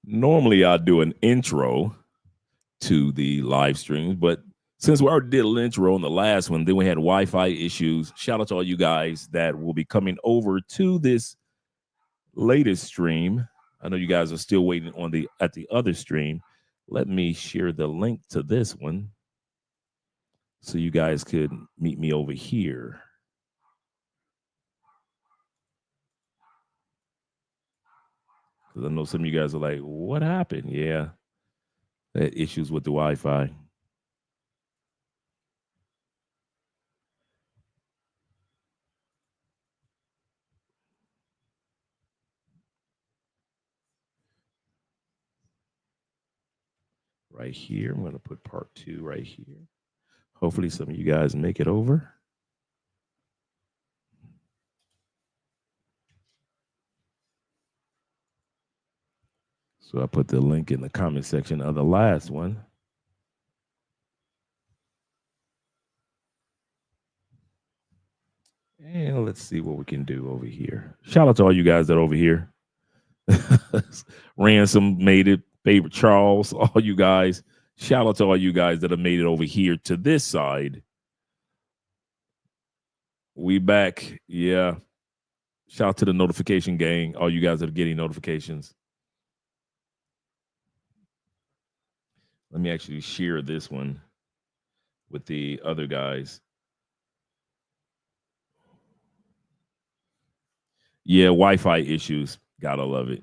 Normally, I do an intro to the live streams, but since we already did an intro on the last one, then we had Wi-Fi issues. Shout out to all you guys that will be coming over to this latest stream. I know you guys are still waiting on the other stream. Let me share the link to this one so you guys could meet me over here. Because I know some of you guys are like, what happened? Yeah, had issues with the Wi-Fi. Right here. I'm going to put part 2 right here. Hopefully some of you guys make it over. So I put the link in the comment section of the last one. And let's see what we can do over here. Shout out to all you guys that are over here. Ransom made it. Favorite Charles, all you guys. Shout out to all you guys that have made it over here to this side. We back. Yeah. Shout out to the notification gang. All you guys that are getting notifications. Let me actually share this one with the other guys. Yeah, Wi-Fi issues. Gotta love it.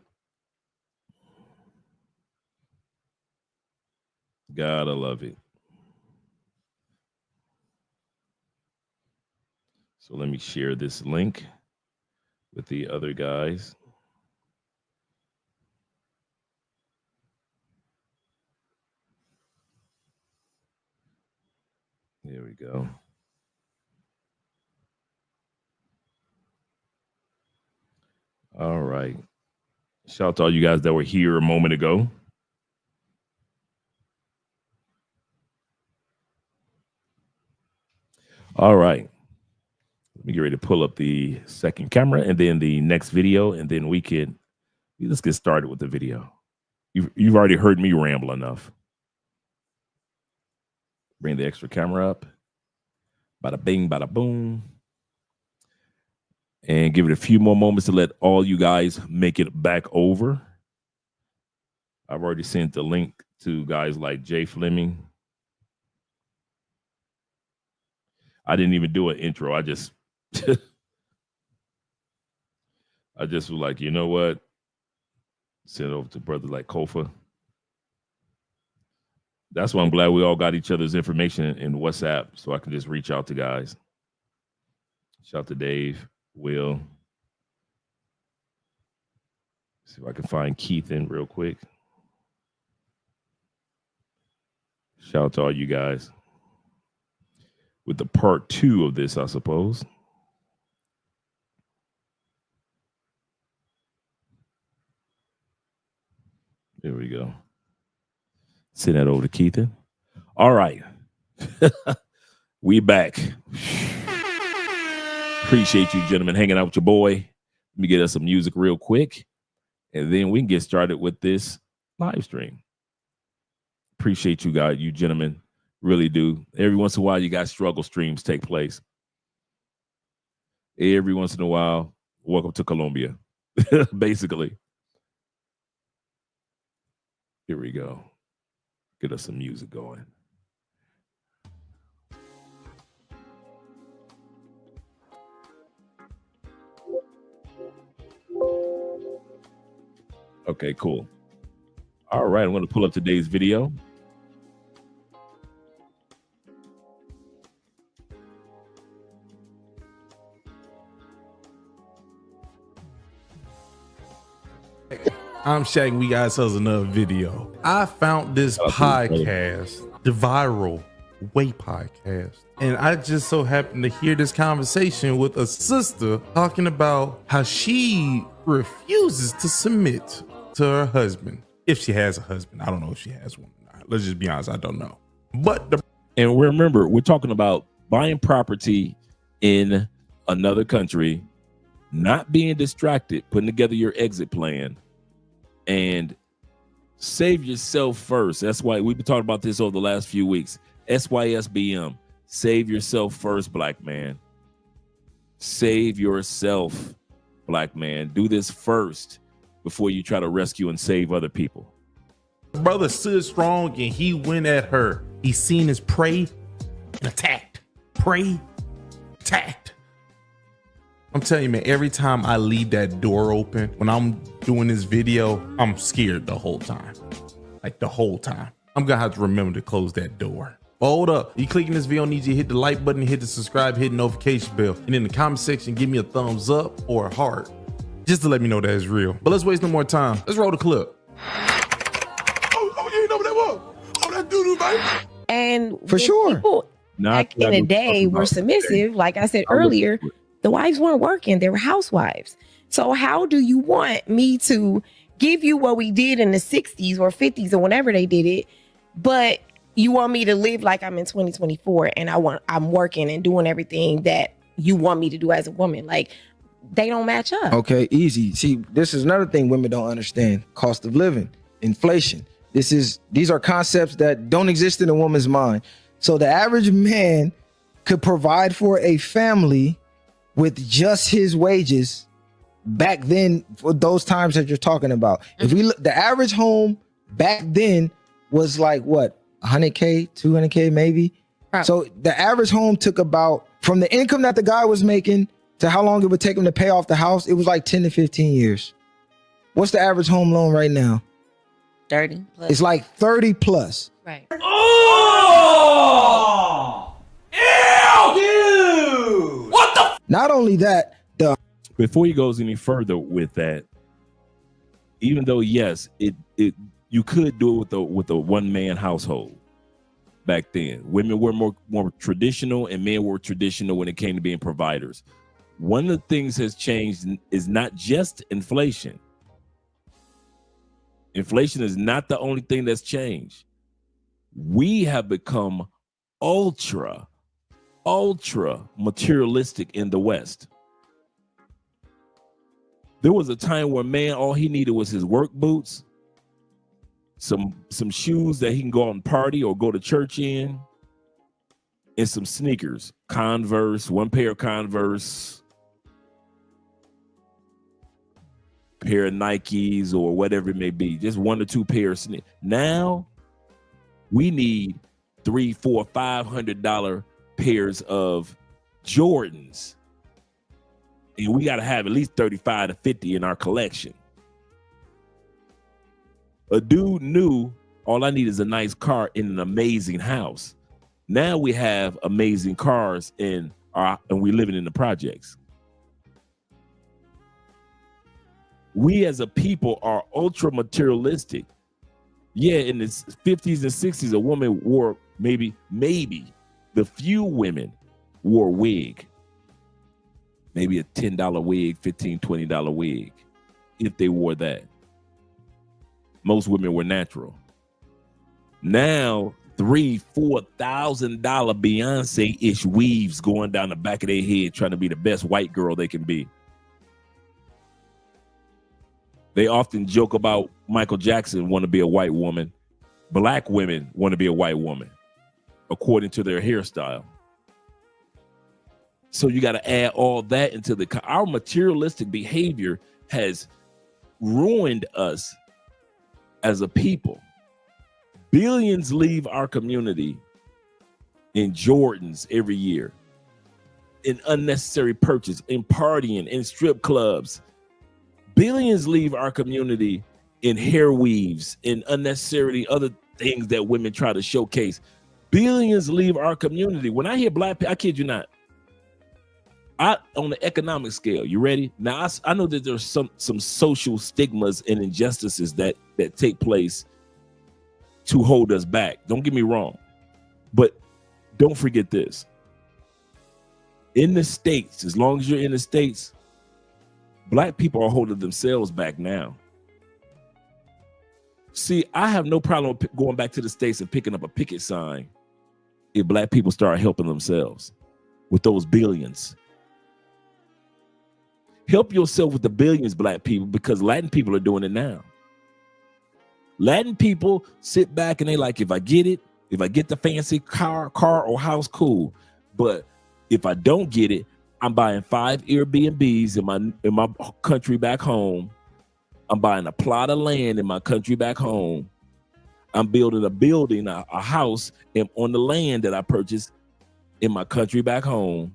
Gotta love it. So let me share this link with the other guys. There we go. All right. Shout out to all you guys that were here a moment ago. All right. Let me get ready to pull up the second camera and then the next video, and then let's get started with the video. You've already heard me ramble enough. Bring the extra camera up. Bada bing, bada boom. And give it a few more moments to let all you guys make it back over. I've already sent the link to guys like Jay Fleming. I didn't even do an intro. I just was like, you know what? Send it over to brothers like Kofa. That's why I'm glad we all got each other's information in WhatsApp so I can just reach out to guys. Shout out to Dave, Will. See if I can find Keith in real quick. Shout out to all you guys. With the part 2 of this, I suppose. There we go. Send that over to Keithan. All right. We back. Appreciate you, gentlemen, hanging out with your boy. Let me get us some music real quick, and then we can get started with this live stream. Appreciate you guys, you gentlemen. Really do. Every once in a while, you guys struggle streams take place. Every once in a while, welcome to Colombia, basically. Here we go. Get us some music going. Okay, cool. All right, I'm going to pull up today's video. I'm Shaq. We got ourselves another video. I found this podcast, the Viral Way podcast, and I just so happened to hear this conversation with a sister talking about how she refuses to submit to her husband. If she has a husband, I don't know if she has one or not. Let's just be honest, I don't know. But and remember, we're talking about buying property in another country, not being distracted, putting together your exit plan, and Save yourself first. That's why we've been talking about this over the last few weeks. SYSBM. Save yourself first, black man. Save yourself, black man. Do this first before you try to rescue and save other people. Brother stood strong and he went at her. He seen his prey and attacked. Prey, attacked. I'm telling you, man, every time I leave that door open, when I'm doing this video, I'm scared the whole time. Like the whole time. I'm gonna have to remember to close that door. Hold up. You clicking this video, need you to hit the like button, hit the subscribe, hit the notification bell. And in the comment section, give me a thumbs up or a heart, just to let me know that it's real. But let's waste no more time. Let's roll the clip. Oh, you ain't know what that was? Oh, that doo-doo, baby. And For sure. people back in the day were submissive. Like I said earlier, the wives weren't working. They were housewives. So how do you want me to give you what we did in the 60s or 50s or whenever they did it, but you want me to live like I'm in 2024 and I'm working and doing everything that you want me to do as a woman? Like, they don't match up. Okay, easy. See, this is another thing women don't understand. Cost of living, inflation. These are concepts that don't exist in a woman's mind. So the average man could provide for a family with just his wages back then, for those times that you're talking about. If we look, the average home back then was like what, 100K, 200K maybe. Right. So the average home took about, from the income that the guy was making to how long it would take him to pay off the house, it was like 10 to 15 years. What's the average home loan right now? 30 plus. It's like 30 plus. Right. Oh! Ew! Dude! What the? Not only that, Before he goes any further with that, even though yes, it you could do it with a one-man household back then. Women were more traditional and men were traditional when it came to being providers. One of the things has changed is not just inflation. Inflation is not the only thing that's changed. We have become ultra materialistic in the West. There was a time where man, all he needed was his work boots, some shoes that he can go out and party or go to church in, and some sneakers, Converse, one pair of Converse, pair of Nikes or whatever it may be, just one or two pairs of sneakers. Now we need $300, $400, $500 pairs of Jordans. And we got to have at least 35 to 50 in our collection. A dude knew all I need is a nice car in an amazing house. Now we have amazing cars and we living in the projects. We as a people are ultra materialistic. Yeah, in the 50s and 60s, a woman wore maybe the few women wore a wig. Maybe a $10 wig, $15, $20 wig, if they wore that. Most women were natural. Now, $3,000, $4,000 Beyonce-ish weaves going down the back of their head, trying to be the best white girl they can be. They often joke about Michael Jackson want to be a white woman. Black women want to be a white woman, according to their hairstyle. So you got to add all that into our materialistic behavior has ruined us as a people. Billions leave our community in Jordans every year, in unnecessary purchase, in partying, in strip clubs. Billions leave our community in hair weaves, in unnecessarily other things that women try to showcase. Billions leave our community. When I hear black people, I kid you not, on the economic scale, you ready? Now, I know that there's some social stigmas and injustices that take place to hold us back. Don't get me wrong. But don't forget this. In the States, as long as you're in the States, black people are holding themselves back now. See, I have no problem going back to the States and picking up a picket sign if black people start helping themselves with those billions. Help yourself with the billions, black people, because Latin people are doing it now. Latin people sit back and they like, if I get the fancy car or house, cool. But if I don't get it, I'm buying 5 Airbnbs in my country back home. I'm buying a plot of land in my country back home. I'm building a house on the land that I purchased in my country back home.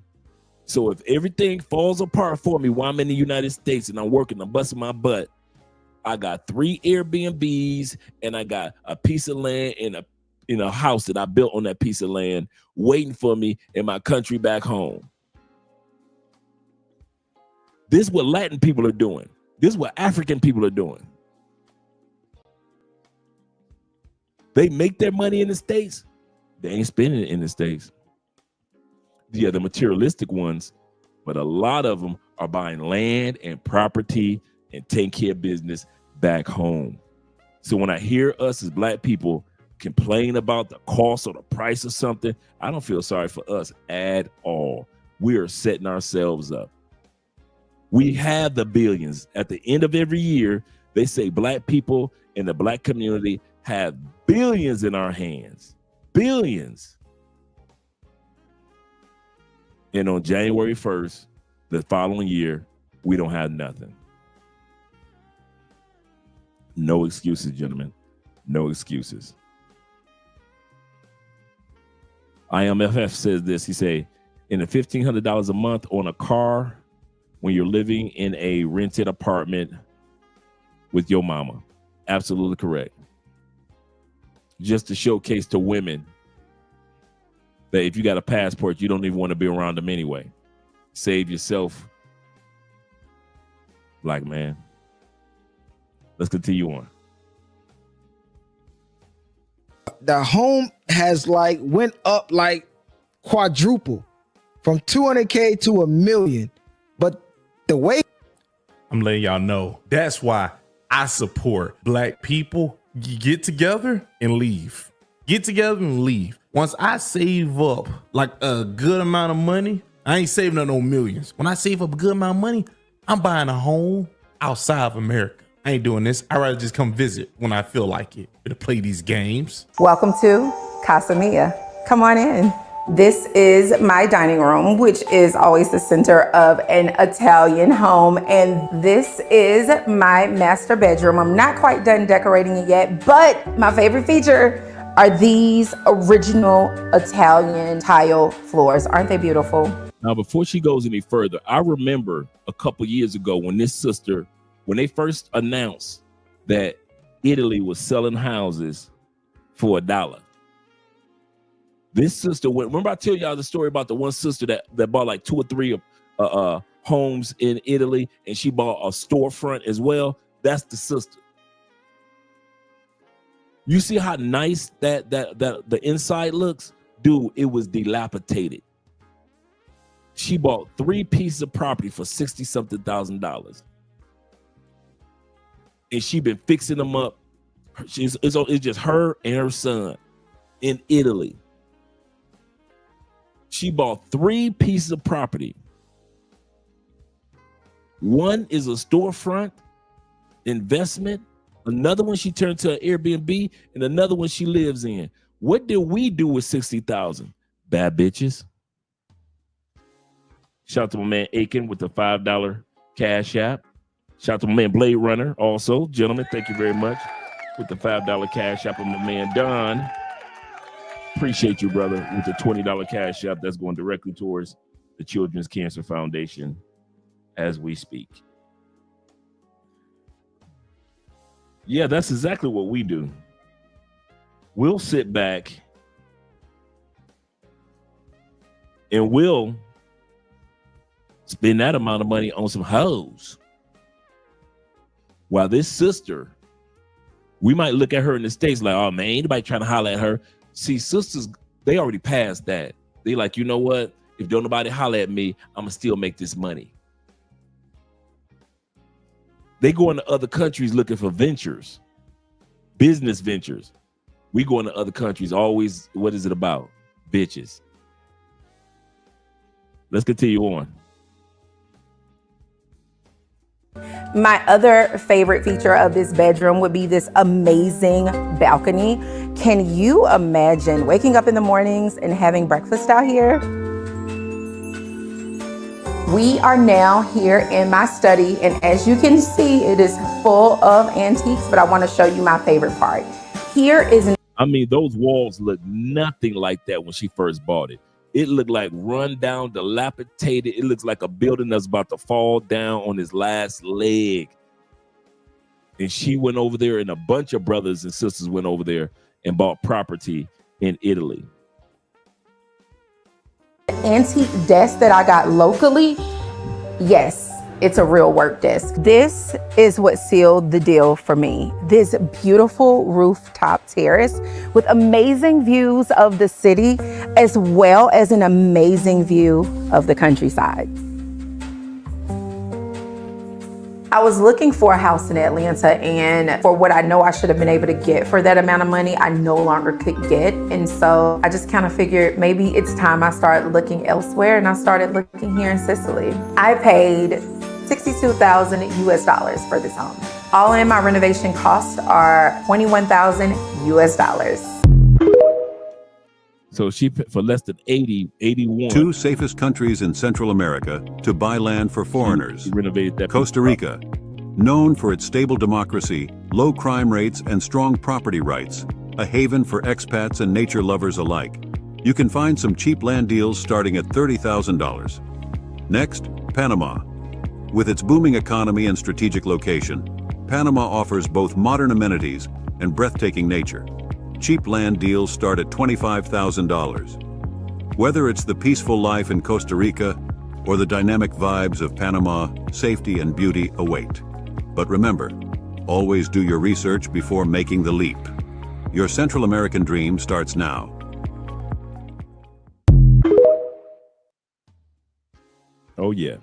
So if everything falls apart for me while I'm in the United States and I'm working, I'm busting my butt, I got 3 Airbnbs and I got a piece of land in a house that I built on that piece of land waiting for me in my country back home. This is what Latin people are doing. This is what African people are doing. They make their money in the States. They ain't spending it in the States. Yeah, the materialistic ones, but a lot of them are buying land and property and taking care of business back home. So when I hear us as Black people complain about the cost or the price of something, I don't feel sorry for us at all. We are setting ourselves up. We have the billions. At the end of every year, they say Black people in the Black community have billions in our hands. Billions. And on January 1st, the following year, we don't have nothing. No excuses, gentlemen. No excuses. IMFF says this. He say, in the $1,500 a month on a car when you're living in a rented apartment with your mama. Absolutely correct. Just to showcase to women that if you got a passport, you don't even want to be around them anyway. Save yourself. Black man. Let's continue on. The home has went up quadruple from 200K to $1 million. But the way I'm letting y'all know, that's why I support Black people. Get together and leave. Get together and leave. Once I save up a good amount of money, I ain't saving up no millions. When I save up a good amount of money, I'm buying a home outside of America. I ain't doing this. I'd rather just come visit when I feel like it. To play these games. Welcome to Casa Mia. Come on in. This is my dining room, which is always the center of an Italian home. And this is my master bedroom. I'm not quite done decorating it yet, but my favorite feature are these original Italian tile floors. Aren't they beautiful? Now, before she goes any further, I remember a couple years ago when they first announced that Italy was selling houses for $1. This sister went. Remember, I tell y'all the story about the one sister that bought 2 or 3 homes in Italy, and she bought a storefront as well. That's the sister. You see how nice that the inside looks, dude. It was dilapidated. She bought 3 pieces of property for $60-something thousand, and she been fixing them up. It's just her and her son in Italy. She bought 3 pieces of property. One is a storefront investment. Another one she turned to an Airbnb, and another one she lives in. What did we do with 60,000? Bad bitches. Shout out to my man Aiken with the $5 cash app. Shout out to my man Blade Runner also. Gentlemen, thank you very much with the $5 cash app. And my man Don. Appreciate you, brother, with the $20 cash app that's going directly towards the Children's Cancer Foundation as we speak. Yeah, that's exactly what we do. We'll sit back and we'll spend that amount of money on some hoes. While this sister, we might look at her in the States like, oh man, ain't nobody trying to holler at her. See, sisters, they already passed that. They like, you know what? If don't nobody holler at me, I'm gonna still make this money. They go into other countries looking for ventures, business ventures. We go into other countries always, what is it about? Bitches. Let's continue on. My other favorite feature of this bedroom would be this amazing balcony. Can you imagine waking up in the mornings and having breakfast out here? We are now here in my study, and as you can see, it is full of antiques, but I want to show you my favorite part. Here is I mean, those walls look nothing like that when she first bought it. It looked like run down, dilapidated. It looks like a building that's about to fall down on its last leg. And she went over there, and a bunch of brothers and sisters went over there and bought property in Italy. antique desk that I got locally. Yes, it's a real work desk. This is what sealed the deal for me. This beautiful rooftop terrace with amazing views of the city, as well as an amazing view of the countryside. I was looking for a house in Atlanta, and for what I know I should have been able to get for that amount of money, I no longer could get. And so I just kind of figured maybe it's time I started looking elsewhere, and I started looking here in Sicily. I paid $62,000 US for this home. All in, my renovation costs are $21,000 US. So she, for less than 81. Two safest countries in Central America to buy land for foreigners. She renovated that. Costa Rica, known for its stable democracy, low crime rates, and strong property rights, a haven for expats and nature lovers alike. You can find some cheap land deals starting at $30,000. Next, Panama. With its booming economy and strategic location, Panama offers both modern amenities and breathtaking nature. Cheap land deals start at $25,000. Whether it's the peaceful life in Costa Rica or the dynamic vibes of Panama, safety and beauty await. But remember, always do your research before making the leap. Your Central American dream starts now. Oh, yeah.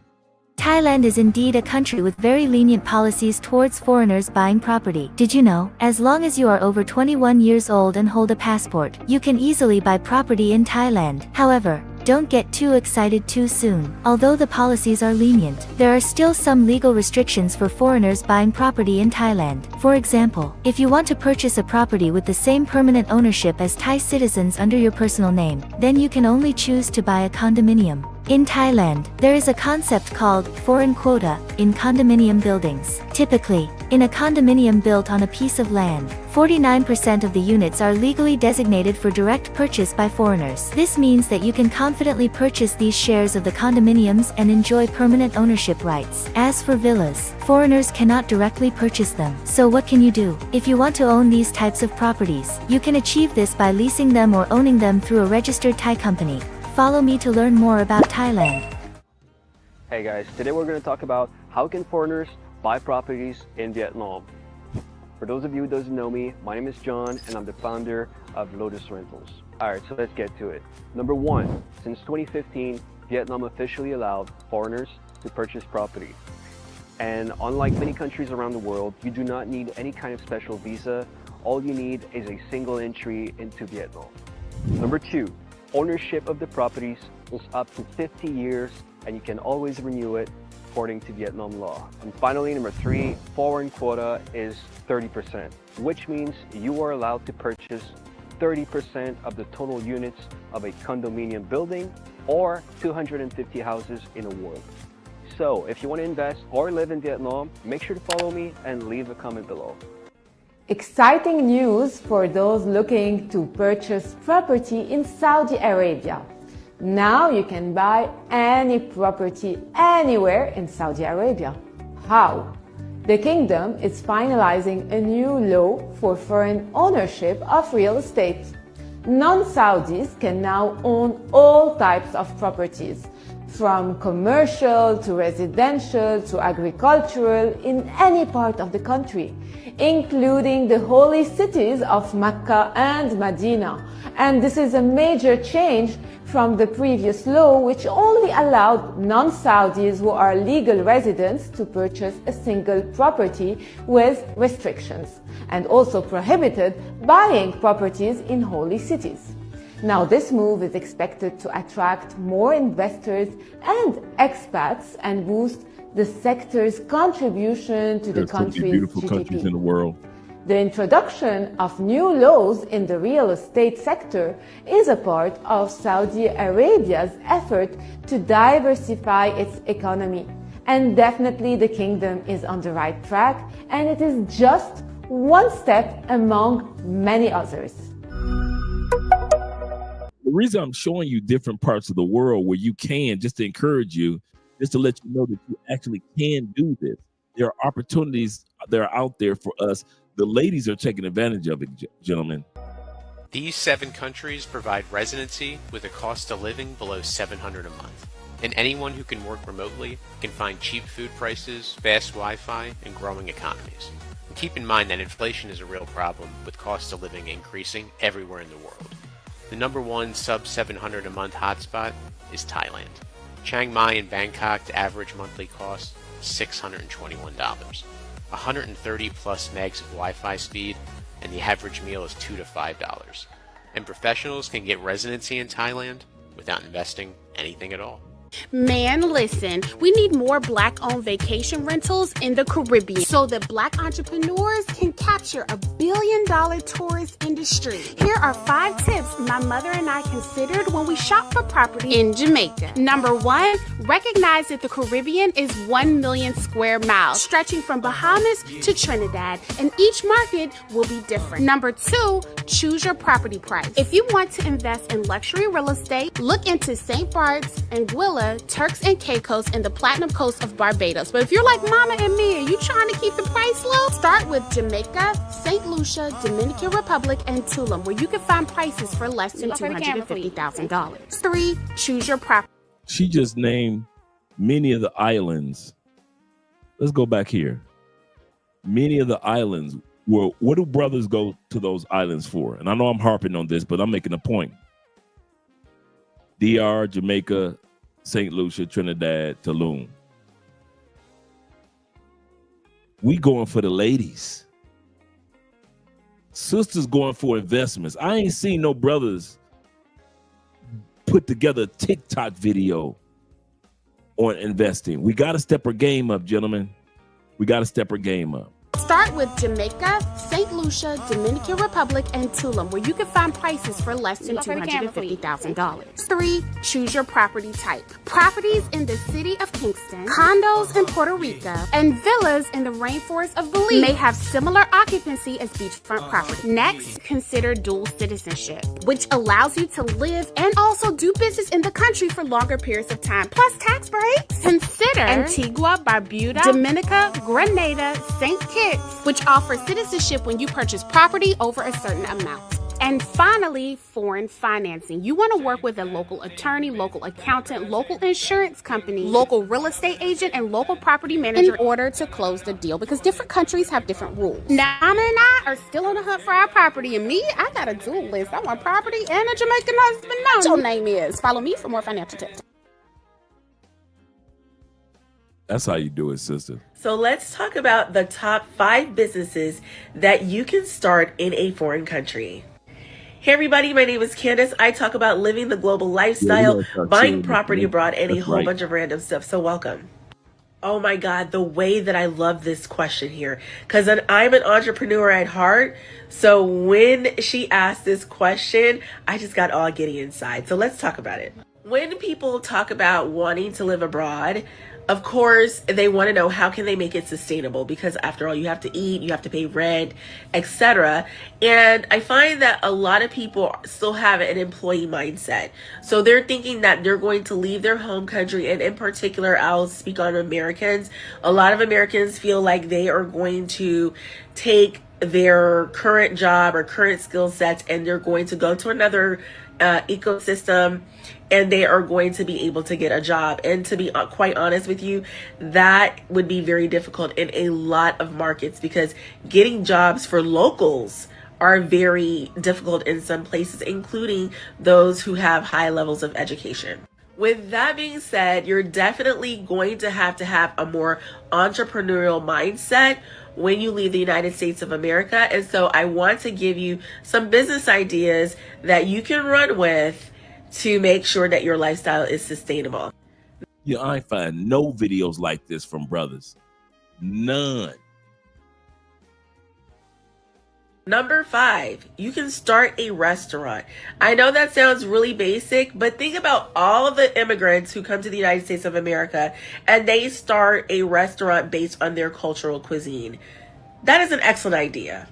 Thailand is indeed a country with very lenient policies towards foreigners buying property. Did you know? As long as you are over 21 years old and hold a passport, you can easily buy property in Thailand. However, don't get too excited too soon. Although the policies are lenient, there are still some legal restrictions for foreigners buying property in Thailand. For example, if you want to purchase a property with the same permanent ownership as Thai citizens under your personal name, then you can only choose to buy a condominium. In Thailand, there is a concept called foreign quota in condominium buildings. Typically, in a condominium built on a piece of land, 49% of the units are legally designated for direct purchase by foreigners. This means that you can confidently purchase these shares of the condominiums and enjoy permanent ownership rights. As for villas, foreigners cannot directly purchase them. So what can you do? If you want to own these types of properties, you can achieve this by leasing them or owning them through a registered Thai company. Follow me to learn more about Thailand. Hey guys, today we're going to talk about how can foreigners buy properties in Vietnam. For those of you who doesn't know me, my name is John and I'm the founder of Lotus Rentals. Alright, so let's get to it. Number one, since 2015, Vietnam officially allowed foreigners to purchase property. And unlike many countries around the world, you do not need any kind of special visa. All you need is a single entry into Vietnam. Number two, ownership of the properties is up to 50 years and you can always renew it according to Vietnam law. And finally, number three, foreign quota is 30%, which means you are allowed to purchase 30% of the total units of a condominium building or 250 houses in a ward. So if you want to invest or live in Vietnam, make sure to follow me and leave a comment below. Exciting news for those looking to purchase property in Saudi Arabia. Now you can buy any property anywhere in Saudi Arabia. How? The kingdom is finalizing a new law for foreign ownership of real estate. Non-Saudis can now own all types of properties, from commercial to residential to agricultural, in any part of the country, including the holy cities of Mecca and Medina. And this is a major change from the previous law, which only allowed non-Saudis who are legal residents to purchase a single property with restrictions, and also prohibited buying properties in holy cities. Now, this move is expected to attract more investors and expats and boost the sector's contribution to the There's so many country's beautiful GDP. countries in the world. The introduction of new laws in the real estate sector is a part of Saudi Arabia's effort to diversify its economy. And definitely the kingdom is on the right track, and it is just one step among many others. The reason I'm showing you different parts of the world where you can, just to encourage you, just to let you know that you actually can do this. There are opportunities that are out there for us. The ladies are taking advantage of it, gentlemen. These 7 countries provide residency with a cost of living below $700 a month. And anyone who can work remotely can find cheap food prices, fast Wi-Fi, and growing economies. And keep in mind that inflation is a real problem, with cost of living increasing everywhere in the world. The number 1 sub $700 a month hotspot is Thailand. Chiang Mai and Bangkok, the average monthly cost $621. 130 plus megs of Wi-Fi speed, and the average meal is $2 to $5. And professionals can get residency in Thailand without investing anything at all. Man, listen, we need more Black-owned vacation rentals in the Caribbean so that Black entrepreneurs can capture a billion-dollar tourist industry. Here are 5 tips my mother and I considered when we shop for property in Jamaica. Number 1, recognize that the Caribbean is 1 million square miles, stretching from Bahamas to Trinidad, and each market will be different. Number 2, choose your property price. If you want to invest in luxury real estate, look into St. Bart's, Anguilla, Turks and Caicos, and the Platinum Coast of Barbados. But if you're like Mama and me and you trying to keep the price low, start with Jamaica, St. Lucia, Dominican Republic, and Tulum, where you can find prices for less than $250,000. 3, choose your property. She just named many of the islands. Let's go back here. Many of the islands. Well, what do brothers go to those islands for? And I know I'm harping on this, but I'm making a point. DR, Jamaica, St. Lucia, Trinidad, Tulum. We going for the ladies. Sisters going for investments. I ain't seen no brothers put together a TikTok video on investing. We got to step our game up, gentlemen. We got to step our game up. Start with Jamaica, St. Lucia, Dominican Republic, and Tulum, where you can find prices for less than $250,000. 3, choose your property type. Properties in the city of Kingston, condos in Puerto Rico, and villas in the rainforest of Belize may have similar occupancy as beachfront property. Next, consider dual citizenship, which allows you to live and also do business in the country for longer periods of time, plus tax breaks. Consider Antigua, Barbuda, Dominica, Grenada, St. Kitts, which offer citizenship when you purchase property over a certain amount. And finally, foreign financing. You want to work with a local attorney, local accountant, local insurance company, local real estate agent, and local property manager in order to close the deal, because different countries have different rules. Now, Mama and I are still on the hunt for our property, and me, I got a dual list. I want property and a Jamaican husband. What your name is. Follow me for more financial tips. That's how you do it, sister. So let's talk about the top 5 businesses that you can start in a foreign country. Hey everybody, my name is Candace. I talk about living the global lifestyle, buying property abroad, and a whole bunch of random stuff. So welcome. Oh my God, the way that I love this question here, because I'm an entrepreneur at heart. So when she asked this question, I just got all giddy inside. So let's talk about it. When people talk about wanting to live abroad, of course, they want to know how can they make it sustainable, because after all, you have to eat, you have to pay rent, etc. And I find that a lot of people still have an employee mindset. So they're thinking that they're going to leave their home country. And in particular, I'll speak on Americans. A lot of Americans feel like they are going to take their current job or current skill sets and they're going to go to another ecosystem and they are going to be able to get a job. And to be quite honest with you, that would be very difficult in a lot of markets, because getting jobs for locals are very difficult in some places, including those who have high levels of education. With that being said, you're definitely going to have a more entrepreneurial mindset when you leave the United States of America. And so I want to give you some business ideas that you can run with to make sure that your lifestyle is sustainable. Yeah, I ain't find no videos like this from brothers. None. Number 5, you can start a restaurant. I know that sounds really basic, but think about all of the immigrants who come to the United States of America and they start a restaurant based on their cultural cuisine. That is an excellent idea.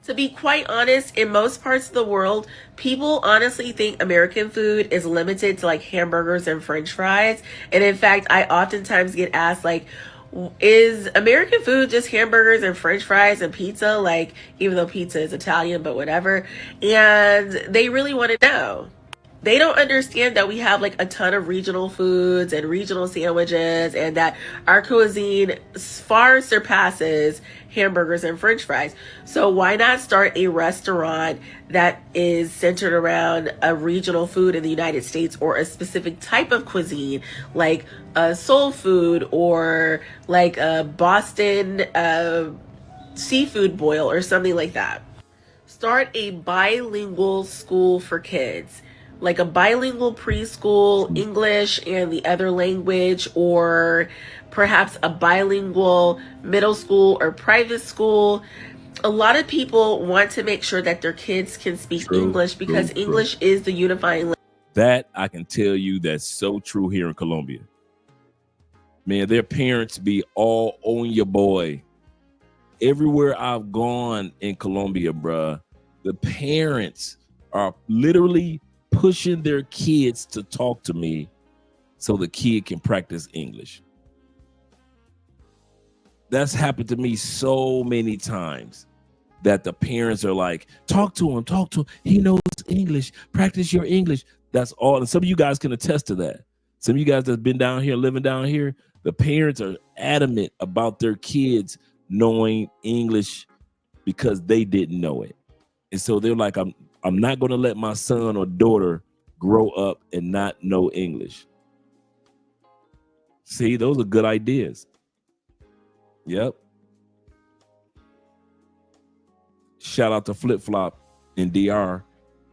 To be quite honest, in most parts of the world, people honestly think American food is limited to like hamburgers and French fries. And in fact, I oftentimes get asked like, is American food just hamburgers and French fries and pizza? Like, even though pizza is Italian, but whatever. And they really want to know. They don't understand that we have like a ton of regional foods and regional sandwiches, and that our cuisine far surpasses hamburgers and French fries. So why not start a restaurant that is centered around a regional food in the United States, or a specific type of cuisine, like a soul food, or like a Boston seafood boil or something like that. Start a bilingual school for kids, like a bilingual preschool, English and the other language, or perhaps a bilingual middle school or private school. A lot of people want to make sure that their kids can speak English because English is the unifying language. That I can tell you that's so true here in Colombia. Man, their parents be all on your boy. Everywhere I've gone in Colombia, bruh, the parents are literally pushing their kids to talk to me so the kid can practice English. That's happened to me so many times that the parents are like, talk to him. He knows English. Practice your English. That's all. And some of you guys can attest to that. Some of you guys that's been down here, living down here, the parents are adamant about their kids knowing English because they didn't know it. And so they're like, I'm not going to let my son or daughter grow up and not know English. See, those are good ideas. Yep. Shout out to Flip Flop in DR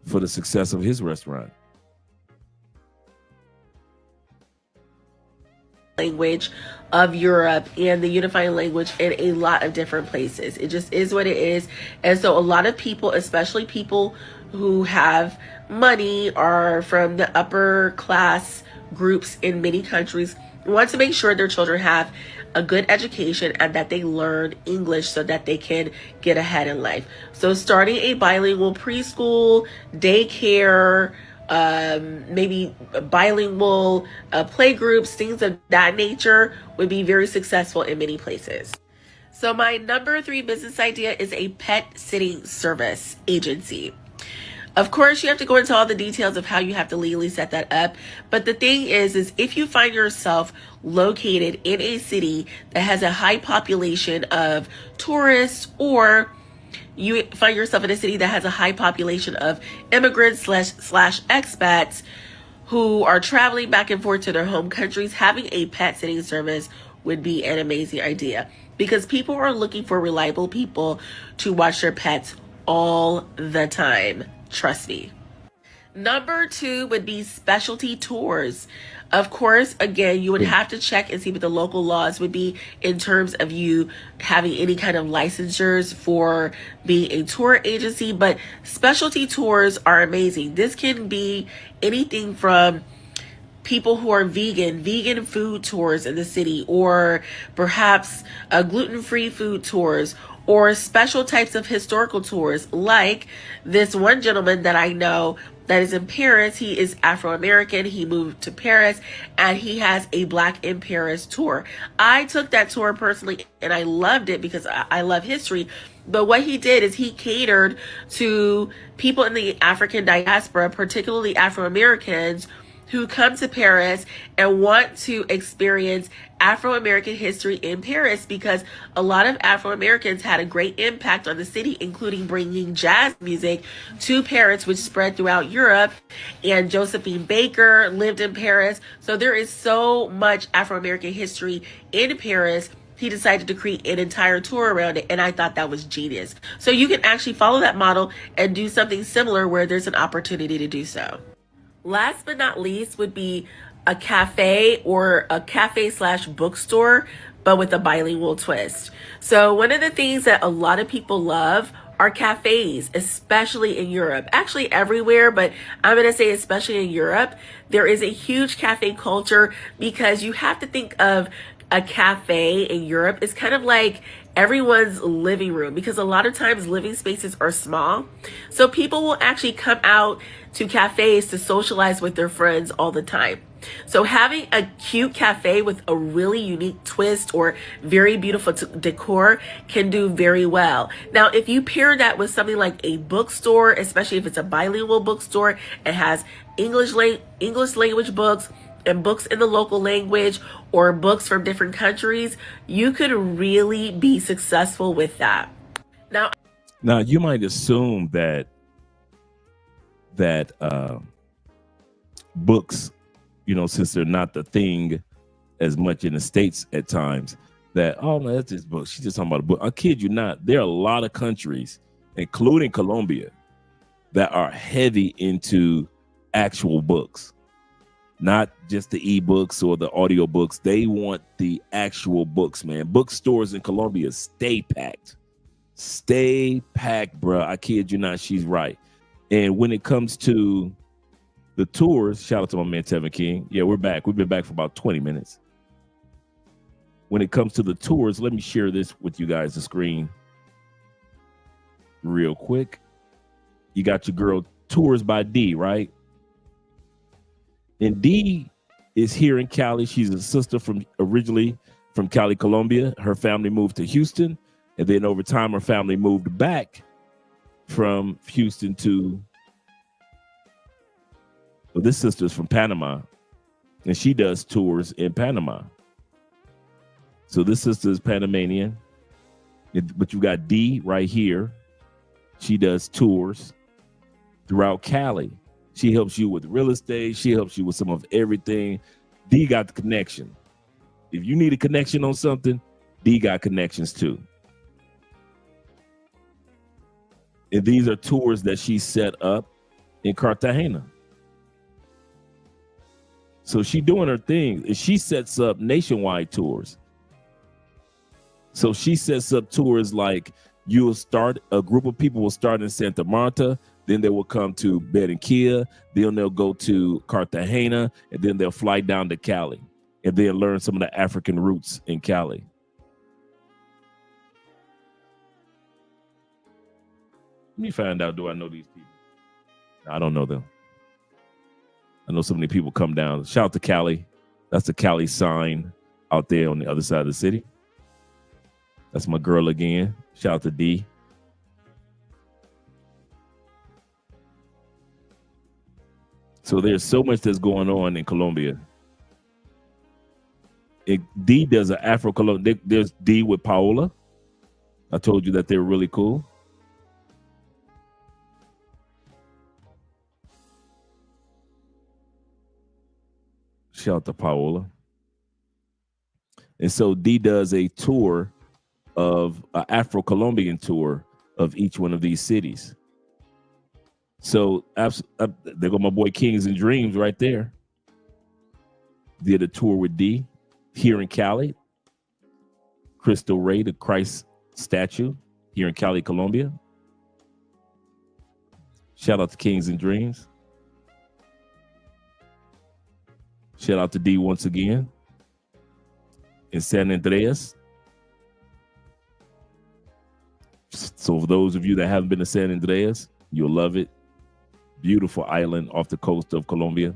for the success of his restaurant. Language of Europe and the unifying language in a lot of different places. It just is what it is. And so a lot of people, especially people who have money, are from the upper class groups in many countries, want to make sure their children have a good education and that they learn English so that they can get ahead in life. So starting a bilingual preschool, daycare, maybe bilingual play groups, things of that nature would be very successful in many places. So my number 3 business idea is a pet sitting service agency. Of course, you have to go into all the details of how you have to legally set that up. But the thing is if you find yourself located in a city that has a high population of tourists, or you find yourself in a city that has a high population of immigrants slash expats who are traveling back and forth to their home countries, having a pet sitting service would be an amazing idea, because people are looking for reliable people to watch their pets all the time. Trust me. Number 2 would be specialty tours. Of course, again, you would have to check and see what the local laws would be in terms of you having any kind of licensures for being a tour agency, but specialty tours are amazing. This can be anything from people who are vegan food tours in the city, or perhaps gluten-free food tours, or special types of historical tours, like this one gentleman that I know that is in Paris. He is Afro-American. He moved to Paris and he has a Black in Paris tour. I took that tour personally and I loved it because I love history. But what he did is he catered to people in the African diaspora, particularly Afro-Americans, who come to Paris and want to experience Afro-American history in Paris, because a lot of Afro-Americans had a great impact on the city, including bringing jazz music to Paris, which spread throughout Europe. And Josephine Baker lived in Paris. So there is so much Afro-American history in Paris. He decided to create an entire tour around it, and I thought that was genius. So you can actually follow that model and do something similar where there's an opportunity to do so. Last but not least would be a cafe or a cafe / bookstore, but with a bilingual twist. So one of the things that a lot of people love are cafes, especially in Europe. Actually everywhere, but I'm going to say especially in Europe, there is a huge cafe culture, because you have to think of a cafe in Europe is kind of like everyone's living room, because a lot of times living spaces are small. So people will actually come out to cafes to socialize with their friends all the time. So having a cute cafe with a really unique twist or very beautiful decor can do very well. Now, if you pair that with something like a bookstore, especially if it's a bilingual bookstore, it has English language books and books in the local language or books from different countries, you could really be successful with that. Now you might assume that books, you know, since they're not the thing as much in the States at times, that, oh no, that's just books. She's just talking about a book. I kid you not. There are a lot of countries, including Colombia, that are heavy into actual books, not just the ebooks or the audio books. They want the actual books, man. Bookstores in Colombia stay packed. Stay packed, bro. I kid you not. She's right. And when it comes to the tours, shout out to my man Tevin King. Yeah, we're back. We've been back for about 20 minutes. When it comes to the tours, let me share this with you guys, the screen real quick. You got your girl Tours by D, right? And D is here in Cali. She's a sister originally from Cali, Colombia. Her family moved to Houston, and then over time her family moved back from Houston to, well, this sister's from Panama, and she does tours in Panama. So this sister is Panamanian, but you got D right here. She does tours throughout Cali. She helps you with real estate. She helps you with some of everything. D got the connection. If you need a connection on something, D got connections too. And these are tours that she set up in Cartagena. So she doing her thing. And she sets up nationwide tours. So she sets up tours like you'll start, a group of people will start in Santa Marta, then they will come to Barranquilla, then they'll go to Cartagena, and then they'll fly down to Cali and then learn some of the African roots in Cali. Let me find out, do I know these people? I don't know them. I know so many people come down. Shout out to Cali. That's the Cali sign out there on the other side of the city. That's my girl again. Shout out to D. So there's so much that's going on in Colombia. D does an Afro-Colombian. There's D with Paola. I told you that they're really cool. Shout out to Paola. And so D does a tour of an Afro-Colombian tour of each one of these cities. So there go my boy Kings and Dreams right there. Did a tour with D here in Cali. Cristo Rey, the Christ statue here in Cali, Colombia. Shout out to Kings and Dreams. Shout out to D once again. In San Andreas. So for those of you that haven't been to San Andreas, you'll love it. Beautiful island off the coast of Colombia.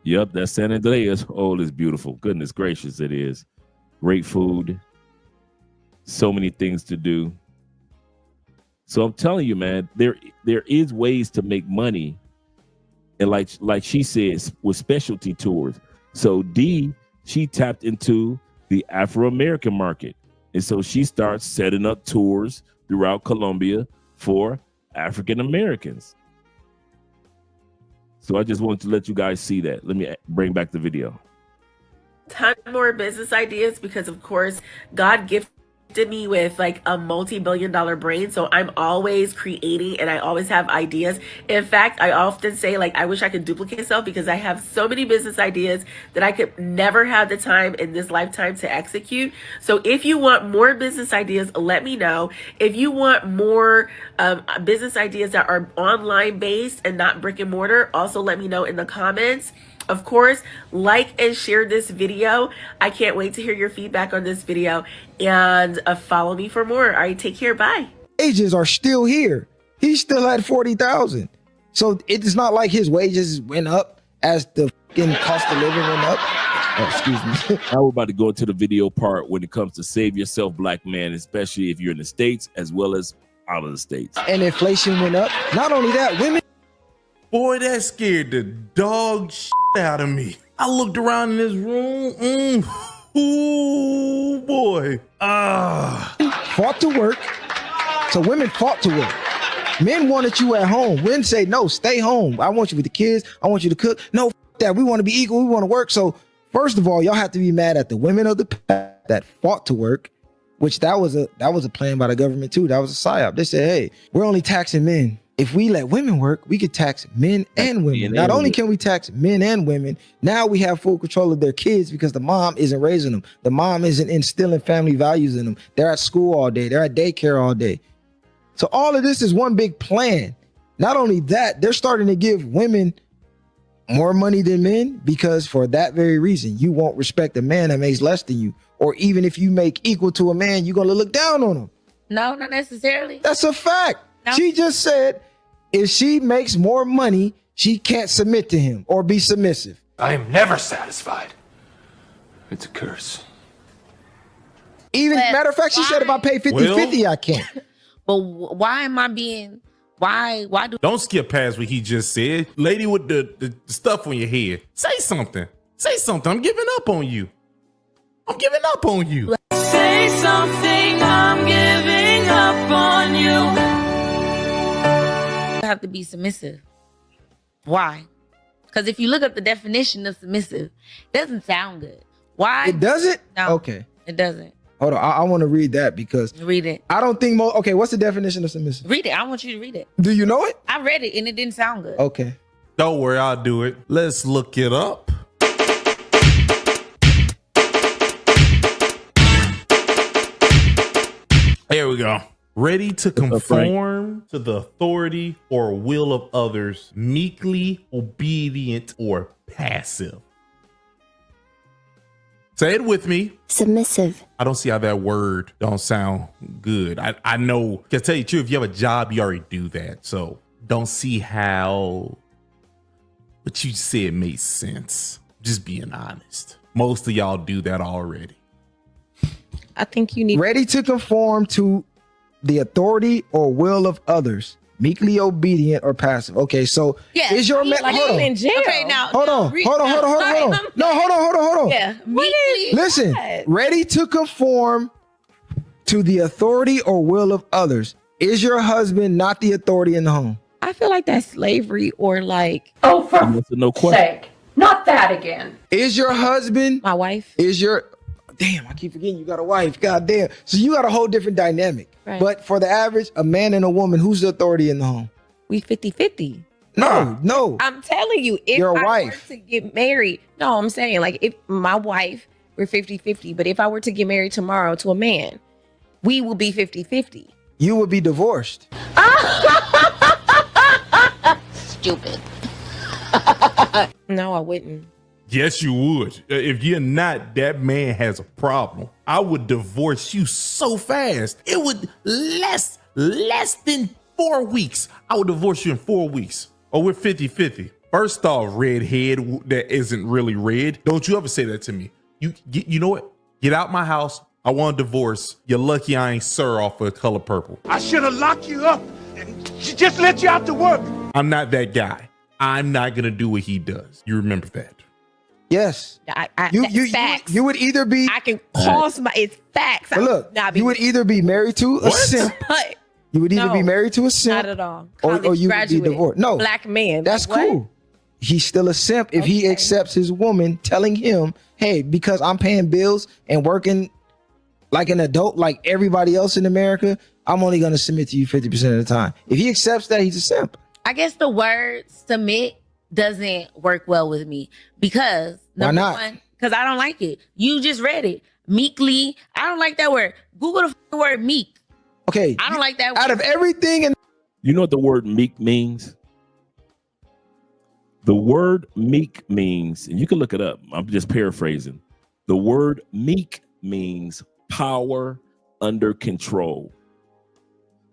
Yep, that's San Andreas. Oh, it's beautiful. Goodness gracious, it is. Great food. So many things to do. So I'm telling you, man, there is ways to make money. And like she says, with specialty tours. So D, she tapped into the Afro-American market. And so she starts setting up tours throughout Colombia for African Americans. So I just wanted to let you guys see that. Let me bring back the video. Ton more business ideas because, of course, God gifted gifted me with like a multi-billion-dollar brain, so I'm always creating and I always have ideas. In fact, I often say like I wish I could duplicate myself because I have so many business ideas that I could never have the time in this lifetime to execute. So if you want more business ideas, let me know. If you want more business ideas that are online based and not brick and mortar, also let me know in the comments. Of course, like and share this video. I can't wait to hear your feedback on this video, and follow me for more. All right, take care. Bye. Wages are still here. He's still at 40,000. So it's not like his wages went up as the fucking cost of living went up. Oh, excuse me. Now we're about to go into the video part when it comes to save yourself, black man, especially if you're in the States as well as out of the States. And inflation went up. Not only that, women. Boy, that scared the dog shit out of me. I looked around in this room. Ooh, boy. Fought to work. So women fought to work. Men wanted you at home. Women say, no, stay home. I want you with the kids. I want you to cook. No, f that. We want to be equal. We want to work. So first of all, y'all have to be mad at the women of the past that fought to work, which that was a plan by the government too. That was a psyop. They said, hey, we're only taxing men. If we let women work, we could tax men and women. Not only can we tax men and women, now we have full control of their kids because the mom isn't raising them. The mom isn't instilling family values in them. They're at school all day. They're at daycare all day. So all of this is one big plan. Not only that, they're starting to give women more money than men because for that very reason, you won't respect a man that makes less than you. Or even if you make equal to a man, you're going to look down on him. No, not necessarily. That's a fact. No. She just said if she makes more money, she can't submit to him or be submissive. I am never satisfied. It's a curse. Even matter of fact, she said if I pay 50-50, I can't. But why am I being, why do? Don't skip past what he just said. Lady with the stuff on your head. Say something. Say something. I'm giving up on you. I'm giving up on you. Say something. I'm giving up on you. Have to be submissive. Why? Because if you look up the definition of submissive, it doesn't sound good. Why? It doesn't? No, okay. It doesn't. Hold on. I want to read that because read it. I don't think okay, what's the definition of submissive? Read it. I want you to read it. Do you know it? I read it and it didn't sound good. Okay. Don't worry, I'll do it. Let's look it up. There we go. Ready to conform to the authority or will of others, meekly obedient or passive. Say it with me. Submissive. I don't see how that word don't sound good. I know, to tell you the truth, if you have a job, you already do that. So don't see how what you said made sense. Just being honest. Most of y'all do that already. I think you need ready to conform to the authority or will of others, meekly obedient or passive. Okay, so is your man like hold on. in jail? Okay, now Hold on. No, hold on. Yeah, Listen, ready to conform to the authority or will of others. Is your husband not the authority in the home? I feel like that's slavery or like oh for no question. sake, not that again. Is your husband my wife? Is your damn, I keep forgetting you got a wife. God damn. So you got a whole different dynamic. Right. But for the average, a man and a woman, who's the authority in the home? We 50-50. No. I'm telling you, if Your I wife. were to get married, no, I'm saying like if my wife, we're 50-50. But if I were to get married tomorrow to a man, we will be 50-50. You would be divorced. Stupid. No, I wouldn't. Yes, you would. If you're not, that man has a problem. I would divorce you so fast. It would less than 4 weeks. I would divorce you in 4 weeks. Oh, we're 50-50. First off, redhead that isn't really red. Don't you ever say that to me. You know what? Get out my house. I want a divorce. You're lucky I ain't sir off of color purple. I should have locked you up and just let you out to work. I'm not that guy. I'm not going to do what he does. You remember that. Yes. Facts. You would either be. I can cause it's facts. But look, you would either be married to a simp. But you would either be married to a simp. Not at all. Or you would be divorced. No. Black man. That's like, cool. He's still a simp if he accepts his woman telling him, hey, because I'm paying bills and working like an adult, like everybody else in America, I'm only going to submit to you 50% of the time. If he accepts that, he's a simp. I guess the word submit doesn't work well with me because number one, because I don't like it. You just read it. Meekly. I don't like that word. Google the word meek. Okay. I don't like that word. Out of everything. And you know what the word meek means? The word meek means, and you can look it up. I'm just paraphrasing. The word meek means power under control.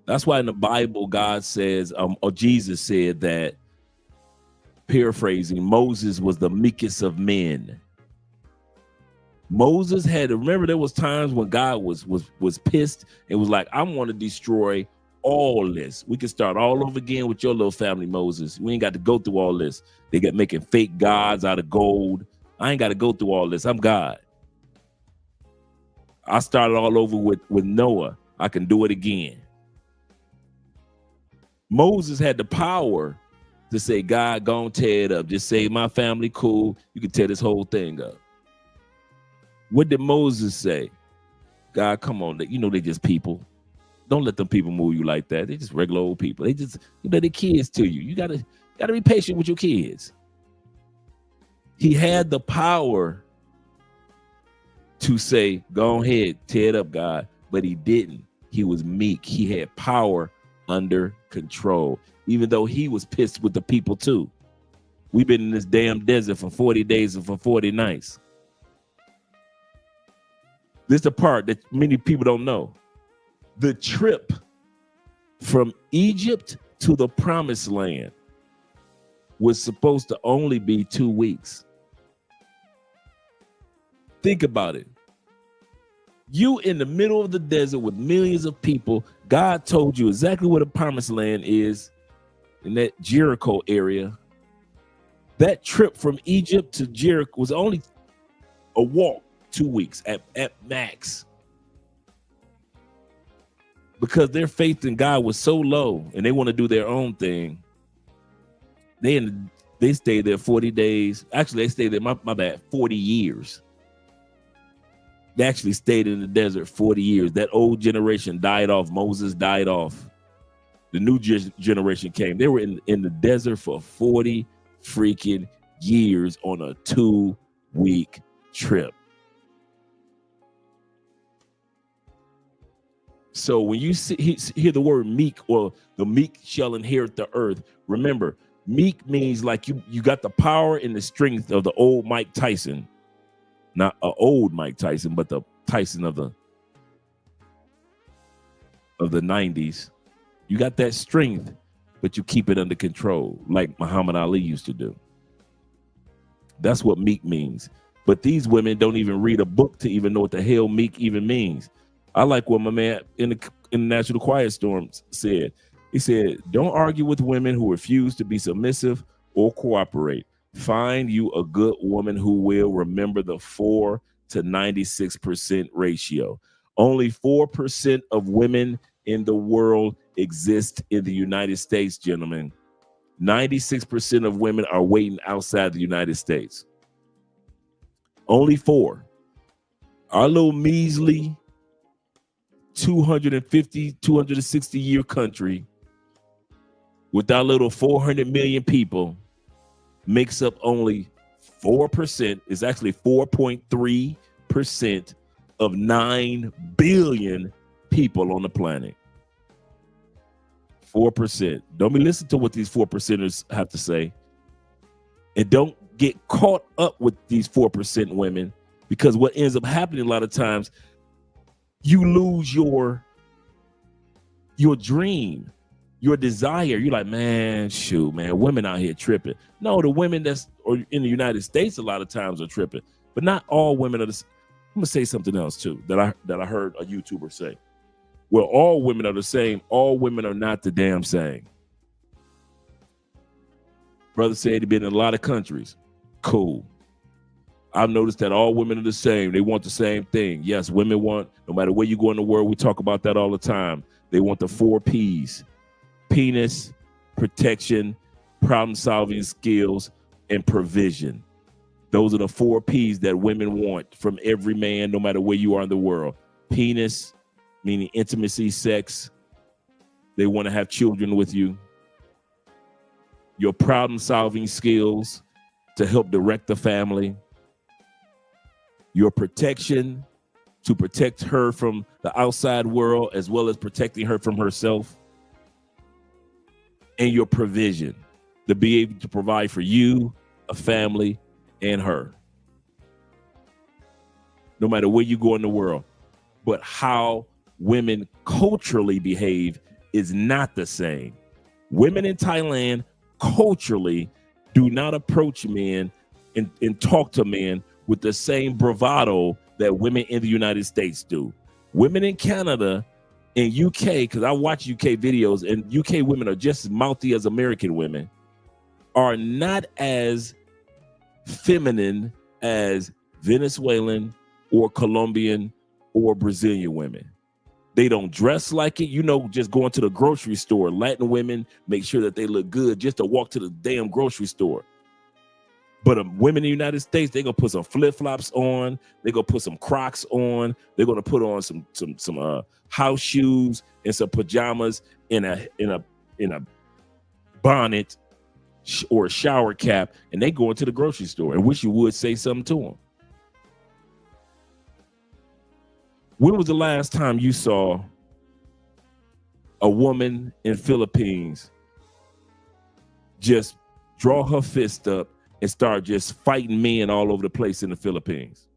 That's why in the Bible, God says, or Jesus said that, paraphrasing, Moses was the meekest of men. Moses had to remember there was times when God was pissed and was like, I want to destroy all this. We can start all over again with your little family, Moses. We ain't got to go through all this. They got making fake gods out of gold. I ain't got to go through all this. I'm God. I started all over with Noah. I can do it again. Moses had the power to say, God, go and tear it up. Just say, my family, cool. You can tear this whole thing up. What did Moses say? God, come on. You know, they just people. Don't let them people move you like that. They just regular old people. They just, you know, they're kids to you. You gotta be patient with your kids. He had the power to say, go ahead, tear it up, God. But he didn't. He was meek. He had power under control, even though he was pissed with the people too. We've been in this damn desert for 40 days and for 40 nights. This is the part that many people don't know. The trip from Egypt to the promised land was supposed to only be 2 weeks. Think about it. You in the middle of the desert with millions of people. God told you exactly where the promised land is in that Jericho area. That trip from Egypt to Jericho was only a walk, 2 weeks at max. Because their faith in God was so low and they want to do their own thing. They stayed there 40 days. Actually, they stayed there, my bad, 40 years. They actually stayed in the desert 40 years. That old generation died off. Moses died off. The new generation came. They were in the desert for 40 freaking years on a 2-week trip. So when you hear the word meek, or the meek shall inherit the earth, remember, meek means like you got the power and the strength of the old Mike Tyson. Not an old Mike Tyson, but the Tyson of the 90s. You got that strength, but you keep it under control, like Muhammad Ali used to do. That's what meek means. But these women don't even read a book to even know what the hell meek even means. I like what my man in the National Quiet Storm said. He said, don't argue with women who refuse to be submissive or cooperate. Find you a good woman who will. Remember the 4 to 96% ratio. Only 4% of women in the world exist in the United States, gentlemen. 96% of women are waiting outside the United States. Only 4. Our little measly 260 year country with our little 400 million people makes up only 4%. It's actually 4.3% of 9 billion people on the planet. 4%. Don't be listening to what these 4%ers have to say. And don't get caught up with these 4% women, because what ends up happening a lot of times, you lose your dream, your desire. You're like, man, shoot, man, women out here tripping. No, the women or in the United States a lot of times are tripping, but not all women are. I'm gonna say something else too that I heard a YouTuber say. Well, all women are the same. All women are not the damn same. Brother said he'd been in a lot of countries. Cool. I've noticed that all women are the same. They want the same thing. Yes, women want, no matter where you go in the world, we talk about that all the time. They want the 4 P's: penis, protection, problem-solving skills, and provision. Those are the 4 P's that women want from every man, no matter where you are in the world. penis, meaning intimacy, sex. They want to have children with you. Your problem-solving skills to help direct the family. Your protection to protect her from the outside world as well as protecting her from herself. And your provision to be able to provide for you, a family, and her. No matter where you go in the world. But how women culturally behave is not the same. Women in Thailand culturally do not approach men and talk to men with the same bravado that women in the United States do. Women in Canada and UK, because I watch UK videos, and UK women are just as mouthy as American women, are not as feminine as Venezuelan or Colombian or Brazilian women. They don't dress like it. You know, just going to the grocery store. Latin women make sure that they look good just to walk to the damn grocery store. But women in the United States, they're gonna put some flip-flops on. They're gonna put some Crocs on. They're gonna put on some house shoes and some pajamas in a bonnet or a shower cap, and they go into the grocery store and wish you would say something to them. When was the last time you saw a woman in Philippines just draw her fist up and start just fighting men all over the place in the Philippines?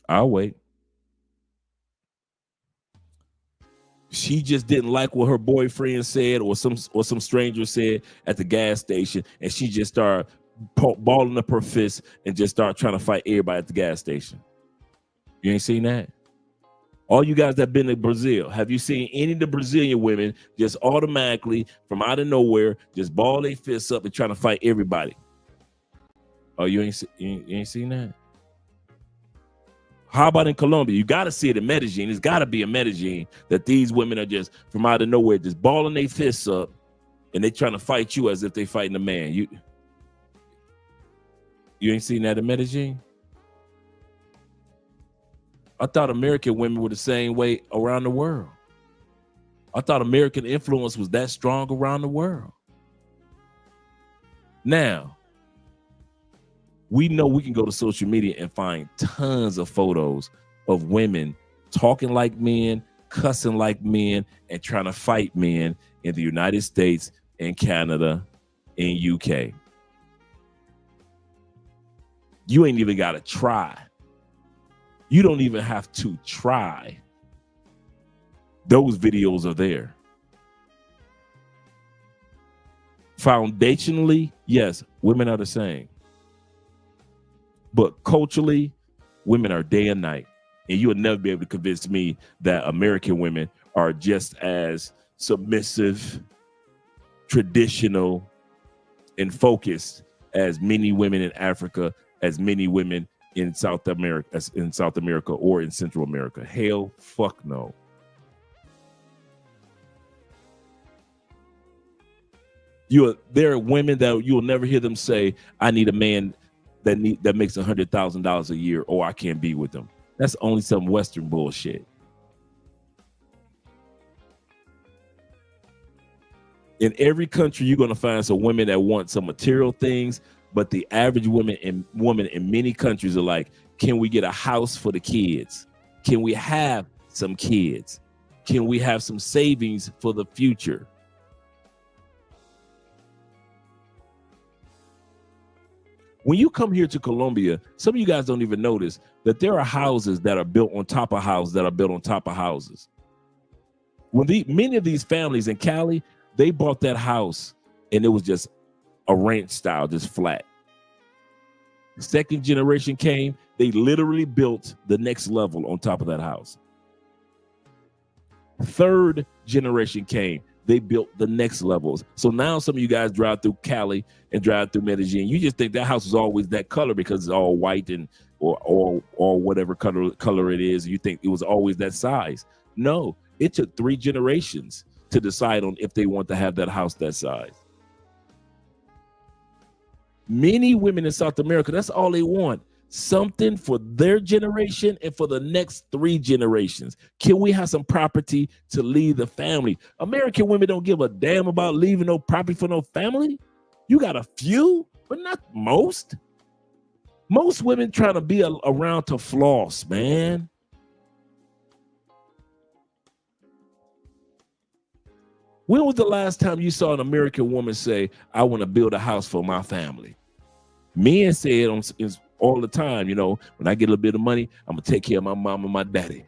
I'll wait. She just didn't like what her boyfriend said or some stranger said at the gas station, and she just started balling up her fist and just started trying to fight everybody at the gas station. You ain't seen that? All you guys that been to Brazil, have you seen any of the Brazilian women just automatically from out of nowhere just ball their fists up and trying to fight everybody? Oh, you ain't seen that? How about in Colombia? You got to see it in Medellin. It's got to be in Medellin that these women are just from out of nowhere just balling their fists up and they trying to fight you as if they fighting a man. You ain't seen that in Medellin? I thought American women were the same way around the world. I thought American influence was that strong around the world. Now, we know we can go to social media and find tons of photos of women talking like men, cussing like men, and trying to fight men in the United States and Canada and UK. You ain't even got to try. You don't even have to try. Those videos are there. Foundationally, yes, women are the same. But culturally, women are day and night. And you will never be able to convince me that American women are just as submissive, traditional, and focused as many women in Africa, as many women in South America or in Central America. Hell, fuck no. There are women that you will never hear them say, I need a man that makes $100,000 a year or I can't be with them. That's only some Western bullshit. In every country, you're going to find some women that want some material things, but the average woman in many countries are like, can we get a house for the kids? Can we have some kids? Can we have some savings for the future? When you come here to Colombia, some of you guys don't even notice that there are houses that are built on top of houses that are built on top of houses. Many of these families in Cali, they bought that house and it was just a ranch style, just flat. Second generation came, they literally built the next level on top of that house. Third generation came, they built the next levels. So now some of you guys drive through Cali and drive through Medellin. You just think that house is always that color because it's all white and or whatever color it is. You think it was always that size. No, it took 3 generations to decide on if they want to have that house that size. Many women in South America, that's all they want. something for their generation and for the next 3 generations? Can we have some property to leave the family? American women don't give a damn about leaving no property for no family. You got a few, but not most. Most women trying to be around to floss, man. When was the last time you saw an American woman say, I want to build a house for my family? Men say it all the time, you know, when I get a little bit of money, I'm going to take care of my mom and my daddy.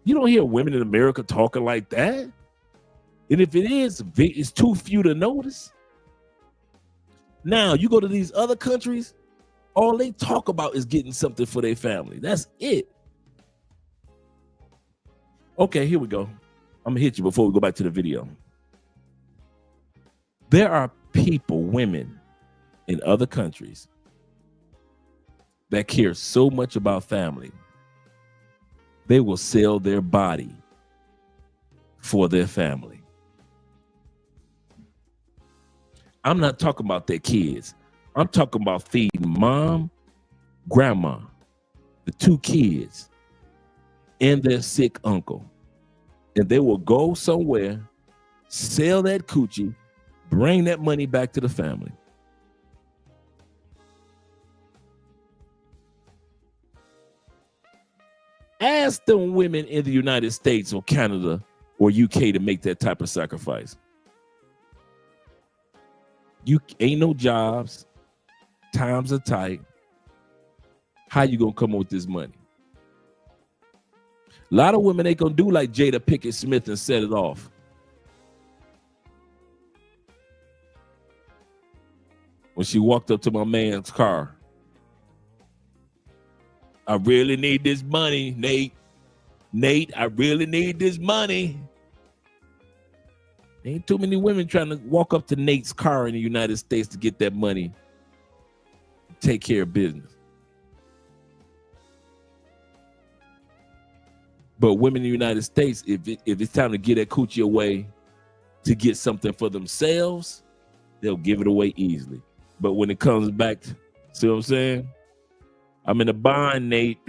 You don't hear women in America talking like that. And if it is, it's too few to notice. Now, you go to these other countries, all they talk about is getting something for their family. That's it. Okay, here we go. I'm gonna hit you before we go back to the video. There are people, women in other countries that care so much about family, they will sell their body for their family. I'm not talking about their kids. I'm talking about feeding mom, grandma, the 2 kids, and their sick uncle. And they will go somewhere, sell that coochie, bring that money back to the family. Ask them women in the United States or Canada or UK to make that type of sacrifice. You ain't no jobs. Times are tight. How you gonna come up with this money? A lot of women ain't gonna do like Jada Pinkett Smith and set it off. When she walked up to my man's car, I really need this money, Nate. Nate, I really need this money. Ain't too many women trying to walk up to Nate's car in the United States to get that money, take care of business. But women in the United States, if it's time to get that coochie away to get something for themselves, they'll give it away easily. But when it comes back, see what I'm saying? I'm in a bind, Nate.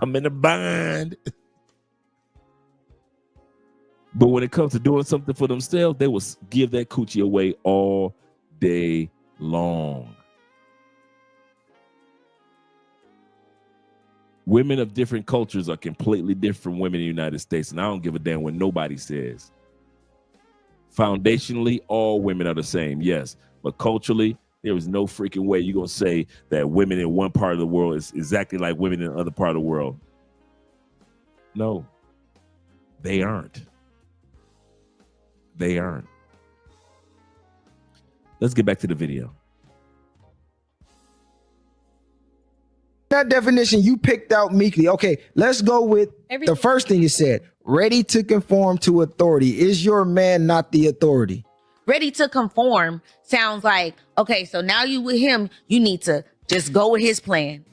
I'm in a bind. But when it comes to doing something for themselves, they will give that coochie away all day long. Women of different cultures are completely different from women in the United States, and I don't give a damn what nobody says. Foundationally, all women are the same, yes. But culturally, there is no freaking way you're going to say that women in one part of the world is exactly like women in another part of the world. No, they aren't. They aren't. Let's get back to the video. That definition you picked out meekly. Okay, let's go with the first thing you said. Ready to conform to authority. Is your man not the authority? Ready to conform sounds like, okay, so now you with him, you need to just go with his plan.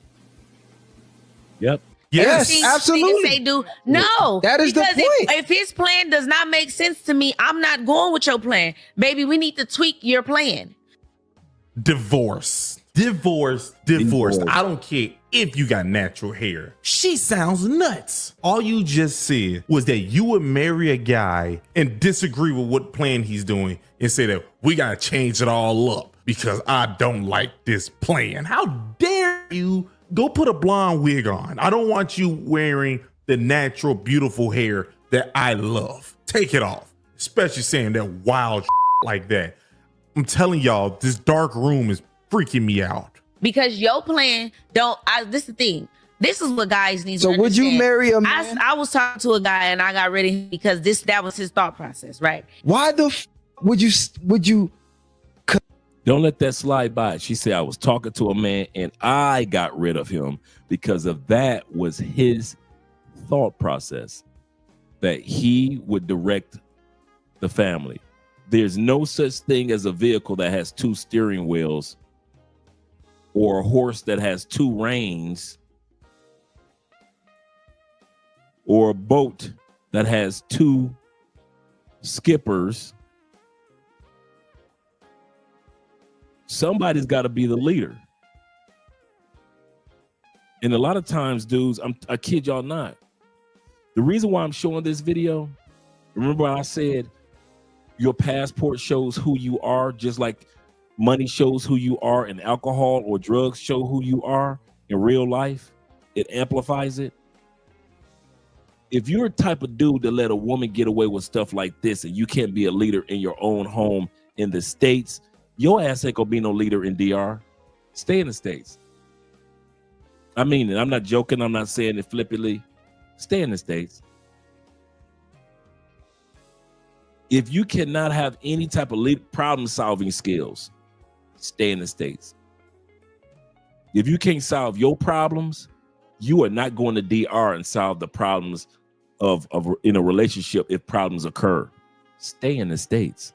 Yep. Yes, Everything absolutely. Say, do no. That is the because point. If his plan does not make sense to me, I'm not going with your plan. Baby, we need to tweak your plan. Divorce. I don't care if you got natural hair. She sounds nuts. All you just said was that you would marry a guy and disagree with what plan he's doing and say that we got to change it all up because I don't like this plan. How dare you go put a blonde wig on? I don't want you wearing the natural, beautiful hair that I love. Take it off, especially saying that wild like that. I'm telling y'all, this dark room is freaking me out. Because your plan this is the thing. This is what guys need to understand. So would you marry a man? I was talking to a guy and I got rid of him because that was his thought process, right? Why would you Don't let that slide by. She said, I was talking to a man and I got rid of him because of that was his thought process, that he would direct the family. There's no such thing as a vehicle that has 2 steering wheels or a horse that has 2 reins or a boat that has 2 skippers. Somebody's got to be the leader. And a lot of times, dudes, I kid y'all not. The reason why I'm showing this video, remember I said your passport shows who you are, just like money shows who you are and alcohol or drugs show who you are in real life. It amplifies it. If you're a type of dude that let a woman get away with stuff like this and you can't be a leader in your own home in the States, your ass ain't gonna be no leader in DR. Stay in the States. I mean it. I'm not joking. I'm not saying it flippantly. Stay in the States. If you cannot have any type of problem-solving skills, stay in the States. If you can't solve your problems, you are not going to DR and solve the problems of in a relationship if problems occur. Stay in the States.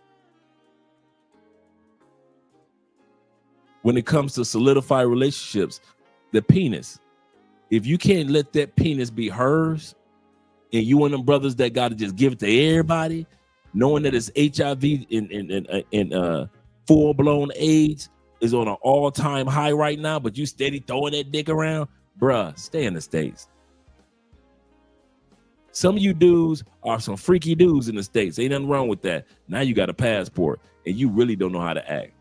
When it comes to solidify relationships, the penis, if you can't let that penis be hers, and you and them brothers that got to just give it to everybody, knowing that it's HIV and full-blown AIDS is on an all-time high right now, but you steady throwing that dick around, bruh, stay in the States. Some of you dudes are some freaky dudes in the States. Ain't nothing wrong with that. Now you got a passport, and you really don't know how to act.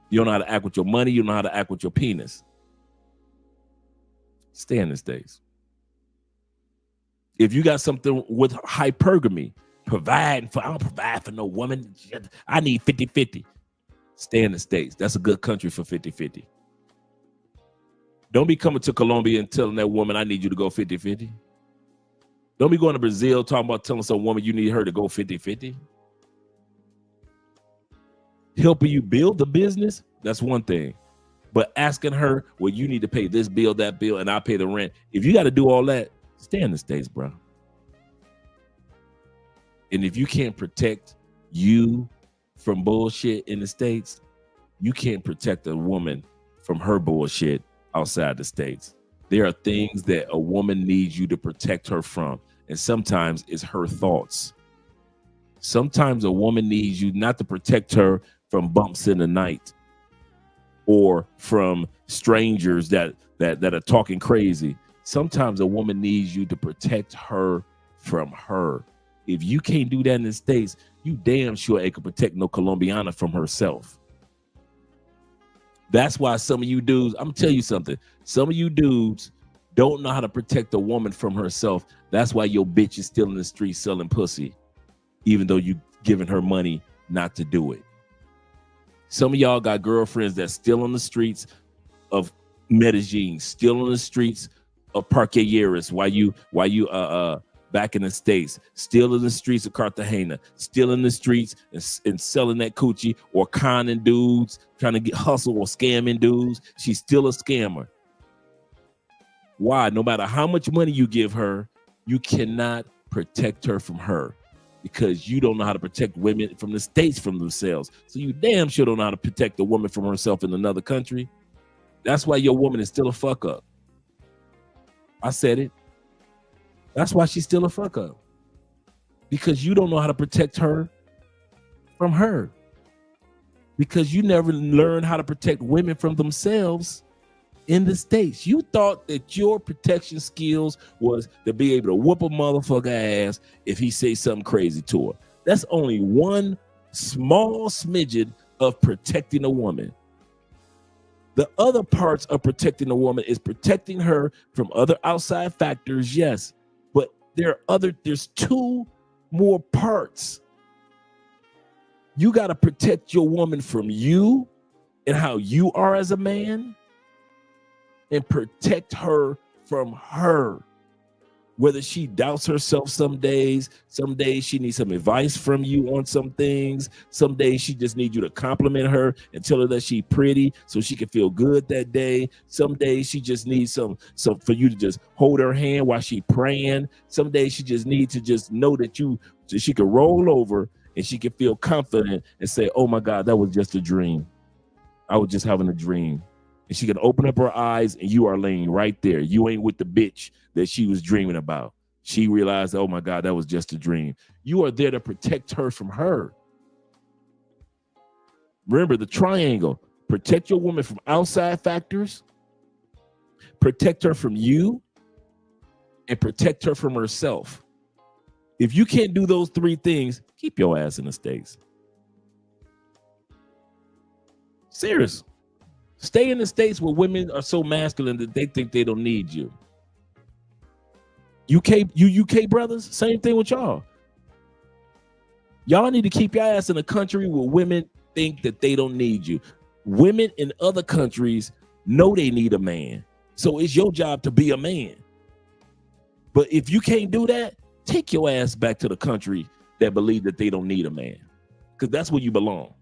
You don't know how to act with your money. You don't know how to act with your penis. Stay in the States. If you got something with hypergamy, I don't provide for no woman. I need 50-50. Stay in the States. That's a good country for 50-50. Don't be coming to Colombia and telling that woman, I need you to go 50-50. Don't be going to Brazil talking about telling some woman you need her to go 50-50. Helping you build the business, that's one thing. But asking her, well, you need to pay this bill, that bill, and I pay the rent. If you got to do all that, stay in the States, bro. And if you can't protect you from bullshit in the States, you can't protect a woman from her bullshit outside the States. There are things that a woman needs you to protect her from. And sometimes it's her thoughts. Sometimes a woman needs you not to protect her from bumps in the night or from strangers that are talking crazy. Sometimes a woman needs you to protect her from her. If you can't do that in the States, you damn sure ain't can protect no Colombiana from herself. That's why some of you dudes, I'm gonna tell you something. Some of you dudes don't know how to protect a woman from herself. That's why your bitch is still in the street selling pussy, even though you giving her money not to do it. Some of y'all got girlfriends that's still on the streets of Medellin, still on the streets of Parqueyeras while you back in the States, still in the streets of Cartagena, still in the streets and selling that coochie or conning dudes, trying to get hustle or scamming dudes. She's still a scammer. Why? No matter how much money you give her, you cannot protect her from her because you don't know how to protect women from the States from themselves. So you damn sure don't know how to protect a woman from herself in another country. That's why your woman is still a fuck up. I said it. That's why she's still a fuck up. Because you don't know how to protect her from her. Because you never learned how to protect women from themselves in the States. You thought that your protection skills was to be able to whoop a motherfucker ass if he say something crazy to her. That's only one small smidgen of protecting a woman. The other parts of protecting a woman is protecting her from other outside factors, yes. But there's two more parts. You got to protect your woman from you and how you are as a man, and protect her from her. Whether she doubts herself some days she needs some advice from you on some things. Some days she just needs you to compliment her and tell her that she's pretty so she can feel good that day. Some days she just needs some for you to just hold her hand while she praying. Some days she just needs to just know that she can roll over and she can feel confident and say, oh my God, that was just a dream. I was just having a dream. And she can open up her eyes and you are laying right there. You ain't with the bitch that she was dreaming about. She realized, oh my God, that was just a dream. You are there to protect her from her. Remember the triangle. Protect your woman from outside factors. protect her from you, and protect her from herself. If you can't do those three things, keep your ass in the States. Serious. Stay in the States where women are so masculine that they think they don't need you. UK brothers, same thing with y'all. Y'all need to keep your ass in a country where women think that they don't need you. Women in other countries know they need a man. So it's your job to be a man. But if you can't do that, take your ass back to the country that believe that they don't need a man. Because that's where you belong.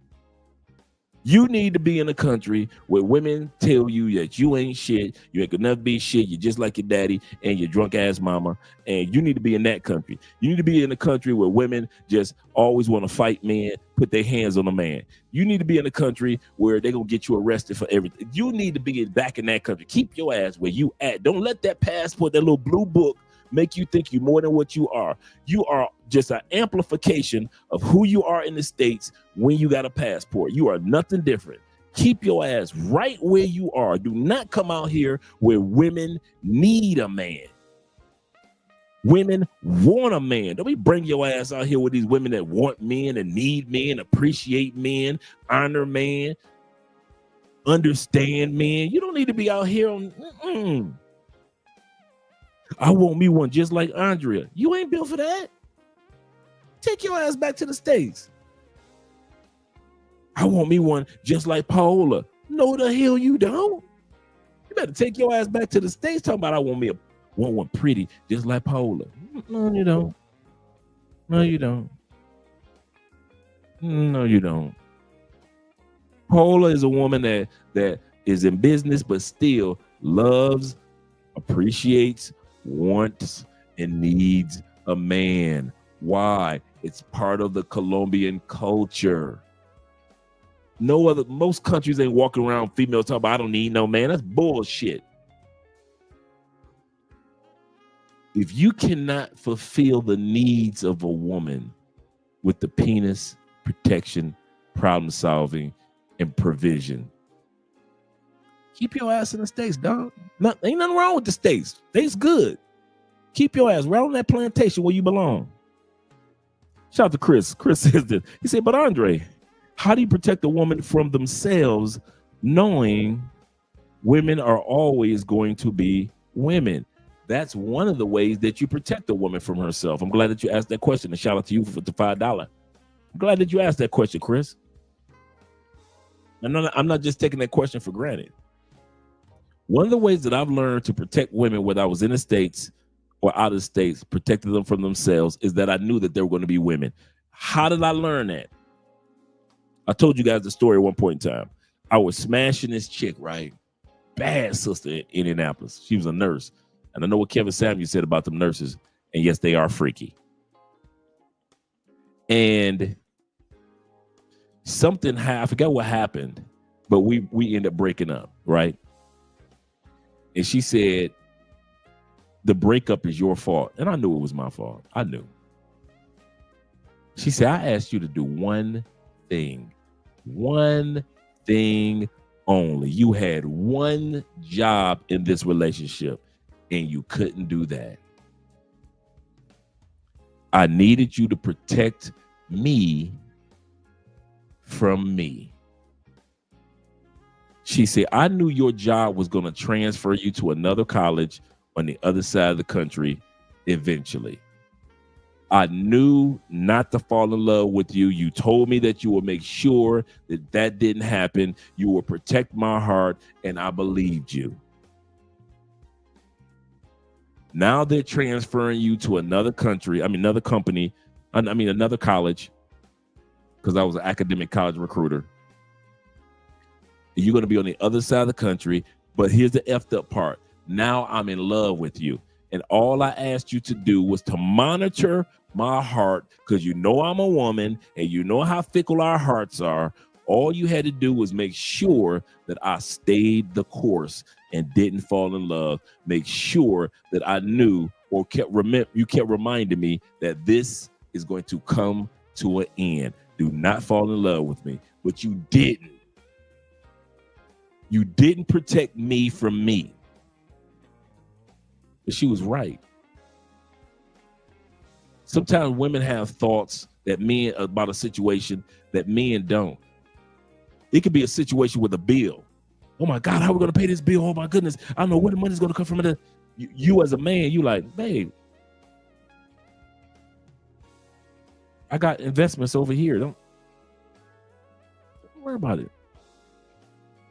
You need to be in a country where women tell you that you ain't shit, you ain't gonna be shit, you're just like your daddy and your drunk ass mama, and you need to be in that country. You need to be in a country where women just always want to fight men, put their hands on a man. You need to be in a country where they're gonna get you arrested for everything. You need to be back in that country. Keep your ass where you at. Don't let that passport, that little blue book, make you think you're more than what you are. You are just an amplification of who you are in the States when you got a passport. You are nothing different. Keep your ass right where you are. Do not come out here where women need a man. Women want a man. Don't be bring your ass out here with these women that want men and need men, appreciate men, honor men, understand men. You don't need to be out here on... I want me one just like Andrea. You ain't built for that. Take your ass back to the States. I want me one just like Paola. No, the hell you don't. You better take your ass back to the States talking about I want one pretty just like Paola. No, you don't. No, you don't. No, you don't. Paola is a woman that is in business but still loves, appreciates, wants, and needs a man. Why? It's part of the Colombian culture. Most countries ain't walking around females talking about I don't need no man. That's bullshit. If you cannot fulfill the needs of a woman with the penis, protection, problem solving, and provision, keep your ass in the States, dog. Ain't nothing wrong with the States. States good. Keep your ass right on that plantation where you belong. Shout out to Chris. Chris says this. He said, but Andre, how do you protect a woman from themselves knowing women are always going to be women? That's one of the ways that you protect a woman from herself. I'm glad that you asked that question, and shout out to you for the $5. I'm glad that you asked that question, Chris. I'm not just taking that question for granted. One of the ways that I've learned to protect women, whether I was in the States or out of the States, protecting them from themselves, is that I knew that they were going to be women. How did I learn that? I told you guys the story at one point in time. I was smashing this chick, right? Bad sister in Indianapolis. She was a nurse. And I know what Kevin Samuels said about them nurses. And yes, they are freaky. And something happened. I forgot what happened, but we ended up breaking up, right? And she said, the breakup is your fault. And I knew it was my fault. I knew. She said, I asked you to do one thing only. You had one job in this relationship and you couldn't do that. I needed you to protect me from me. She said, I knew your job was going to transfer you to another college on the other side of the country eventually. I knew not to fall in love with you. You told me that you would make sure that that didn't happen. You will protect my heart, and I believed you. Now they're transferring you to another country. Another company. Another college, because I was an academic college recruiter. You're going to be on the other side of the country, but here's the effed up part. Now I'm in love with you. And all I asked you to do was to monitor my heart, because you know I'm a woman and you know how fickle our hearts are. All you had to do was make sure that I stayed the course and didn't fall in love. Make sure that I knew or you kept reminding me that this is going to come to an end. Do not fall in love with me. But you didn't. You didn't protect me from me. But she was right. Sometimes women have thoughts that men about a situation that men don't. It could be a situation with a bill. Oh my God, how are we going to pay this bill? Oh my goodness, I don't know where the money's going to come from. You as a man, you like, babe, I got investments over here. Don't worry about it.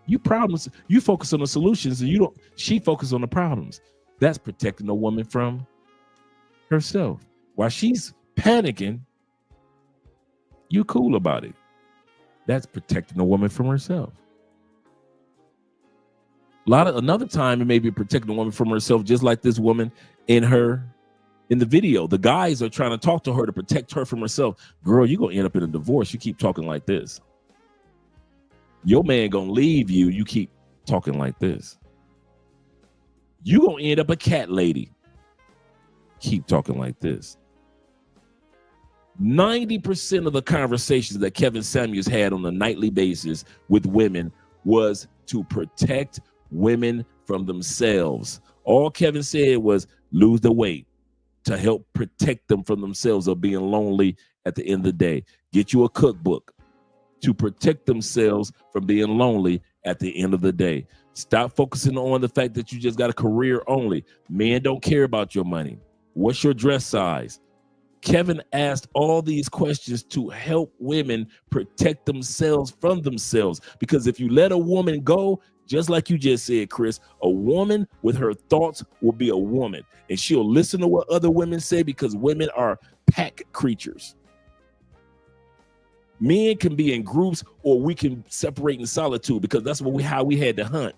You focus on the solutions, and she focuses on the problems. That's protecting a woman from herself. While she's panicking, you cool about it. That's protecting a woman from herself. Another time it may be protecting a woman from herself, just like this woman in the video. The guys are trying to talk to her to protect her from herself. Girl, you're gonna end up in a divorce. You keep talking like this. Your man gonna leave you. You keep talking like this. You gonna end up a cat lady. Keep talking like this. 90% of the conversations that Kevin Samuels had on a nightly basis with women was to protect women from themselves. All Kevin said was lose the weight to help protect them from themselves of being lonely at the end of the day. Get you a cookbook to protect themselves from being lonely at the end of the day. Stop focusing on the fact that you just got a career only. Men don't care about your money. What's your dress size? Kevin asked all these questions to help women protect themselves from themselves. Because if you let a woman go, just like you just said, Chris, a woman with her thoughts will be a woman. And she'll listen to what other women say because women are pack creatures. Men can be in groups or we can separate in solitude because that's how we had to hunt.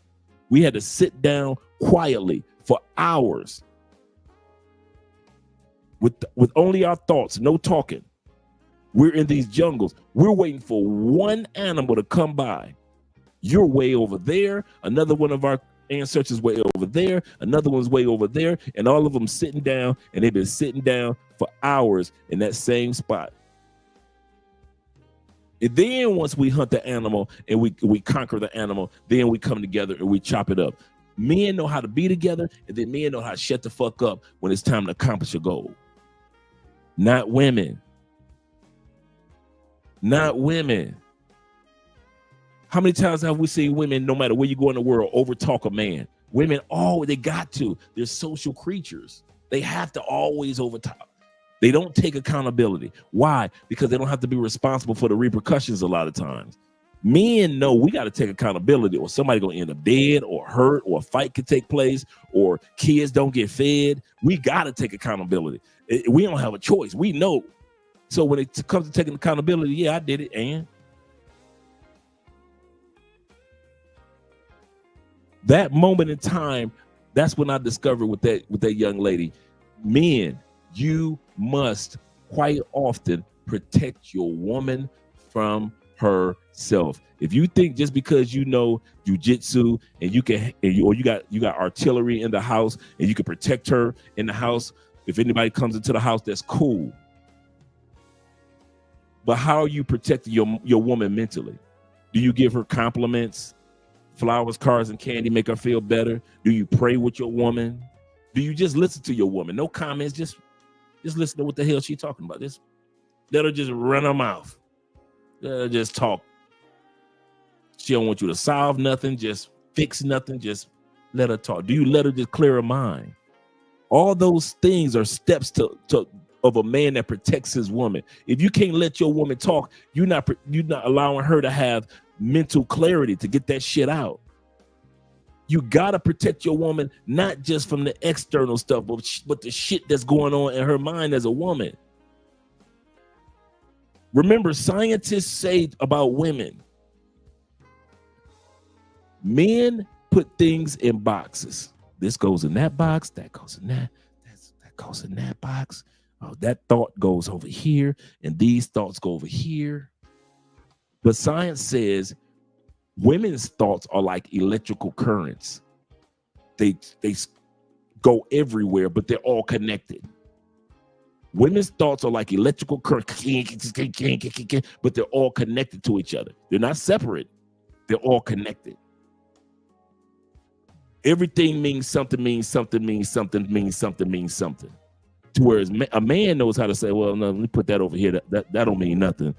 We had to sit down quietly for hours. With only our thoughts, no talking. We're in these jungles. We're waiting for one animal to come by. You're way over there. Another one of our ancestors way over there. Another one's way over there. And all of them sitting down, and they've been sitting down for hours in that same spot. And then once we hunt the animal and we conquer the animal, then we come together and we chop it up. Men know how to be together, and then men know how to shut the fuck up when it's time to accomplish a goal. Not women. Not women. How many times have we seen women, no matter where you go in the world, overtalk a man? Women, they got to. They're social creatures. They have to always overtalk. They don't take accountability. Why? Because they don't have to be responsible for the repercussions a lot of times. Men know we got to take accountability, or somebody gonna end up dead or hurt, or a fight could take place, or kids don't get fed. We got to take accountability. We don't have a choice. We know. So when it comes to taking accountability, yeah, I did it. And that moment in time, that's when I discovered with that young lady, men, you must quite often protect your woman from herself. If you think just because you know jujitsu and you got artillery in the house and you can protect her in the house, if anybody comes into the house, that's cool. But how are you protecting your woman mentally? Do you give her compliments, flowers, cards, and candy, make her feel better? Do you pray with your woman? Do you just listen to your woman? No comments, just listen to what the hell she's talking about. Just let her just run her mouth. Just talk. She don't want you to solve nothing, just fix nothing, just let her talk. Do you let her just clear her mind? All those things are steps of a man that protects his woman. If you can't let your woman talk, you're not allowing her to have mental clarity to get that shit out. You gotta protect your woman, not just from the external stuff, but the shit that's going on in her mind as a woman. Remember, scientists say about women, men put things in boxes. This goes in that box, that goes in that goes in that box. Oh, that thought goes over here, and these thoughts go over here. But science says women's thoughts are like electrical currents. They go everywhere, but they're all connected. Women's thoughts are like electrical currents, but they're all connected to each other. They're not separate. They're all connected. Everything means something, means something, means something, means something, means something. To whereas a man knows how to say, well, no, let me put that over here. That don't mean nothing,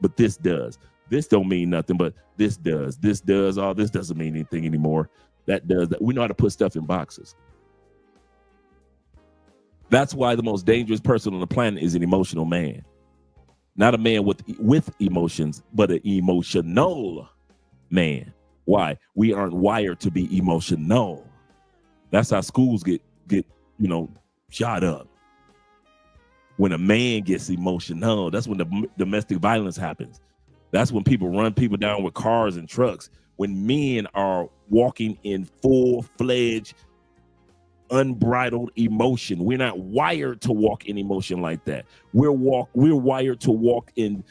but this does. This don't mean nothing, but this does. This does. All this doesn't mean anything anymore. That does. We know how to put stuff in boxes. That's why the most dangerous person on the planet is an emotional man. Not a man with emotions, but an emotional man. Why? We aren't wired to be emotional. That's how schools get shot up. When a man gets emotional, that's when the domestic violence happens. That's when people run people down with cars and trucks. When men are walking in full-fledged, unbridled emotion. We're not wired to walk in emotion like that. We're wired to walk in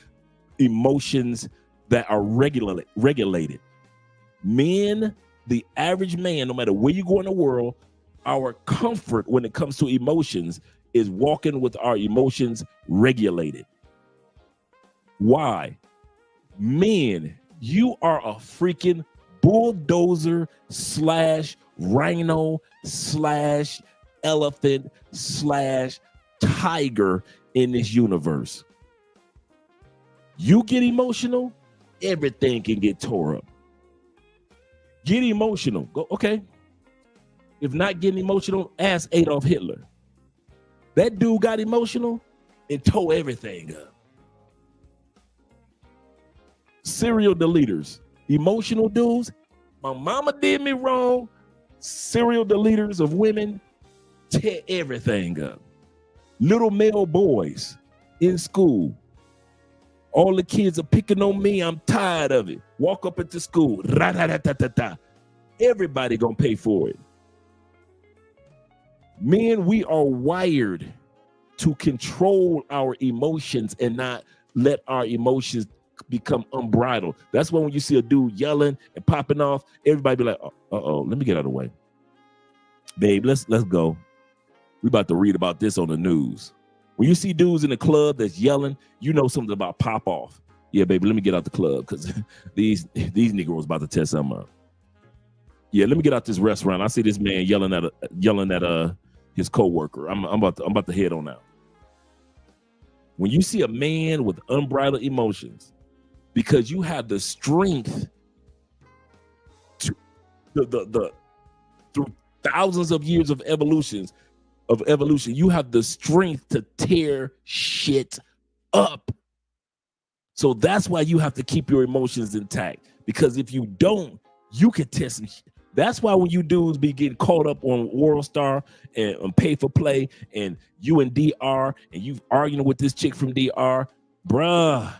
emotions that are regulated. Men, the average man, no matter where you go in the world, our comfort when it comes to emotions is walking with our emotions regulated. Why? Men, you are a freaking bulldozer / rhino / elephant / tiger in this universe. You get emotional, everything can get tore up. Get emotional. Go, okay. If not getting emotional, ask Adolf Hitler. That dude got emotional and tore everything up. Serial deleters, emotional dudes. My mama did me wrong. Serial deleters of women tear everything up. Little male boys in school. All the kids are picking on me. I'm tired of it. Walk up into school. Everybody gonna pay for it. Men, we are wired to control our emotions and not let our emotions become unbridled. That's why when you see a dude yelling and popping off, everybody be like, uh-oh, let me get out of the way. Babe, let's go. We about to read about this on the news. When you see dudes in the club that's yelling, you know something about pop off. Yeah, baby, let me get out the club because these niggas about to test something up. Yeah, let me get out this restaurant. I see this man yelling at his coworker. I'm about to head on out. When you see a man with unbridled emotions, because you have the strength to through thousands of years of evolution, you have the strength to tear shit up. So that's why you have to keep your emotions intact. Because if you don't, you can tear some shit. That's why when you dudes be getting caught up on WorldStar and on Pay for Play and you and DR and you arguing with this chick from DR, bruh.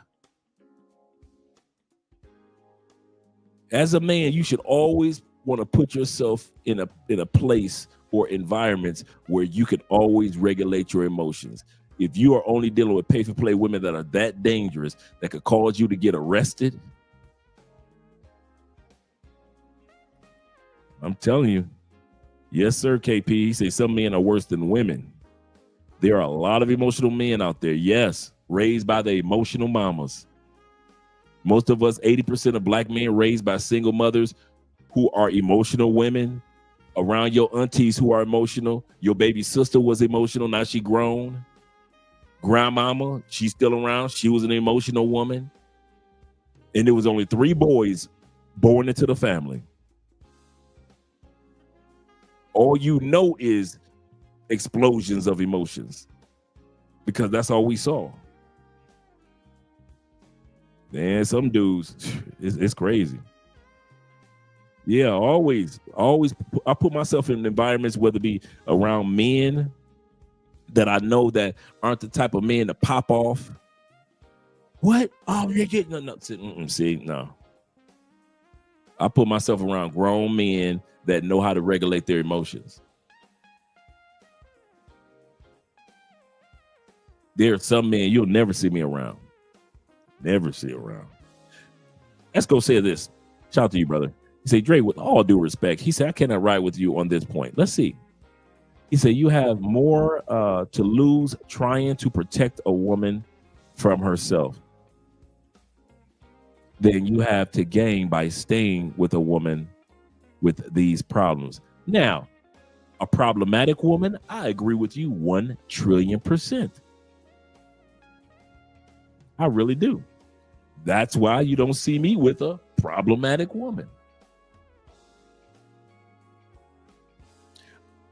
As a man, you should always want to put yourself in a place or environments where you can always regulate your emotions. If you are only dealing with Pay for Play women that are that dangerous, that could cause you to get arrested, I'm telling you, yes, sir, KP. He says some men are worse than women. There are a lot of emotional men out there, yes, raised by the emotional mamas. Most of us, 80% of black men raised by single mothers who are emotional women, around your aunties who are emotional. Your baby sister was emotional, now she grown. Grandmama, she's still around. She was an emotional woman. And there was only 3 boys born into the family. All you know is explosions of emotions because that's all we saw. Man, some dudes, it's crazy. Yeah, always. I put myself in environments, whether it be around men that I know that aren't the type of men to pop off. What? Oh, you're getting no. I put myself around grown men that know how to regulate their emotions. There are some men you'll never see me around. Never see around. Let's go say this. Shout out to you, brother. He said, Dre, with all due respect, he said, I cannot ride with you on this point. Let's see. He said, you have more to lose trying to protect a woman from herself than you have to gain by staying with a woman with these problems. Now, a problematic woman, I agree with you 1,000,000,000,000%. I really do. That's why you don't see me with a problematic woman.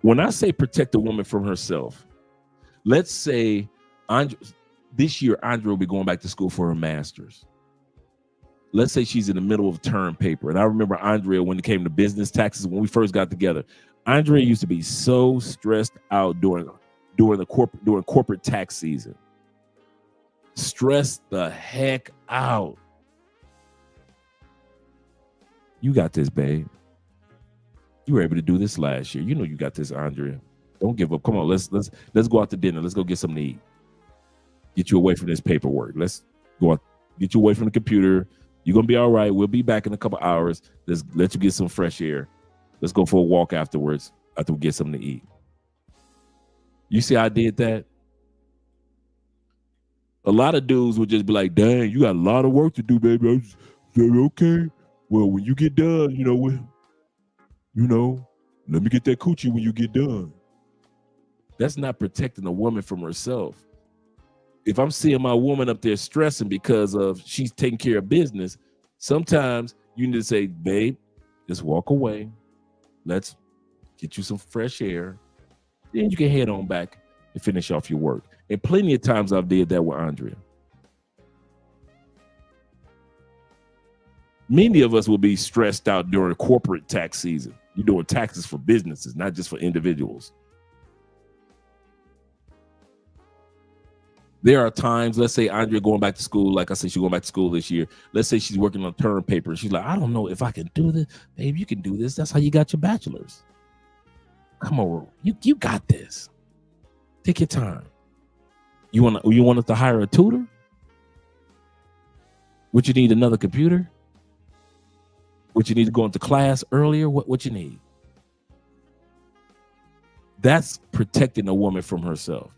When I say protect a woman from herself, let's say this year Andrea will be going back to school for her master's. Let's say she's in the middle of term paper. And I remember Andrea, when it came to business taxes, when we first got together, Andrea used to be so stressed out during corporate tax season. Stressed the heck out. You got this, babe. You were able to do this last year. You know you got this, Andrea. Don't give up. Come on, let's go out to dinner. Let's go get something to eat. Get you away from this paperwork. Let's go out, get you away from the computer. You're gonna be all right. We'll be back in a couple hours. Let's let you get some fresh air. Let's go for a walk afterwards after we get something to eat. You see how I did that? A lot of dudes would just be like, dang, you got a lot of work to do, baby. I was like, okay. Well, when you get done, let me get that coochie when you get done. That's not protecting a woman from herself. If I'm seeing my woman up there stressing because of she's taking care of business, sometimes you need to say, babe, just walk away. Let's get you some fresh air. Then you can head on back and finish off your work. And plenty of times I've did that with Andrea. Many of us will be stressed out during corporate tax season. You're doing taxes for businesses, not just for individuals. There are times, let's say Andrea going back to school, like I said, she's going back to school this year. Let's say she's working on term paper. And she's like, I don't know if I can do this. Babe, you can do this. That's how you got your bachelor's. Come on, you got this. Take your time. You want us to hire a tutor? Would you need another computer? Would you need to go into class earlier? What you need? That's protecting a woman from herself.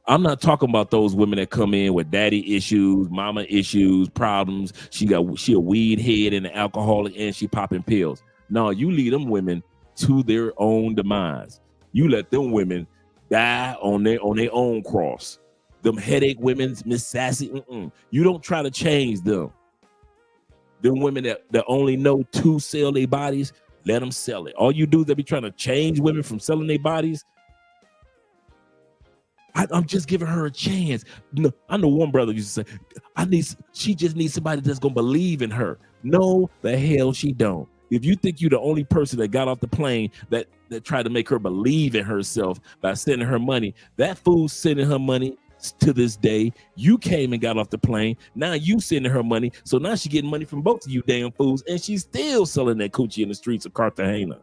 I'm not talking about those women that come in with daddy issues, mama issues, problems. She a weed head and an alcoholic and she popping pills. No, you lead them women to their own demise. You let them women die on their own cross. Them headache women, Miss Sassy, you don't try to change them. Them women that only know to sell their bodies, let them sell it. All you do is they be trying to change women from selling their bodies. I'm just giving her a chance. No, I know one brother used to say, she just needs somebody that's gonna believe in her. No, the hell she don't. If you think you're the only person that got off the plane that tried to make her believe in herself by sending her money, that fool's sending her money to this day. You came and got off the plane. Now you sending her money. So now she getting money from both of you damn fools, and she's still selling that coochie in the streets of Cartagena.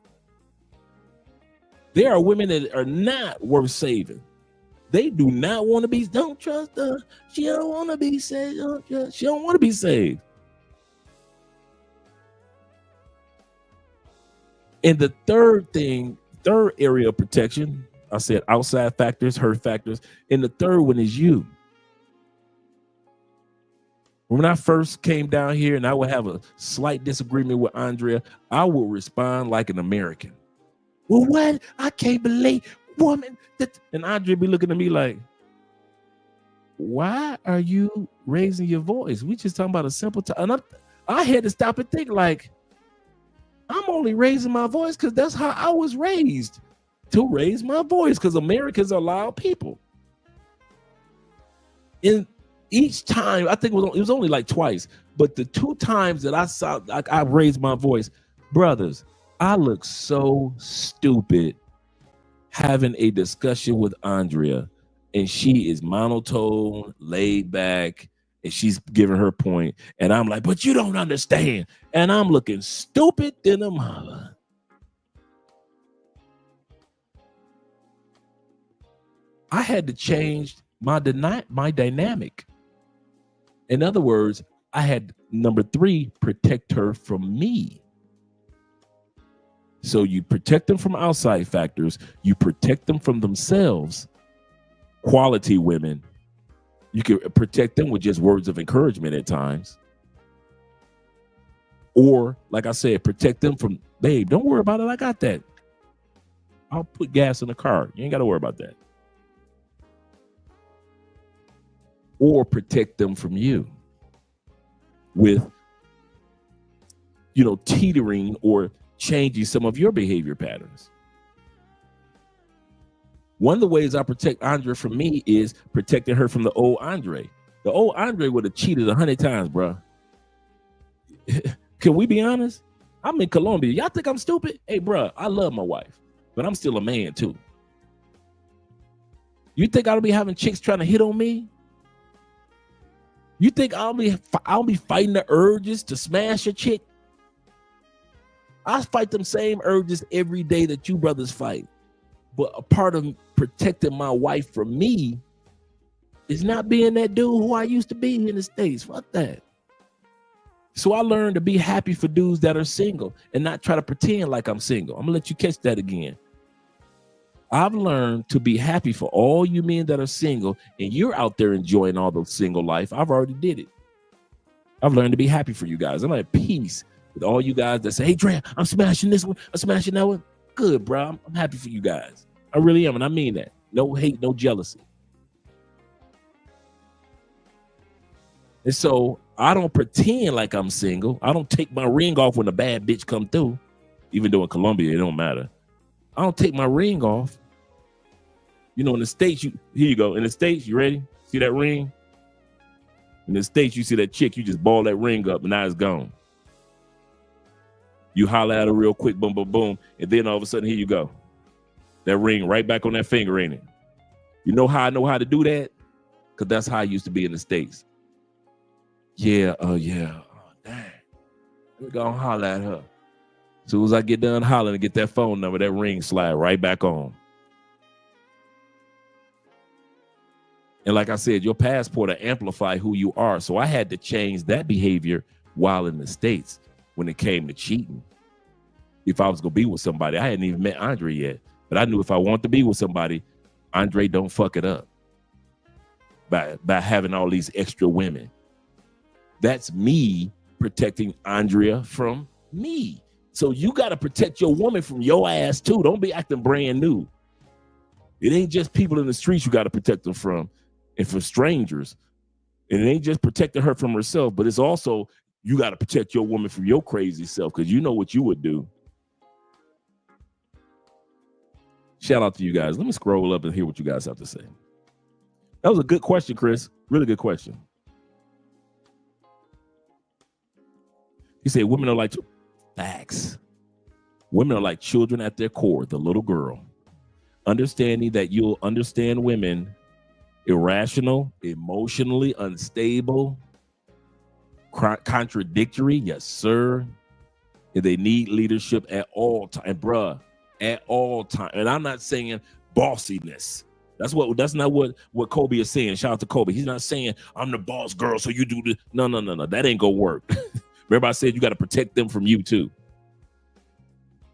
There are women that are not worth saving. They do not want to be, don't trust her. She don't want to be saved. She don't want to be saved. And the third area of protection, I said outside factors, hurt factors. And the third one is you. When I first came down here and I would have a slight disagreement with Andrea, I would respond like an American. Well, what? I can't believe woman. And Andrea be looking at me like, why are you raising your voice? We just talking about a simple time. And I had to stop and think like, I'm only raising my voice because that's how I was raised, to raise my voice, because Americans are loud people. And each time, I think it was only like twice, but the two times that I raised my voice, brothers, I look so stupid having a discussion with Andrea, and she is monotone, laid back, and she's giving her point, and I'm like, but you don't understand, and I'm looking stupid than a mother. I had to change my dynamic. In other words, I had, number 3, protect her from me. So you protect them from outside factors. You protect them from themselves. Quality women, you can protect them with just words of encouragement at times. Or, like I said, protect them from, babe, don't worry about it. I got that. I'll put gas in the car. You ain't got to worry about that. Or protect them from you with, teetering or changing some of your behavior patterns. One of the ways I protect Andrea from me is protecting her from the old Andre. The old Andre would have cheated 100 times, bro. Can we be honest? I'm in Colombia. Y'all think I'm stupid? Hey, bro, I love my wife, but I'm still a man too. You think I'll be having chicks trying to hit on me? You think I'll be fighting the urges to smash a chick? I fight them same urges every day that you brothers fight. But a part of protecting my wife from me is not being that dude who I used to be in the States. Fuck that. So I learned to be happy for dudes that are single and not try to pretend like I'm single. I'm gonna let you catch that again. I've learned to be happy for all you men that are single and you're out there enjoying all the single life. I've already did it. I've learned to be happy for you guys. I'm at peace with all you guys that say, hey, Dre, I'm smashing this one. I'm smashing that one. Good, bro. I'm happy for you guys. I really am. And I mean that. No hate, no jealousy. And so I don't pretend like I'm single. I don't take my ring off when a bad bitch come through. Even though in Colombia, it don't matter. I don't take my ring off. In the States, here you go. In the States, you ready? See that ring? In the States, you see that chick, you just ball that ring up and now it's gone. You holler at her real quick, boom, boom, boom. And then all of a sudden, here you go. That ring right back on that finger, ain't it? You know how I know how to do that? Because that's how I used to be in the States. Yeah. Oh, dang. Let me go and holler at her. As soon as I get done hollering and get that phone number, that ring slide right back on. And like I said, your passport will amplify who you are. So I had to change that behavior while in the States when it came to cheating. If I was going to be with somebody, I hadn't even met Andre yet. But I knew if I want to be with somebody, Andre don't fuck it up by having all these extra women. That's me protecting Andrea from me. So you got to protect your woman from your ass too. Don't be acting brand new. It ain't just people in the streets you got to protect them from and from strangers. And it ain't just protecting her from herself, but it's also you got to protect your woman from your crazy self because you know what you would do. Shout out to you guys. Let me scroll up and hear what you guys have to say. That was a good question, Chris. Really good question. He said women are like facts. Women are like children at their core, the little girl. Understanding that you'll understand women irrational, emotionally unstable, contradictory, yes, sir. And they need leadership at all time, bruh, at all time. And I'm not saying bossiness. That's not what Kobe is saying. Shout out to Kobe. He's not saying I'm the boss girl, so you do this. No. That ain't gonna work. Remember I said you got to protect them from you too.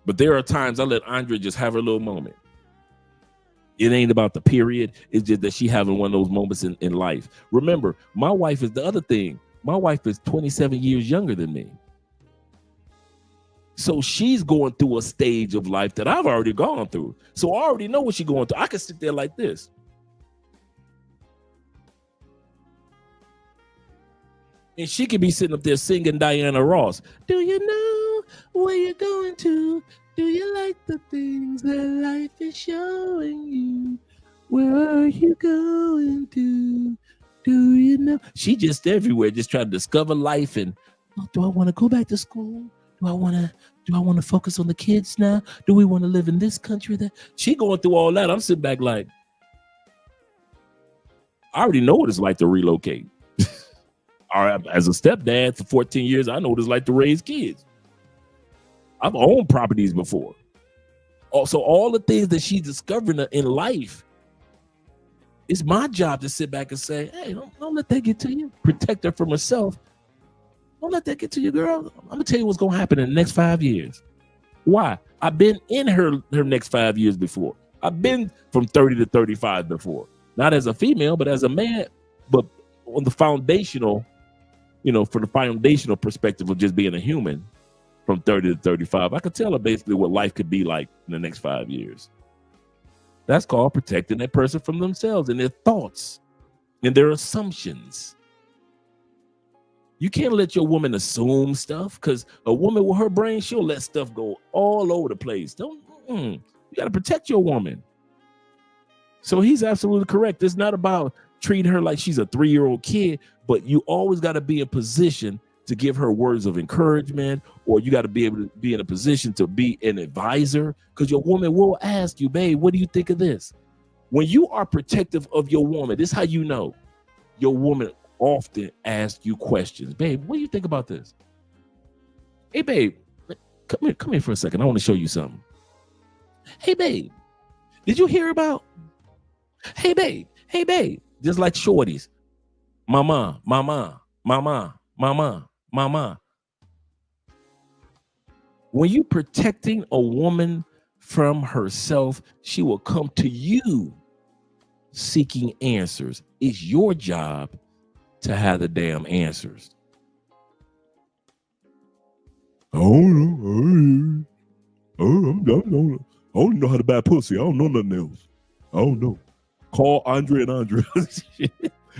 But there are times I let Andre just have her little moment. It ain't about the period. It's just that she having one of those moments in life. Remember, my wife is the other thing. My wife is 27 years younger than me. So she's going through a stage of life that I've already gone through. So I already know what she's going through. I can sit there like this. And she could be sitting up there singing Diana Ross. Do you know where you're going to? Do you like the things that life is showing you? Where are you going to? Do you know? She just everywhere, just trying to discover life. And do I want to go back to school? Do I want to focus on the kids now? Do we want to live in this country? That she going through all that. I'm sitting back like, I already know what it's like to relocate. As a stepdad for 14 years, I know what it's like to raise kids. I've owned properties before. So all the things that she's discovering in life, it's my job to sit back and say, hey, don't let that get to you. Protect her from herself. Don't let that get to you, girl. I'm going to tell you what's going to happen in the next 5 years. Why? I've been in her next 5 years before. I've been from 30 to 35 before. Not as a female, but as a man. But on the foundational, for the foundational perspective of just being a human from 30 to 35, I could tell her basically what life could be like in the next 5 years. That's called protecting that person from themselves and their thoughts and their assumptions. You can't let your woman assume stuff, because a woman with her brain, she'll let stuff go all over the place. You got to protect your woman. So he's absolutely correct. It's not about treating her like she's a 3-year-old kid, but you always got to be in position to give her words of encouragement, or you got to be able to be in a position to be an advisor, because your woman will ask you, babe, what do you think of this? When you are protective of your woman, this is how you know your woman often asks you questions. Babe, what do you think about this? Hey, babe, come here for a second. I want to show you something. Hey, babe, did you hear about? Hey, babe, just like shorties. Mama. When you protecting a woman from herself, she will come to you seeking answers. It's your job to have the damn answers. I don't know how to buy pussy. I don't know nothing else. I don't know. Call Andre and Andre.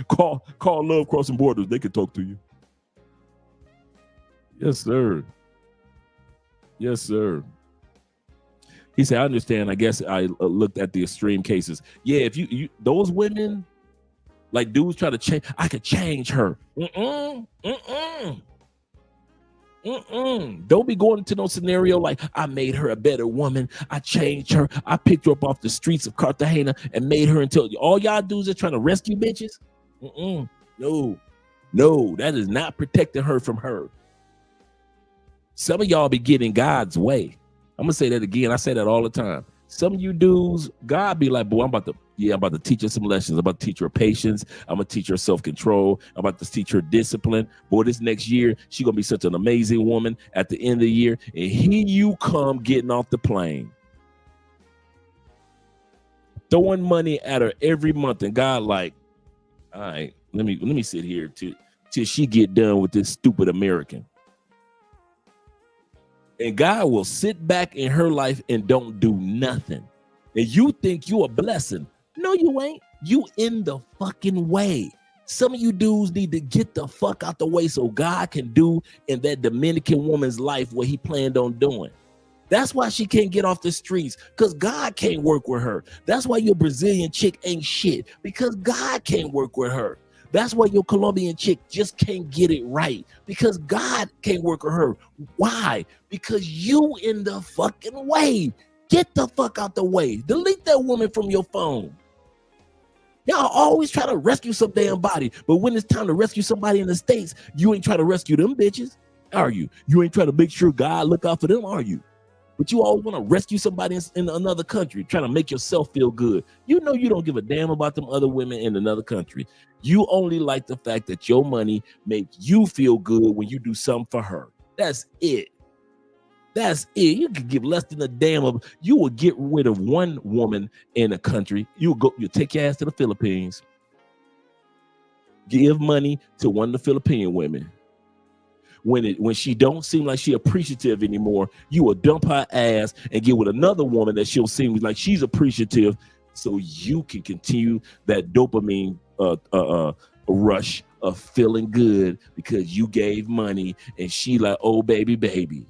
Call Love Crossing Borders. They can talk to you. Yes, sir. Yes, sir. He said, I understand. I guess I looked at the extreme cases. Yeah, if you those women, like dudes try to change, I could change her. Don't be going into no scenario like, I made her a better woman. I changed her. I picked her up off the streets of Cartagena and made her into, all y'all dudes are trying to rescue bitches. No, that is not protecting her from her. Some of y'all be getting God's way. I'm gonna say that again. I say that all the time. Some of you dudes, God be like, boy, I'm about to teach her some lessons. I'm about to teach her patience. I'm gonna teach her self-control. I'm about to teach her discipline. Boy, this next year, she gonna be such an amazing woman at the end of the year. And here you come getting off the plane, throwing money at her every month. And God like, all right, let me sit here till she get done with this stupid American. And God will sit back in her life and don't do nothing. And you think you a blessing. No, you ain't. You in the fucking way. Some of you dudes need to get the fuck out the way so God can do in that Dominican woman's life what he planned on doing. That's why she can't get off the streets, because God can't work with her. That's why your Brazilian chick ain't shit, because God can't work with her. That's why your Colombian chick just can't get it right, because God can't work with her. Why? Because you in the fucking way. Get the fuck out the way. Delete that woman from your phone. Y'all always try to rescue some damn body, but when it's time to rescue somebody in the States, you ain't trying to rescue them bitches, are you? You ain't trying to make sure God look out for them, are you? But you always want to rescue somebody in another country, trying to make yourself feel good. You know you don't give a damn about them other women in another country. You only like the fact that your money make you feel good when you do something for her. That's it. That's it. You could give less than a damn of. You will get rid of one woman in a country. You take your ass to the Philippines. Give money to one of the Philippine women. When she don't seem like she appreciative anymore, you will dump her ass and get with another woman that she'll seem like she's appreciative, so you can continue that dopamine rush of feeling good because you gave money and she like, oh baby.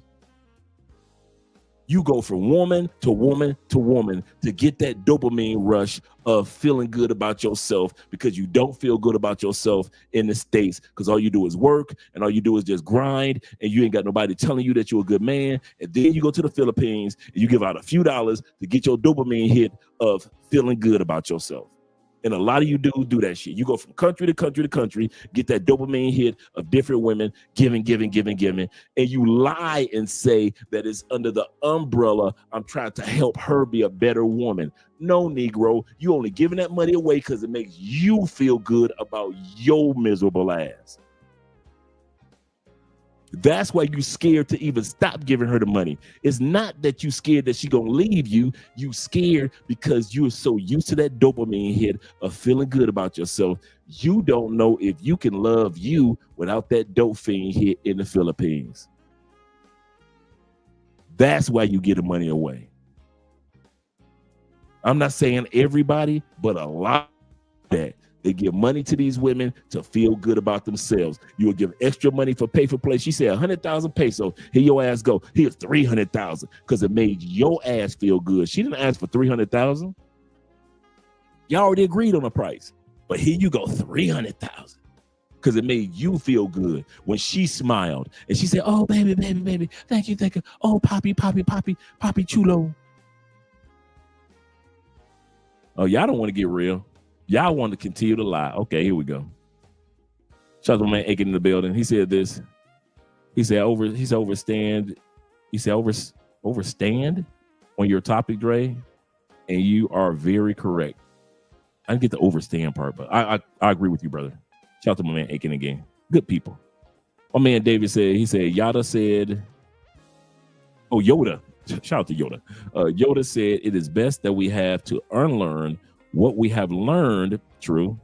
You go from woman to woman to woman to get that dopamine rush of feeling good about yourself, because you don't feel good about yourself in the States, because all you do is work and all you do is just grind, and you ain't got nobody telling you that you're a good man. And then you go to the Philippines and you give out a few dollars to get your dopamine hit of feeling good about yourself. And a lot of you dudes do that shit. You go from country to country to country, get that dopamine hit of different women, giving. And you lie and say that it's under the umbrella, I'm trying to help her be a better woman. No, Negro, you only giving that money away because it makes you feel good about your miserable ass. That's why you scared to even stop giving her the money. It's not that you scared that she gonna leave you. You scared because you're so used to that dopamine hit of feeling good about yourself. You don't know if you can love you without that dope fiend hit in the Philippines. That's why you get the money away. I'm not saying everybody, but a lot of that. They give money to these women to feel good about themselves. You will give extra money for pay for play. She said 100,000 pesos. Here your ass go. Here's 300,000 because it made your ass feel good. She didn't ask for 300,000. Y'all already agreed on the price, but here you go, 300,000 because it made you feel good when she smiled and she said, "Oh baby, baby, baby, thank you, thank you. Oh poppy, poppy, poppy, poppy chulo." Oh, y'all don't want to get real. Y'all want to continue to lie. Okay, here we go. Shout out to my man Aiken in the building. He said this. He said overstand. He said overstand on your topic, Dre, and you are very correct. I didn't get the overstand part, but I agree with you, brother. Shout out to my man Aiken again. Good people. My man David said, he said, Yoda said, oh, Yoda. Shout out to Yoda. Yoda said, it is best that we have to unlearn what we have learned, true,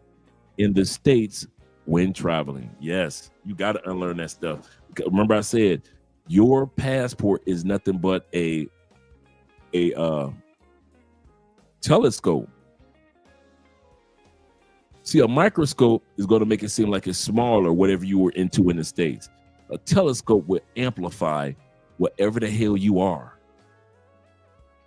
in the States when traveling. Yes, you got to unlearn that stuff. Remember I said, your passport is nothing but a telescope. See, a microscope is going to make it seem like it's smaller, whatever you were into in the States. A telescope will amplify whatever the hell you are.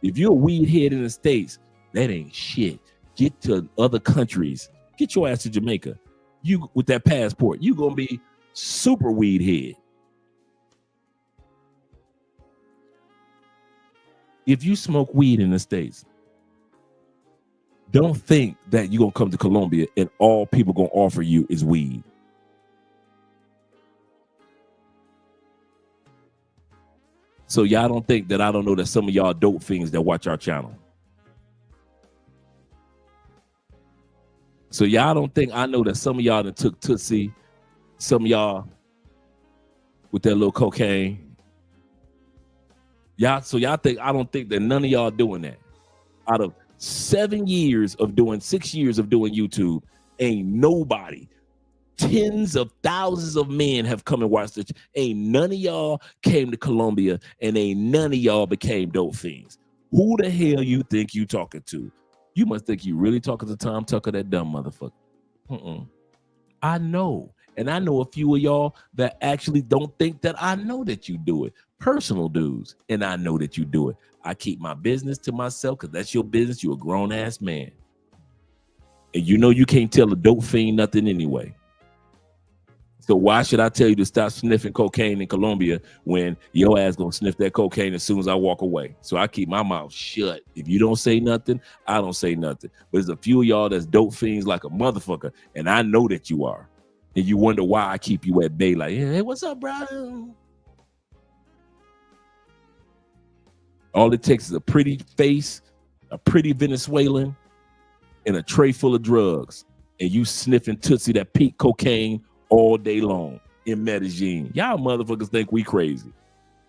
If you're a weed head in the States, that ain't shit. Get to other countries. Get your ass to Jamaica. You with that passport, you gonna be super weed head. If you smoke weed in the States, don't think that you're gonna come to Colombia and all people gonna offer you is weed. So y'all don't think that I don't know that some of y'all dope fiends that watch our channel. So y'all don't think I know that some of y'all that took Tootsie, some of y'all with that little cocaine. Y'all think I don't think that none of y'all doing that. Out of 6 years of doing YouTube, ain't nobody, tens of thousands of men have come and watched this. Ain't none of y'all came to Colombia and ain't none of y'all became dope fiends. Who the hell you think you talking to? You must think you really talking to Tom Tucker, that dumb motherfucker. I know. And I know a few of y'all that actually don't think that I know that you do it. Personal dudes. And I know that you do it. I keep my business to myself because that's your business. You're a grown ass man. And you know you can't tell a dope fiend nothing anyway. So why should I tell you to stop sniffing cocaine in Colombia when your ass gonna sniff that cocaine as soon as I walk away? So I keep my mouth shut. If you don't say nothing, I don't say nothing. But there's a few of y'all that's dope fiends like a motherfucker, and I know that you are. And you wonder why I keep you at bay like, hey, what's up, bro? All it takes is a pretty face, a pretty Venezuelan, and a tray full of drugs. And you sniffing Tootsie, that peak cocaine, all day long in Medellin. Y'all motherfuckers think we crazy.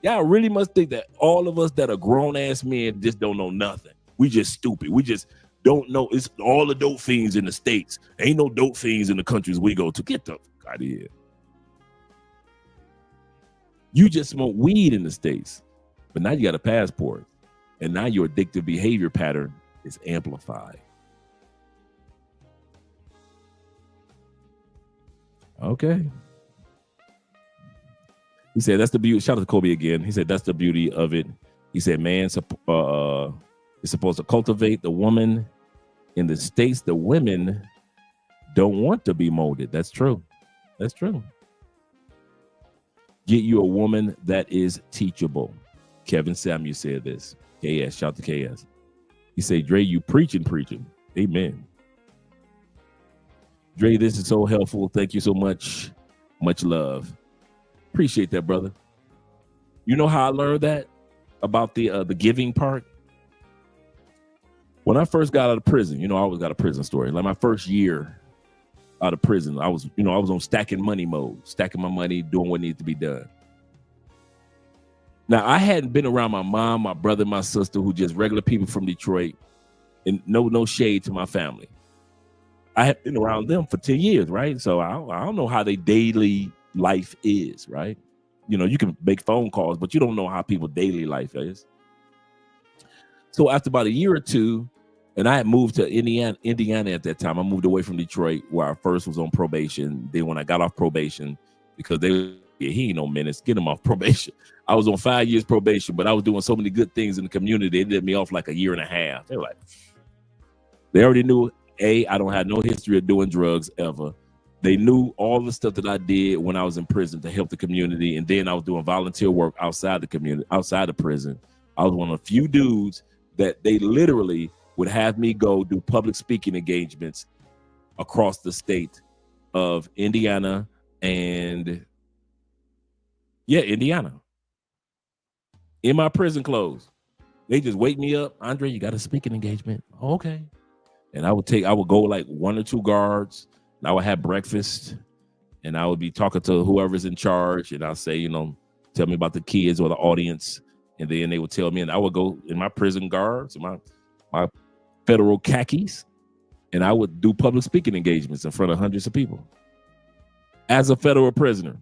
Y'all really must think that all of us that are grown ass men just don't know nothing. We just stupid. We just don't know. It's all the dope fiends in the States. Ain't no dope fiends in the countries we go to. Get the fuck out of here. You just smoke weed in the States, but now you got a passport, and now your addictive behavior pattern is amplified. Okay. He said, that's the beauty. Shout out to Kobe again. He said, that's the beauty of it. He said, man, is supposed to cultivate the woman in the States. The women don't want to be molded. That's true. That's true. Get you a woman that is teachable. Kevin Samuel said this. KS, shout out to KS. He said, Dre, you preaching. Amen. Dre, this is so helpful. Thank you so much. Much love. Appreciate that, brother. You know how I learned that about the giving part? When I first got out of prison, you know, I always got a prison story. Like my first year out of prison, I was on stacking money mode, stacking my money, doing what needed to be done. Now, I hadn't been around my mom, my brother, my sister, who just regular people from Detroit, and no shade to my family. I have been around them for 10 years, right? So I don't know how their daily life is, right? You know, you can make phone calls, but you don't know how people's daily life is. So after about a year or two, And I had moved to Indiana at that time. I moved away from Detroit, where I first was on probation. Then when I got off probation, because he ain't no menace, get him off probation. I was on 5 years probation, but I was doing so many good things in the community. They let me off like a year and a half. They were like, they already knew, I don't have no history of doing drugs ever. They knew all the stuff that I did when I was in prison to help the community. And then I was doing volunteer work outside the community, outside the prison. I was one of the few dudes that they literally would have me go do public speaking engagements across the state of Indiana and Indiana. In my prison clothes. They just wake me up. Andre, you got a speaking engagement. Oh, okay. And I would go like 1 or 2 guards, and I would have breakfast, and I would be talking to whoever's in charge, and I'll say, tell me about the kids or the audience. And then they would tell me, and I would go in my prison guards, my federal khakis, and I would do public speaking engagements in front of hundreds of people as a federal prisoner.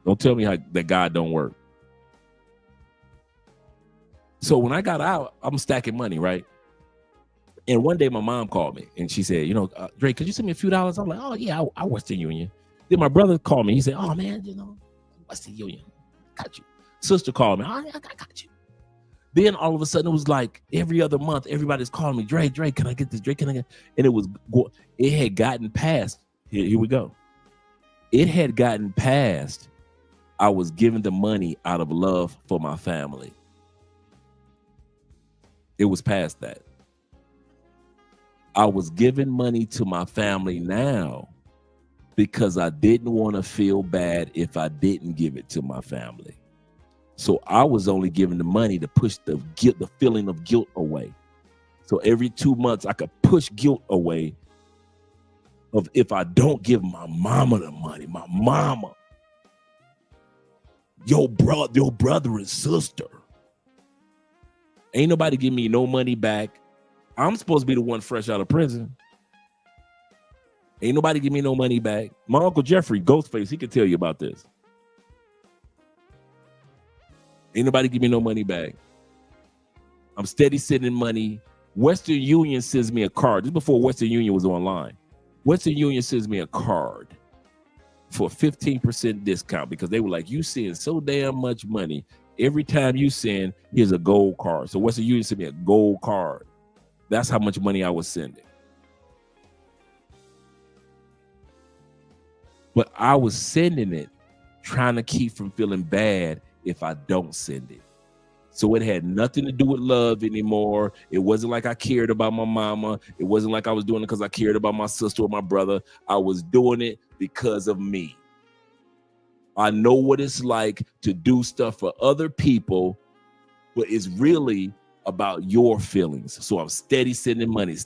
Don't tell me that God don't work. So when I got out, I'm stacking money, right? And one day my mom called me and she said, Dre, could you send me a few dollars? I'm like, oh yeah, I Western Union. Then my brother called me. He said, oh man, Western Union, got you. Sister called me, oh, I got you. Then all of a sudden it was like every other month, everybody's calling me, Dre, can I get this? Dre, can I get? And it had gotten past, here we go. It had gotten past, I was giving the money out of love for my family. It was past that. I was giving money to my family now because I didn't want to feel bad if I didn't give it to my family. So I was only giving the money to push the feeling of guilt away. So every 2 months I could push guilt away of if I don't give my mama the money, my mama, your brother and sister. Ain't nobody give me no money back. I'm supposed to be the one fresh out of prison. Ain't nobody give me no money back. My Uncle Jeffrey, Ghostface, he can tell you about this. Ain't nobody give me no money back. I'm steady sending money. Western Union sends me a card. This is before Western Union was online. Western Union sends me a card for a 15% discount because they were like, you send so damn much money. Every time you send, here's a gold card. So Western Union sent me a gold card. That's how much money I was sending. But I was sending it trying to keep from feeling bad if I don't send it. So it had nothing to do with love anymore. It wasn't like I cared about my mama. It wasn't like I was doing it because I cared about my sister or my brother. I was doing it because of me. I know what it's like to do stuff for other people, but it's really about your feelings. So I'm steady sending money.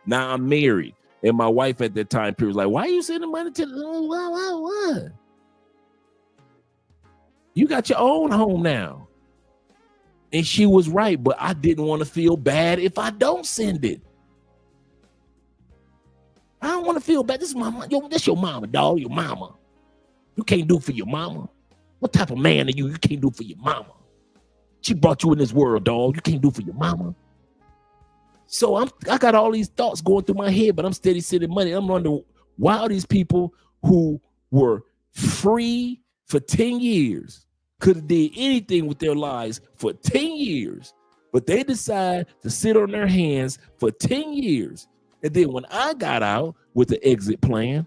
Now I'm married. And my wife at that time period was like, why are you sending money to what? You got your own home now. And she was right, but I didn't want to feel bad if I don't send it. I don't want to feel bad. This is my mama. That's your mama, dog. Your mama. You can't do for your mama. What type of man are you? You can't do for your mama. She brought you in this world, dog. You can't do for your mama. So I got all these thoughts going through my head, but I'm steady sending money. I'm wondering why are these people who were free for 10 years, could have did anything with their lives for 10 years, but they decide to sit on their hands for 10 years. And then when I got out with the exit plan,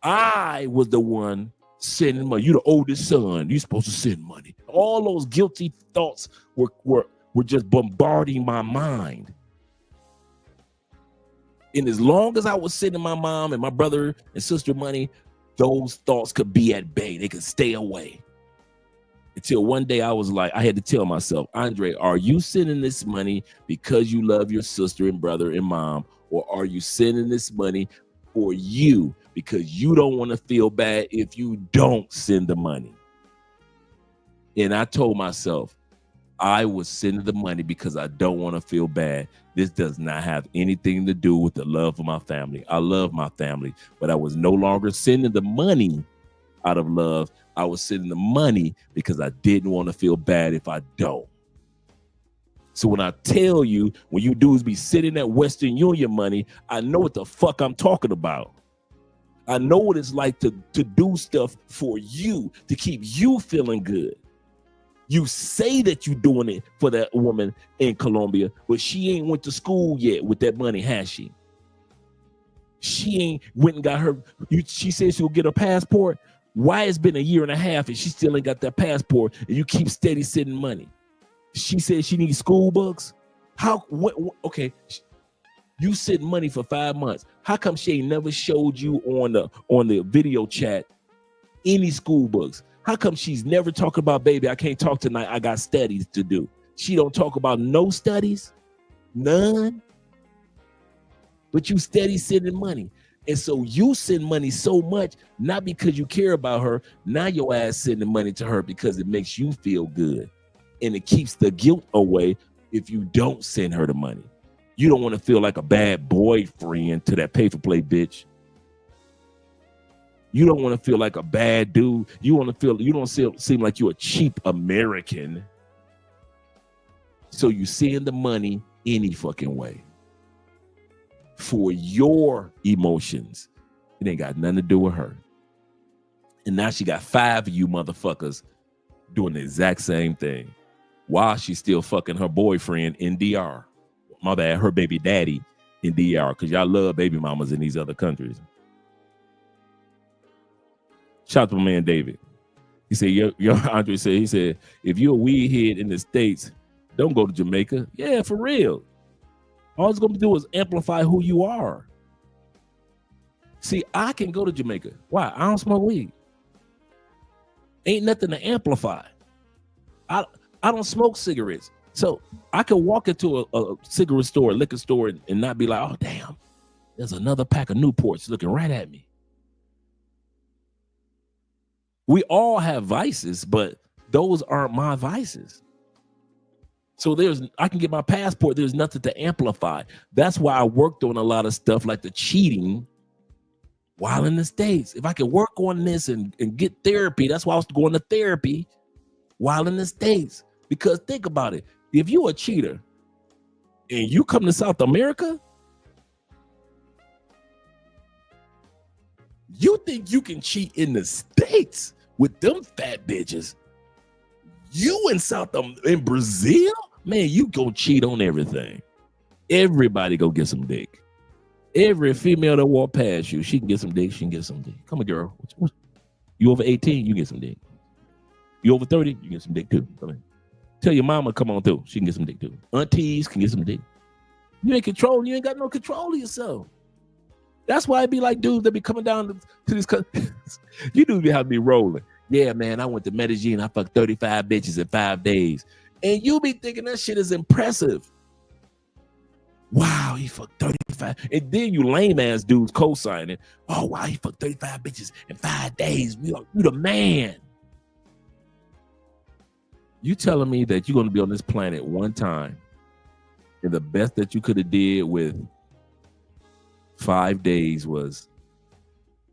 I was the one sending money. You the oldest son. You're supposed to send money. All those guilty thoughts were just bombarding my mind. And as long as I was sending my mom and my brother and sister money, those thoughts could be at bay. They could stay away. Until one day I was like, I had to tell myself, Andre, are you sending this money because you love your sister and brother and mom? Or are you sending this money for you because you don't want to feel bad if you don't send the money? And I told myself, I was sending the money because I don't want to feel bad. This does not have anything to do with the love of my family. I love my family, but I was no longer sending the money out of love. I was sending the money because I didn't want to feel bad if I don't. So when I tell you, when you dudes be sitting at Western Union money, I know what the fuck I'm talking about. I know what it's like to do stuff for you, to keep you feeling good. You say that you're doing it for that woman in Colombia, but she ain't went to school yet with that money, has she? She ain't went and got her, she said she'll get a passport. Why it's been a year and a half and she still ain't got that passport and you keep steady sending money? She said she needs school books. Okay, you sent money for 5 months. How come she ain't never showed you on the video chat any school books? How come she's never talking about, baby, I can't talk tonight, I got studies to do? She don't talk about no studies, none. But you steady sending money. And so you send money so much, not because you care about her, now your ass sending money to her because it makes you feel good. And it keeps the guilt away if you don't send her the money. You don't want to feel like a bad boyfriend to that pay-for-play bitch. You don't want to feel like a bad dude. You don't seem like you're a cheap American. So you send the money any fucking way for your emotions. It ain't got nothing to do with her. And now she got 5 of you motherfuckers doing the exact same thing while she's still fucking her boyfriend in DR. My bad, her baby daddy in DR, because y'all love baby mamas in these other countries. Shout out to my man David. He said, yo, Andre said, he said, if you're a weed head in the States, don't go to Jamaica. Yeah, for real. All it's gonna do is amplify who you are. See, I can go to Jamaica. Why? I don't smoke weed. Ain't nothing to amplify. I don't smoke cigarettes. So I could walk into a cigarette store, a liquor store, and not be like, oh, damn, there's another pack of Newports looking right at me. We all have vices, but those aren't my vices. So I can get my passport. There's nothing to amplify. That's why I worked on a lot of stuff like the cheating while in the States. If I could work on this and get therapy, that's why I was going to therapy while in the States. Because think about it. If you're a cheater and you come to South America, you think you can cheat in the States with them fat bitches? You in Brazil? Man, you go cheat on everything. Everybody go get some dick. Every female that walk past you, she can get some dick, she can get some dick. Come on, girl. You over 18, you get some dick. You over 30, you get some dick too. Come on. Tell your mama, come on through. She can get some dick too. Aunties can get some dick. You ain't control. You ain't got no control of yourself. That's why it be like dudes that be coming down to this country. You dudes have to be rolling. Yeah, man, I went to Medellin. I fucked 35 bitches in 5 days. And you be thinking that shit is impressive. Wow, he fucked 35. And then you lame ass dudes co-signing. Oh, wow, he fucked 35 bitches in 5 days. You the man. You telling me that you're going to be on this planet one time and the best that you could have did with 5 days was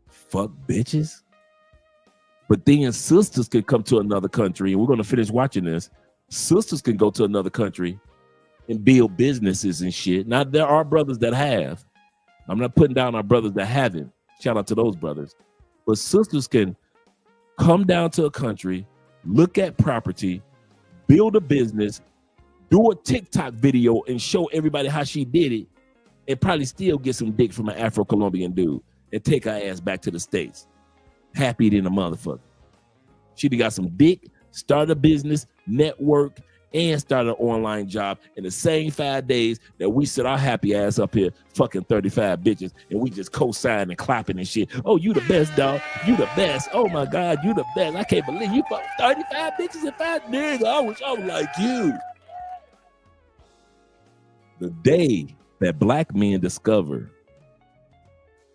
fuck bitches? But then sisters could come to another country, and we're going to finish watching this. Sisters can go to another country and build businesses and shit. Now, there are brothers that have. I'm not putting down our brothers that haven't. Shout out to those brothers. But sisters can come down to a country, look at property, build a business, do a TikTok video and show everybody how she did it, and probably still get some dick from an Afro-Colombian dude and take her ass back to the States. Happy than a motherfucker. She got some dick, started a business, network, and started an online job in the same 5 days that we sit our happy ass up here fucking 35 bitches and we just co-sign and clapping and shit. Oh, you the best, dog. You the best. Oh my God, you the best. I can't believe you fucked 35 bitches in 5 days. I wish I was like you. The day that black men discover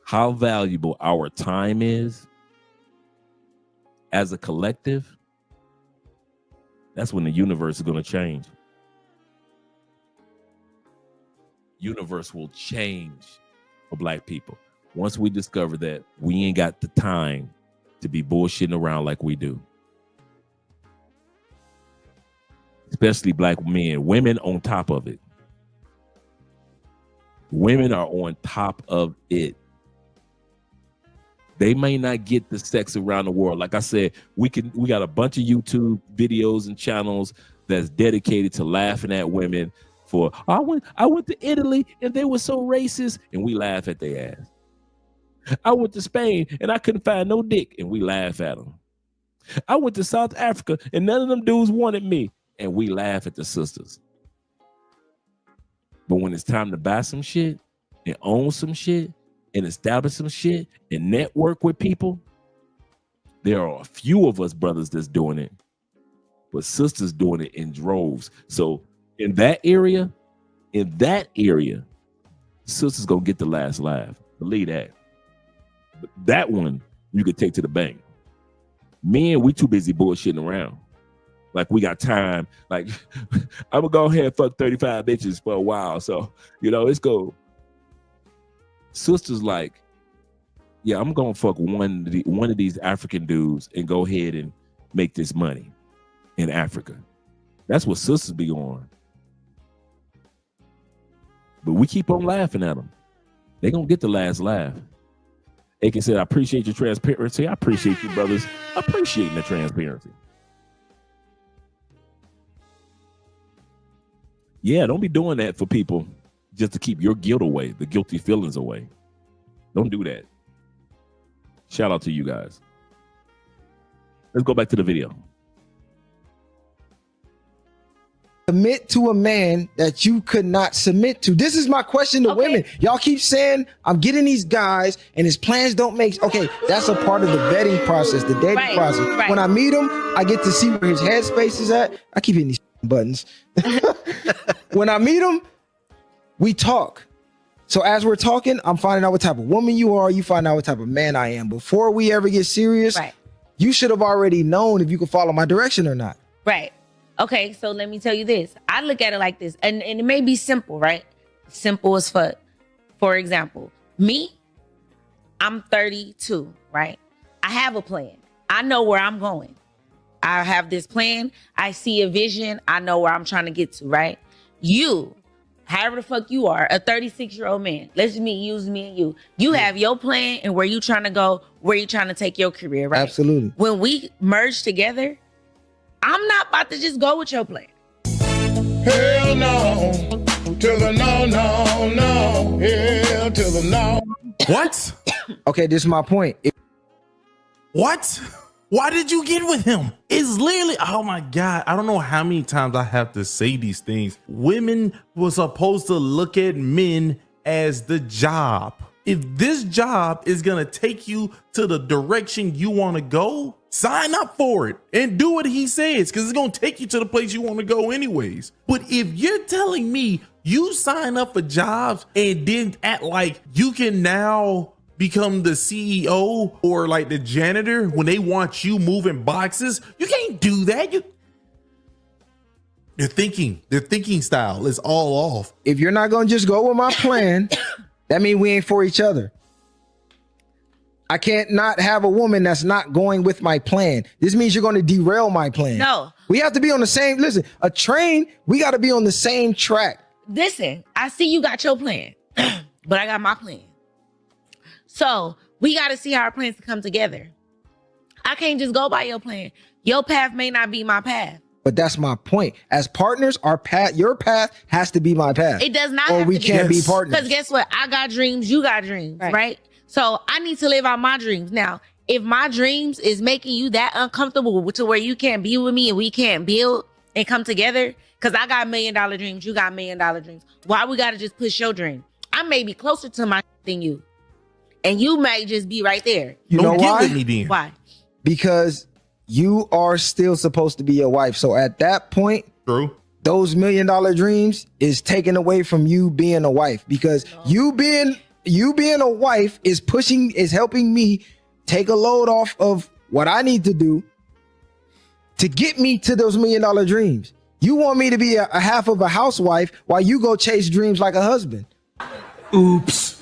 how valuable our time is as a collective, that's when the universe is going to change. Universe will change for black people. Once we discover that we ain't got the time to be bullshitting around like we do. especially black men. Women on top of it. Women are on top of it. They may not get the sex around the world. Like I said, we got a bunch of YouTube videos and channels that's dedicated to laughing at women for, I went to Italy and they were so racist, and we laugh at their ass. I went to Spain and I couldn't find no dick, and we laugh at them. I went to South Africa and none of them dudes wanted me, and we laugh at the sisters. But when it's time to buy some shit and own some shit and establish some shit and network with people, there are a few of us brothers that's doing it, but sisters doing it in droves. So in that area, sisters gonna get the last laugh. Believe that. But that one you could take to the bank. Men, we too busy bullshitting around. Like we got time. Like I'm gonna go ahead and fuck 35 bitches for a while. So, it's cool. Sisters like, yeah, I'm gonna fuck one of these African dudes and go ahead and make this money in Africa. That's what sisters be on. But we keep on laughing at them. They gonna get the last laugh. Aiken said, I appreciate your transparency. I appreciate you, brothers, appreciating the transparency. Yeah, don't be doing that for people just to keep your guilt away, the guilty feelings away. Don't do that. Shout out to you guys. Let's go back to the video. Submit to a man that you could not submit to. This is my question to women. Y'all keep saying I'm getting these guys and his plans don't make. Okay, that's a part of the vetting process, the dating process. Right. When I meet him, I get to see where his headspace is at. I keep hitting these buttons. When I meet him, we talk. So as we're talking, I'm finding out what type of woman you are. You find out what type of man I am. Before we ever get serious, you should have already known if you could follow my direction or not. Right. Okay, so let me tell you this. I look at it like this, and it may be simple, right? Simple as fuck. For example, me, I'm 32, right? I have a plan. I know where I'm going. I have this plan. I see a vision. I know where I'm trying to get to, right? You, however the fuck you are, a 36-year-old man. Let's use me and you. You have your plan and where you trying to go, where you trying to take your career, right? Absolutely. When we merge together, I'm not about to just go with your plan. Hell no. To the no. Hell to the no. What? Okay, this is my point. What? Why did you get with him? It's literally, oh my God. I don't know how many times I have to say these things. Women were supposed to look at men as the job. If this job is going to take you to the direction you want to go, sign up for it and do what he says, because it's going to take you to the place you want to go anyways. But if you're telling me you sign up for jobs and then act like you can now become the CEO or like the janitor when they want you moving boxes, you can't do that. Their thinking style is all off. If you're not going to just go with my plan, that means we ain't for each other. I can't not have a woman that's not going with my plan. This means you're going to derail my plan. No. We have to be on the same, listen, a train, we got to be on the same track. Listen, I see you got your plan, but I got my plan. So we got to see how our plans come together. I can't just go by your plan. Your path may not be my path. But that's my point. As partners, our path, your path has to be my path. It does not. Or have we to can't be partners. Because guess what? I got dreams. You got dreams, right? So I need to live out my dreams. Now, if my dreams is making you that uncomfortable to where you can't be with me and we can't build and come together, because I got $1 million dreams, you got $1 million dreams. Why we got to just push your dream? I may be closer to my than you. And you may just be right there. You know why? Why? Because you are still supposed to be a wife. So at that point, those $1 million dreams is taken away from you being a wife. Because you being a wife is helping me take a load off of what I need to do to get me to those $1 million dreams. You want me to be a half of a housewife while you go chase dreams like a husband. Oops.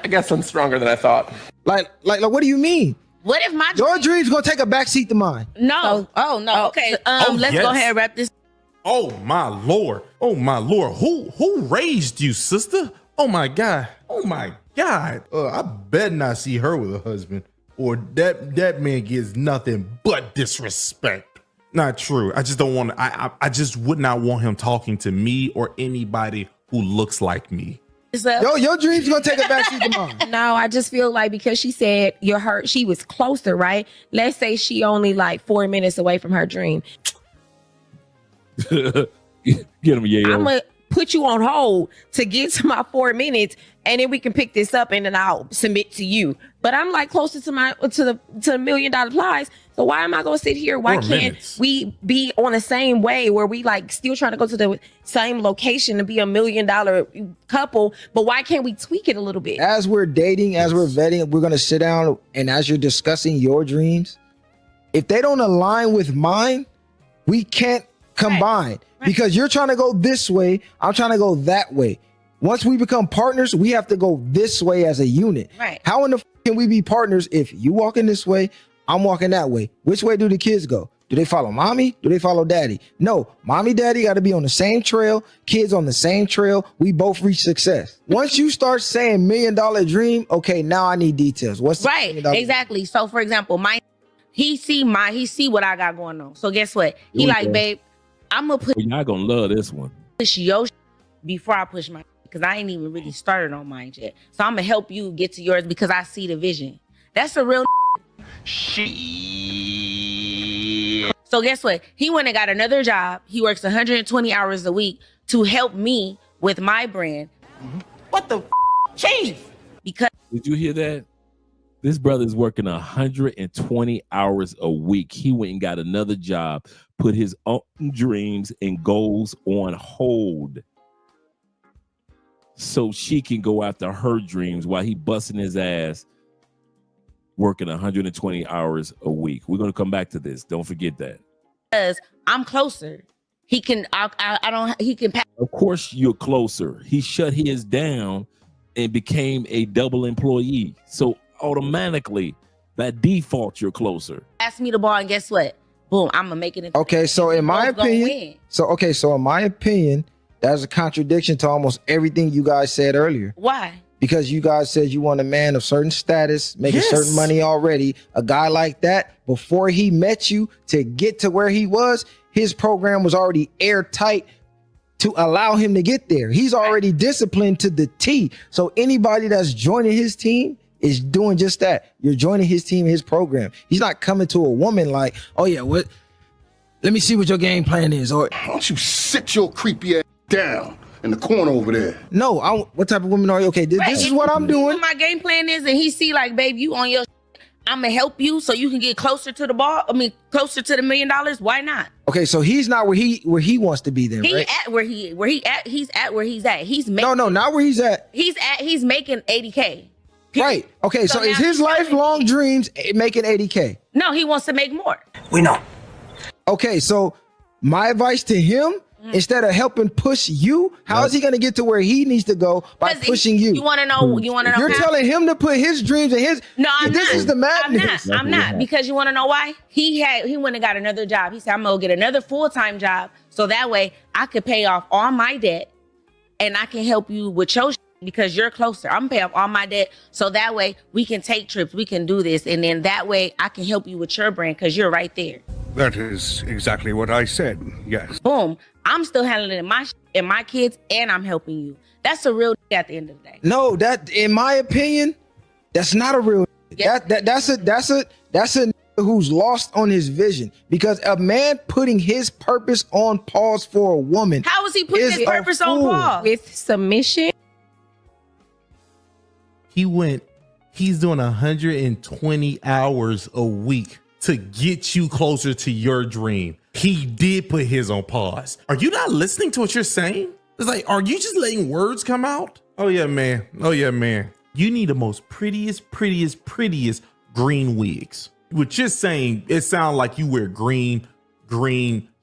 I guess I'm stronger than I thought. Like, what do you mean? What if my your dreams gonna take a backseat to mine? No. Oh no. Okay. Let's go ahead and wrap this. Oh my lord. Oh my lord. Who raised you, sister? Oh my god. Oh my god. I bet not see her with a husband, or that man gets nothing but disrespect. Not true. I just don't want. I just would not want him talking to me or anybody who looks like me. Your dreams gonna take a backseat to mine. No, I just feel like because she said she was closer, right? Let's say she only like 4 minutes away from her dream. Get him, yeah. I'm gonna put you on hold to get to my 4 minutes, and then we can pick this up, and then I'll submit to you. But I'm like closer to the $1 million prize. So why am I gonna sit here? Why can't we be on the same way where we like still trying to go to the same location to be $1 million couple? But why can't we tweak it a little bit? As we're dating, as we're vetting, we're gonna sit down, and as you're discussing your dreams, if they don't align with mine, we can't combine. Because you're trying to go this way, I'm trying to go that way. Once we become partners, we have to go this way as a unit. Right. How in the can we be partners if you walking this way, I'm walking that way? Which way do the kids go? Do they follow mommy? Do they follow daddy? No, mommy, daddy got to be on the same trail, kids on the same trail. We both reach success. Once you start saying $1 million dream, okay, now I need details. What's the right? Exactly. So for example, he see what I got going on. So guess what? He like, babe, I'm gonna put. You're not gonna love this one. Push your before I push mine, because I ain't even really started on mine yet. So I'm gonna help you get to yours because I see the vision. That's a real shit. So guess what? He went and got another job. He works 120 hours a week to help me with my brand. What the chief? Because did you hear that? This brother's working 120 hours a week. He went and got another job, put his own dreams and goals on hold so she can go after her dreams while he busting his ass working 120 hours a week. We're going to come back to this. Don't forget that. Because I'm closer. He can, he can. Of course you're closer. He shut his down and became a double employee. So automatically, that default, you're closer. Pass me the ball, and guess what? Boom, I'm gonna make it. Okay, so in my opinion, that's a contradiction to almost everything you guys said earlier. Why? Because you guys said you want a man of certain status, making certain money already. A guy like that, before he met you to get to where he was, his program was already airtight to allow him to get there. He's already disciplined to the T. So anybody that's joining his team is doing just that. You're joining his team, his program. He's not coming to a woman like, oh yeah, what? Let me see what your game plan is. Or why don't you sit your creepy ass down in the corner over there? No, what type of woman are you? Okay, this is what I'm doing. What my game plan is, and he see like, babe, you on your I'm gonna help you so you can get closer to the ball. I mean, closer to the $1 million. Why not? Okay, so he's not where he wants to be then, right? He's at where he's at. He's making, no, not where he's at. He's making 80K. Right. Okay, so is his lifelong dreams making 80K? No, he wants to make more. We know. Okay, so my advice to him, instead of helping push you, how is he going to get to where he needs to go by pushing you? You want to know? You're telling him to put his dreams and his. No, I'm this not. is the madness. I'm not because you want to know why? He went and got another job. He said, I'm gonna get another full-time job so that way I could pay off all my debt and I can help you with your because you're closer. I'm gonna pay off all my debt so that way we can take trips, we can do this, and then that way I can help you with your brand because you're right there. That is exactly what I said. Yes. Boom. I'm still handling my kids, and I'm helping you. That's a real at the end of the day. No, that in my opinion, that's not a real. Yeah. That's a who's lost on his vision, because a man putting his purpose on pause for a woman. How is he putting his purpose on pause? With submission. He's doing 120 hours a week to get you closer to your dream. He did put his on pause. Are you not listening to what you're saying? It's like, are you just letting words come out? Oh yeah, man. You need the most prettiest green wigs. What you're saying, it sounds like you wear green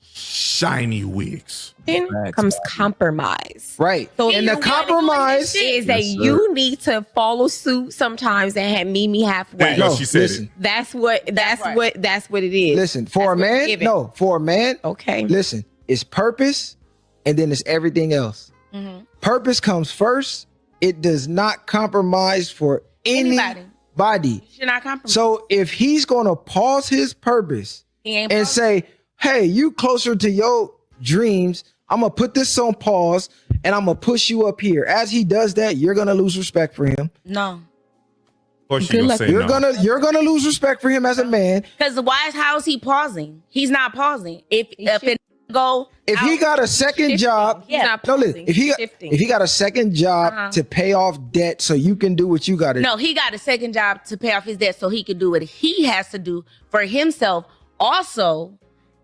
shiny wigs. Then comes compromise. Right. So and the compromise is that you need to follow suit sometimes and meet me halfway. No, she said listen. it. That's what it is. Listen, for a man, for a man, okay. Listen, it's purpose and then it's everything else. Mm-hmm. Purpose comes first. It does not compromise for anybody. Should not compromise. So if he's gonna pause his purpose He ain't and say, hey, you closer to your dreams, I'm gonna put this on pause and I'm gonna push you up here. As he does that, you're gonna lose respect for him. No. Or she gonna say You're no. you're gonna lose respect for him as a man. Because how is he pausing? He's not pausing. If he got a second job, listen, if he got a second job to pay off debt so you can do what you got to do. No, he got a second job to pay off his debt so he can do what he has to do for himself. Also,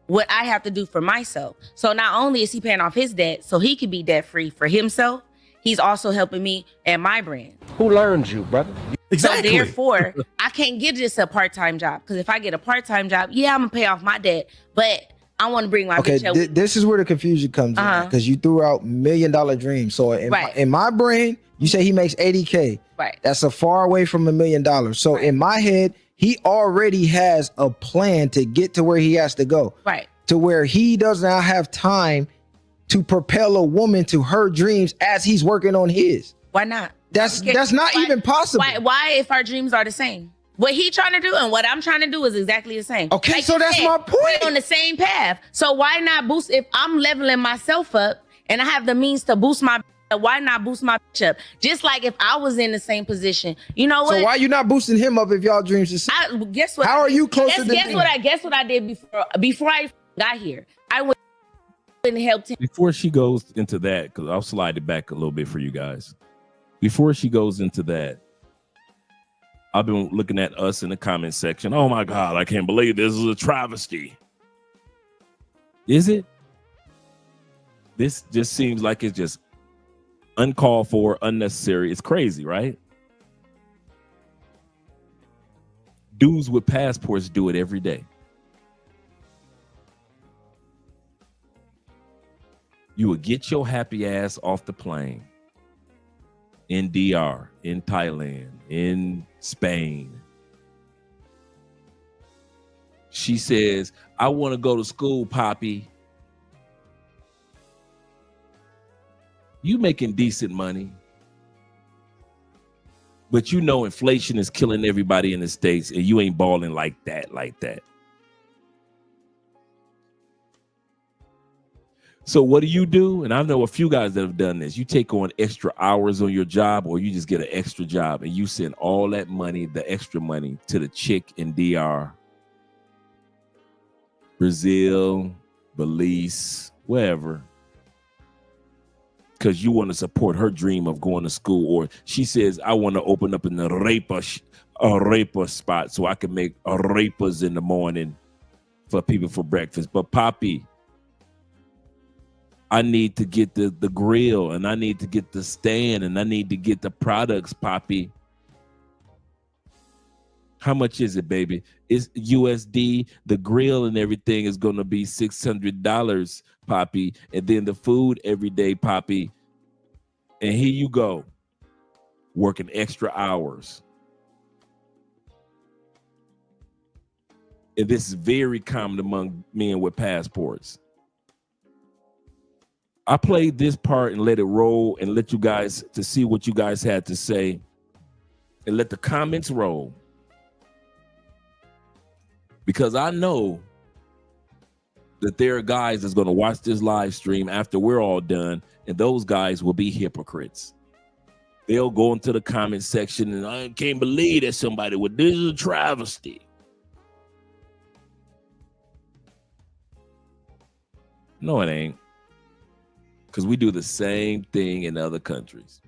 what I have to do for myself. So not only is he paying off his debt so he can be debt free for himself, he's also helping me and my brand. Who learned you, brother? Exactly. So therefore, I can't get just a part-time job, because if I get a part-time job, I'm gonna pay off my debt, but I want to bring my bitch up. This is where the confusion comes in, because you threw out $1 million dreams. So in my brain, you say he makes $80K. Right. That's a far away from $1 million. So in my head, he already has a plan to get to where he has to go. Right. To where he does not have time to propel a woman to her dreams as he's working on his. Why not? That's not even possible. Why if our dreams are the same? What he trying to do and what I'm trying to do is exactly the same. Okay, like so that's my point. We're on the same path. So why not boost? If I'm leveling myself up and I have the means to boost my, why not boost my bitch up? Just like if I was in the same position, you know what? So why you not boosting him up if y'all dreams the same? Guess what? How are you closer than him? Guess what I did before I got here? I went and helped him. Before she goes into that, because I'll slide it back a little bit for you guys. Before she goes into that, I've been looking at us in the comment section. Oh my God, I can't believe this is a travesty. Is it? This just seems like it's just uncalled for, unnecessary. It's crazy, right? Dudes with passports do it every day. You would get your happy ass off the plane in DR, in Thailand, in Spain. She says, I want to go to school, Poppy. You making decent money, but you know inflation is killing everybody in the States and you ain't balling like that. So what do? And I know a few guys that have done this. You take on extra hours on your job, or you just get an extra job and you send all that money, the extra money, to the chick in DR, Brazil, Belize, wherever, because you want to support her dream of going to school. Or she says, I want to open up in a arepa spot so I can make arepas in the morning for people for breakfast. But Poppy, I need to get the grill, and I need to get the stand, and I need to get the products, Poppy. How much is it, baby? It's USD. The grill and everything is going to be $600, Poppy. And then the food every day, Poppy. And here you go, working extra hours. And this is very common among men with passports. I played this part and let it roll and let you guys to see what you guys had to say and let the comments roll. Because I know that there are guys that's going to watch this live stream after we're all done, and those guys will be hypocrites. They'll go into the comment section and I can't believe that somebody would, this is a travesty. No, it ain't. Because we do the same thing in other countries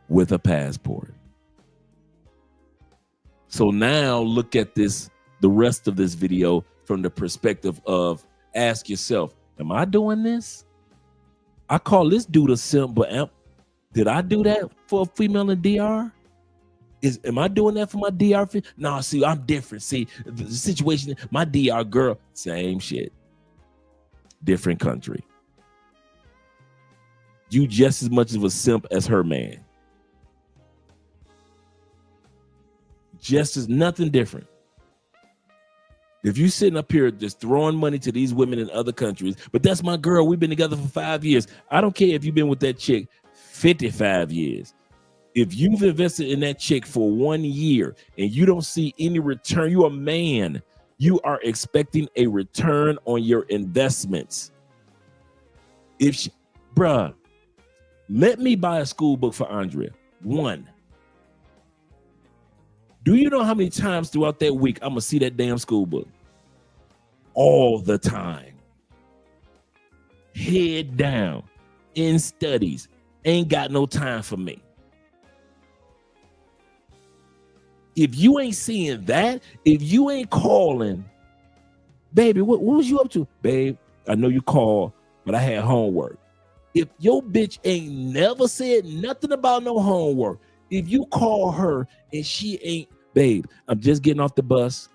with a passport. So now look at this, the rest of this video from the perspective of ask yourself, am I doing this? I call this dude a simp, but did I do that for a female in DR? Am I doing that for my DR? No, see, I'm different. See, the situation, my DR girl, same shit. Different country. You just as much of a simp as her man. Just as nothing different. If you sitting up here just throwing money to these women in other countries, but that's my girl, we've been together for 5 years. I don't care if you've been with that chick 55 years. If you've invested in that chick for 1 year and you don't see any return, you're a man. You are expecting a return on your investments. Bruh, let me buy a school book for Andrea. 1. Do you know how many times throughout that week I'm gonna see that damn school book? All the time. Head down in studies. Ain't got no time for me. If you ain't seeing that, if you ain't calling, baby, what was you up to? Babe, I know you called, but I had homework. If your bitch ain't never said nothing about no homework, if you call her and she ain't, babe, I'm just getting off the bus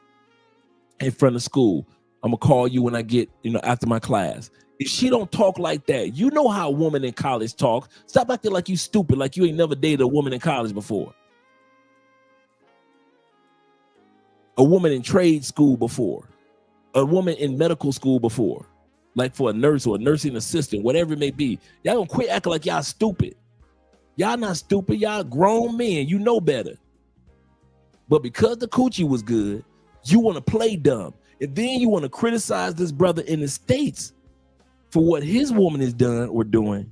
in front of school. I'm gonna call you when I get, after my class. If she don't talk like that, you know how a woman in college talk. Stop acting like you stupid, like you ain't never dated a woman in college before. A woman in trade school before. A woman in medical school before. Like for a nurse or a nursing assistant, whatever it may be. Y'all gonna quit acting like y'all stupid. Y'all not stupid, y'all grown men, you know better. But because the coochie was good, you want to play dumb. And then you want to criticize this brother in the States for what his woman has done or doing.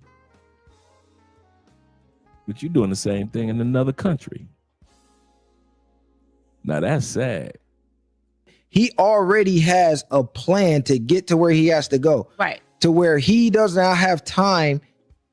But you're doing the same thing in another country. Now that's sad. He already has a plan to get to where he has to go. Right. To where he does not have time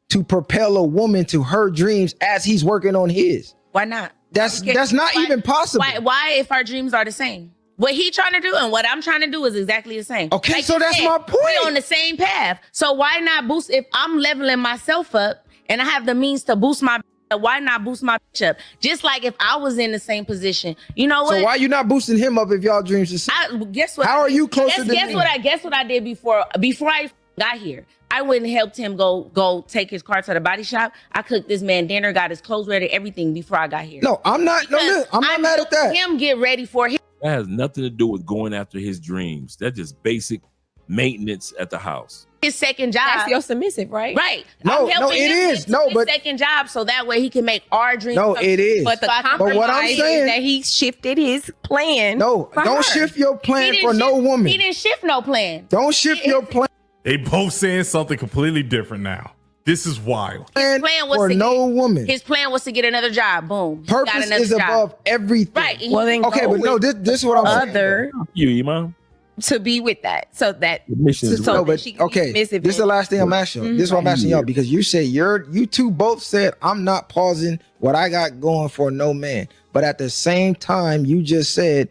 to propel a woman to her dreams as he's working on his. Why not? That's not even possible. Why if our dreams are the same? What he trying to do and what I'm trying to do is exactly the same. Okay, so that's my point. We're on the same path. So why not boost? If I'm leveling myself up and I have the means to boost my, why not boost my bitch up? Just like if I was in the same position, you know what? So why you not boosting him up if y'all dreams the same? Guess what? How are you closer to me? Guess what I did before I got here? I went and helped him go take his car to the body shop. I cooked this man dinner, got his clothes ready, everything before I got here. No, I'm not. I'm not mad at that. Him get ready for him. That has nothing to do with going after his dreams. That's just basic maintenance at the house. His second job. That's your submissive, right? Right. No, it is. No, but second job, so that way he can make our dreams. No, it is. But what I'm saying is that he shifted his plan. No, don't shift your plan for no woman. He didn't shift no plan. Don't shift your plan. They both saying something completely different now. This is wild. His plan was for no woman. His plan was to get another job. Boom. Purpose is above everything. Right. Well, then okay, but no, this is what I'm saying. You, Imam. To be with that, so that this is the last thing I'm asking. This is what I'm asking y'all, because you say you two both said I'm not pausing what I got going for no man, but at the same time you just said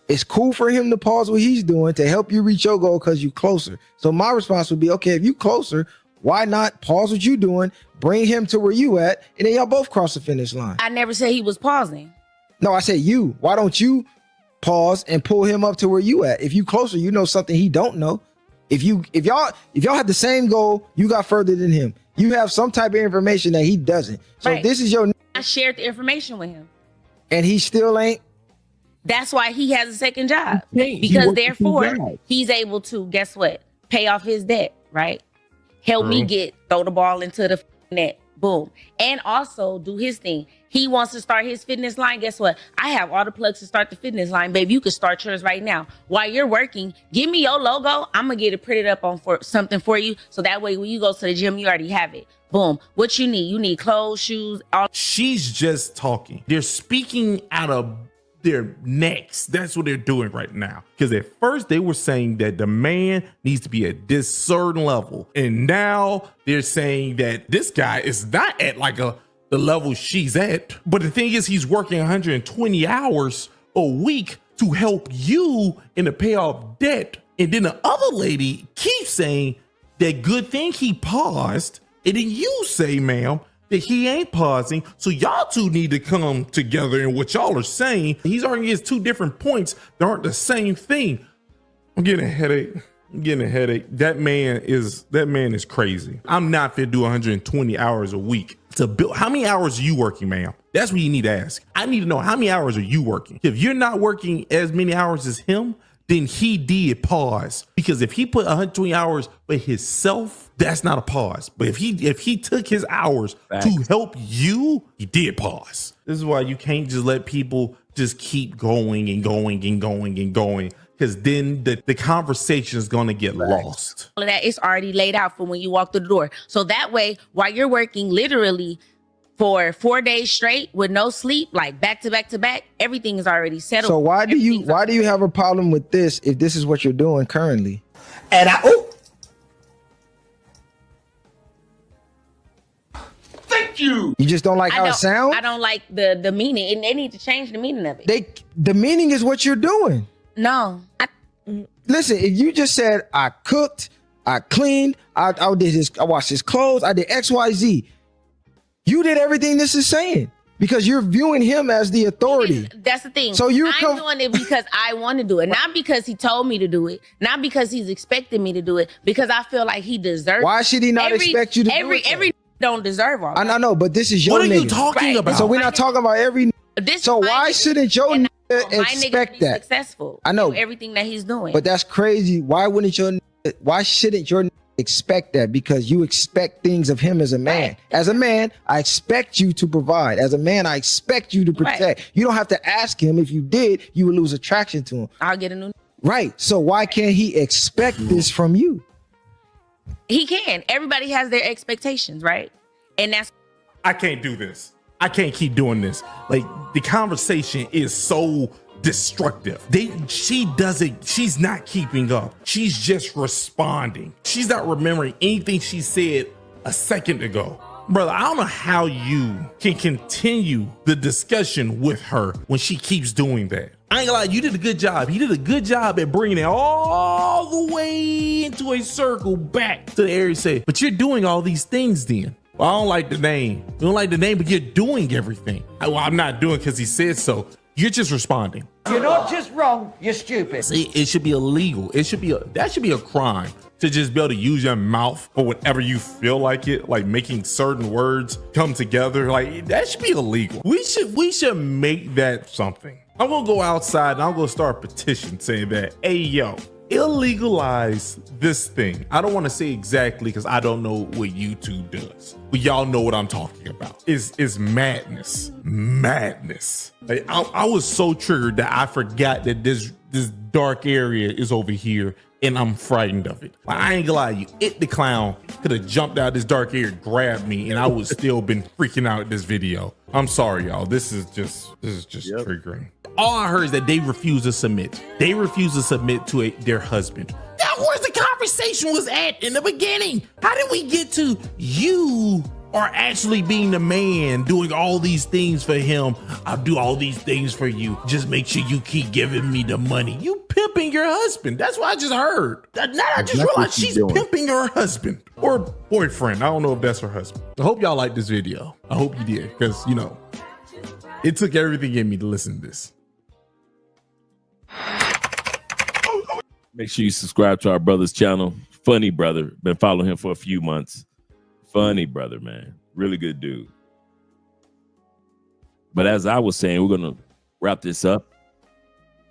it's cool for him to pause what he's doing to help you reach your goal because you closer. So my response would be, okay, if you closer, why not pause what you doing, bring him to where you at, and then y'all both cross the finish line. I never said he was pausing. No, I said you. Why don't you pause and pull him up to where you at? If you closer, you know something he don't know. If y'all had the same goal, you got further than him. You have some type of information that he doesn't. So right. This is your. I shared the information with him, and he still ain't. That's why he has a second job, because therefore he's able to, guess what, pay off his debt, right? Help me throw the ball into the net, boom, and also do his thing. He wants to start his fitness line. Guess what? I have all the plugs to start the fitness line, baby. You can start yours right now. While you're working, give me your logo. I'm gonna get it printed up on something for you, so that way when you go to the gym, you already have it. Boom. What you need? You need clothes, shoes. She's just talking. They're speaking out of their necks. That's what they're doing right now. Because at first they were saying that the man needs to be at this certain level, and now they're saying that this guy is not at like the level she's at. But the thing is, he's working 120 hours a week to help you in the pay off debt. And then the other lady keeps saying that good thing he paused, and then you say, ma'am, that he ain't pausing. So y'all two need to come together in what y'all are saying. He's arguing against two different points that aren't the same thing. I'm getting a headache. That man is crazy. I'm not fit to do 120 hours a week to build. How many hours are you working, ma'am? That's what you need to ask. I need to know, how many hours are you working? If you're not working as many hours as him, then he did pause. Because if he put 120 hours for himself, that's not a pause. But if he took his hours to help you, he did pause. This is why you can't just let people just keep going and going and going and going. Because then the conversation is going to get lost. All of that is already laid out for when you walk through the door. So that way, while you're working literally for 4 days straight with no sleep, like back to back to back, everything is already settled. So why do you have a problem with this if this is what you're doing currently? And thank you. You just don't like how it sounds? I don't like the meaning. And they need to change the meaning of it. The meaning is what you're doing. No. Listen, if you just said I cooked, I cleaned, I washed his clothes, I did XYZ. You did everything this is saying because you're viewing him as the authority. That's the thing. So I'm doing it because I want to do it, not because he told me to do it, not because he's expecting me to do it, because I feel like he deserves. Why should he not expect you to do it? Every don't deserve all. I know, but this is your nigga. What are you talking about? So we're not talking about every. So why shouldn't your nigga expect that? Successful. I know everything that he's doing. But that's crazy. Why shouldn't your expect that? Because you expect things of him as a man. Right. As a man, I expect you to provide. As a man, I expect you to protect. Right. You don't have to ask him. If you did, you would lose attraction to him. I'll get a new. Right. So why can't he expect this from you? He can. Everybody has their expectations, right? And that's. I can't do this. I can't keep doing this. Like, the conversation is so destructive. She's not keeping up. She's just responding. She's not remembering anything she said a second ago. Brother, I don't know how you can continue the discussion with her when she keeps doing that. I ain't gonna lie, you did a good job. He did a good job at bringing it all the way into a circle back to the area. Say, but you're doing all these things then. Well, I don't like the name. You don't like the name, but you're doing everything. Well, I'm not doing because he said so. You're just responding. You're not just wrong, you're stupid. See, it should be illegal. That should be a crime to just be able to use your mouth for whatever you feel like it, like making certain words come together. Like, that should be illegal. We should make that something. I'm gonna go outside and I'm gonna start a petition saying that, hey yo, illegalize this thing. I don't want to say exactly because I don't know what YouTube does, but y'all know what I'm talking about. It's madness. Like, I was so triggered that I forgot that this dark area is over here and I'm frightened of it. Like, I ain't gonna lie to you, It the Clown could have jumped out this dark area, grabbed me, and I would still been freaking out at this video. I'm sorry, y'all. This is just triggering. All I heard is that they refuse to submit. They refuse to submit to their husband. That was the conversation was at in the beginning. How did we get to you are actually being the man, doing all these things for him? I'll do all these things for you. Just make sure you keep giving me the money. You pimping your husband. That's what I just heard. Now I just realized she's pimping her husband or boyfriend. I don't know if that's her husband. I hope y'all liked this video. I hope you did, because, you know, it took everything in me to listen to this. Make sure you subscribe to our brother's channel. Funny brother. Been following him for a few months. Funny brother, man. Really good dude. But as I was saying, we're going to wrap this up.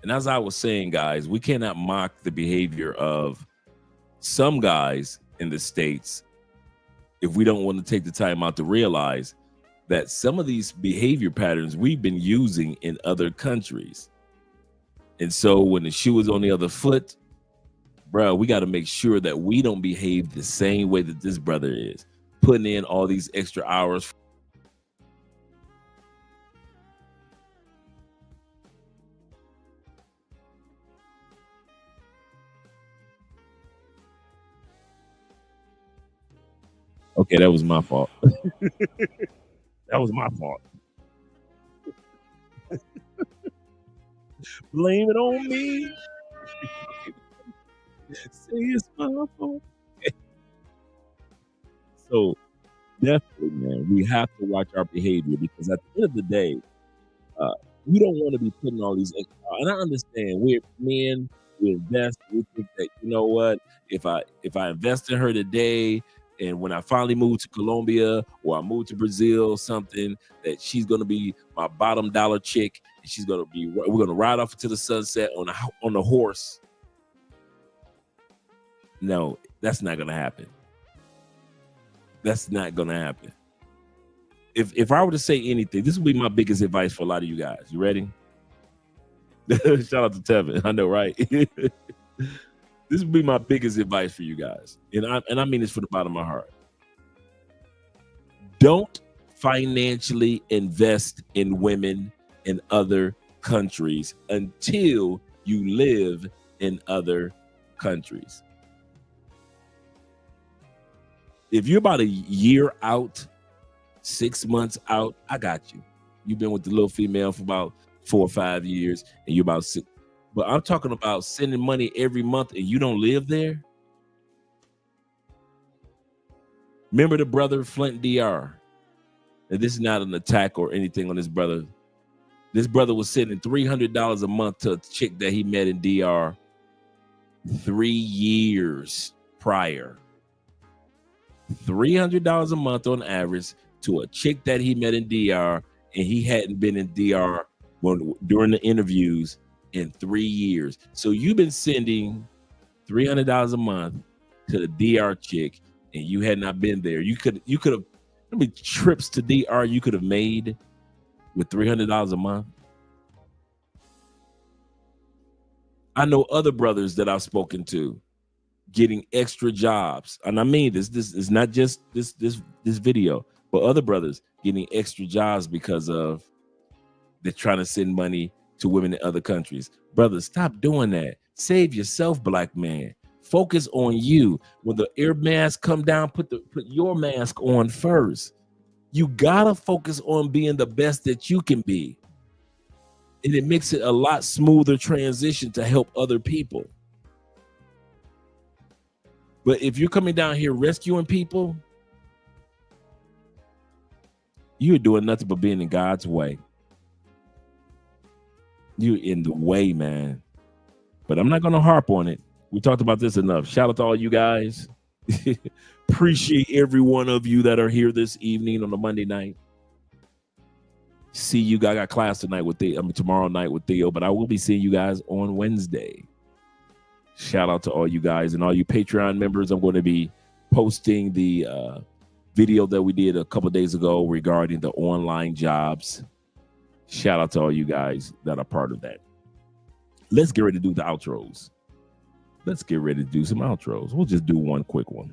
And as I was saying, guys, we cannot mock the behavior of some guys in the States if we don't want to take the time out to realize that some of these behavior patterns we've been using in other countries. And so when the shoe is on the other foot, bro, we got to make sure that we don't behave the same way that this brother is, putting in all these extra hours. Okay, that was my fault. That was my fault. Blame it on me. Say it's my fault. So definitely, man, we have to watch our behavior because at the end of the day, we don't want to be putting all these extra. And I understand we're men, we invest. We think that, you know what, if I invest in her today, and when I finally move to Colombia or I move to Brazil, something that she's gonna be my bottom dollar chick, and we're gonna ride off into the sunset on a horse. No, that's not gonna happen. That's not gonna happen. If I were to say anything, this would be my biggest advice for a lot of you guys. You ready? Shout out to Tevin. I know, right? This would be my biggest advice for you guys. And I mean this from the bottom of my heart. Don't financially invest in women in other countries until you live in other countries. If you're about a year out, 6 months out, I got you. You've been with the little female for about 4 or 5 years, and you're about 6. But I'm talking about sending money every month, and you don't live there. Remember the brother Flint DR. And this is not an attack or anything on this brother. This brother was sending $300 a month to a chick that he met in DR 3 years prior. $300 a month on average to a chick that he met in DR, and he hadn't been in DR during the interviews in 3 years. So you've been sending $300 a month to the DR chick, and you had not been there. You could have, how many trips to DR you could have made with $300 a month? I know other brothers that I've spoken to getting extra jobs, and I mean this is not just this video, but other brothers getting extra jobs because of they're trying to send money to women in other countries. Brothers, stop doing that. Save yourself, black man. Focus on you. When the air mask come down, put your mask on first. You gotta focus on being the best that you can be, and it makes it a lot smoother transition to help other people. But if you're coming down here rescuing people, you're doing nothing but being in God's way. You're in the way, man. But I'm not going to harp on it. We talked about this enough. Shout out to all you guys. Appreciate every one of you that are here this evening on a Monday night. See you guys. I got class tonight with tomorrow night with Theo, but I will be seeing you guys on Wednesday. Shout out to all you guys and all you Patreon members. I'm going to be posting the video that we did a couple of days ago regarding the online jobs. Shout out to all you guys that are part of that. Let's get ready to do the outros. Let's get ready to do some outros. We'll just do one quick one.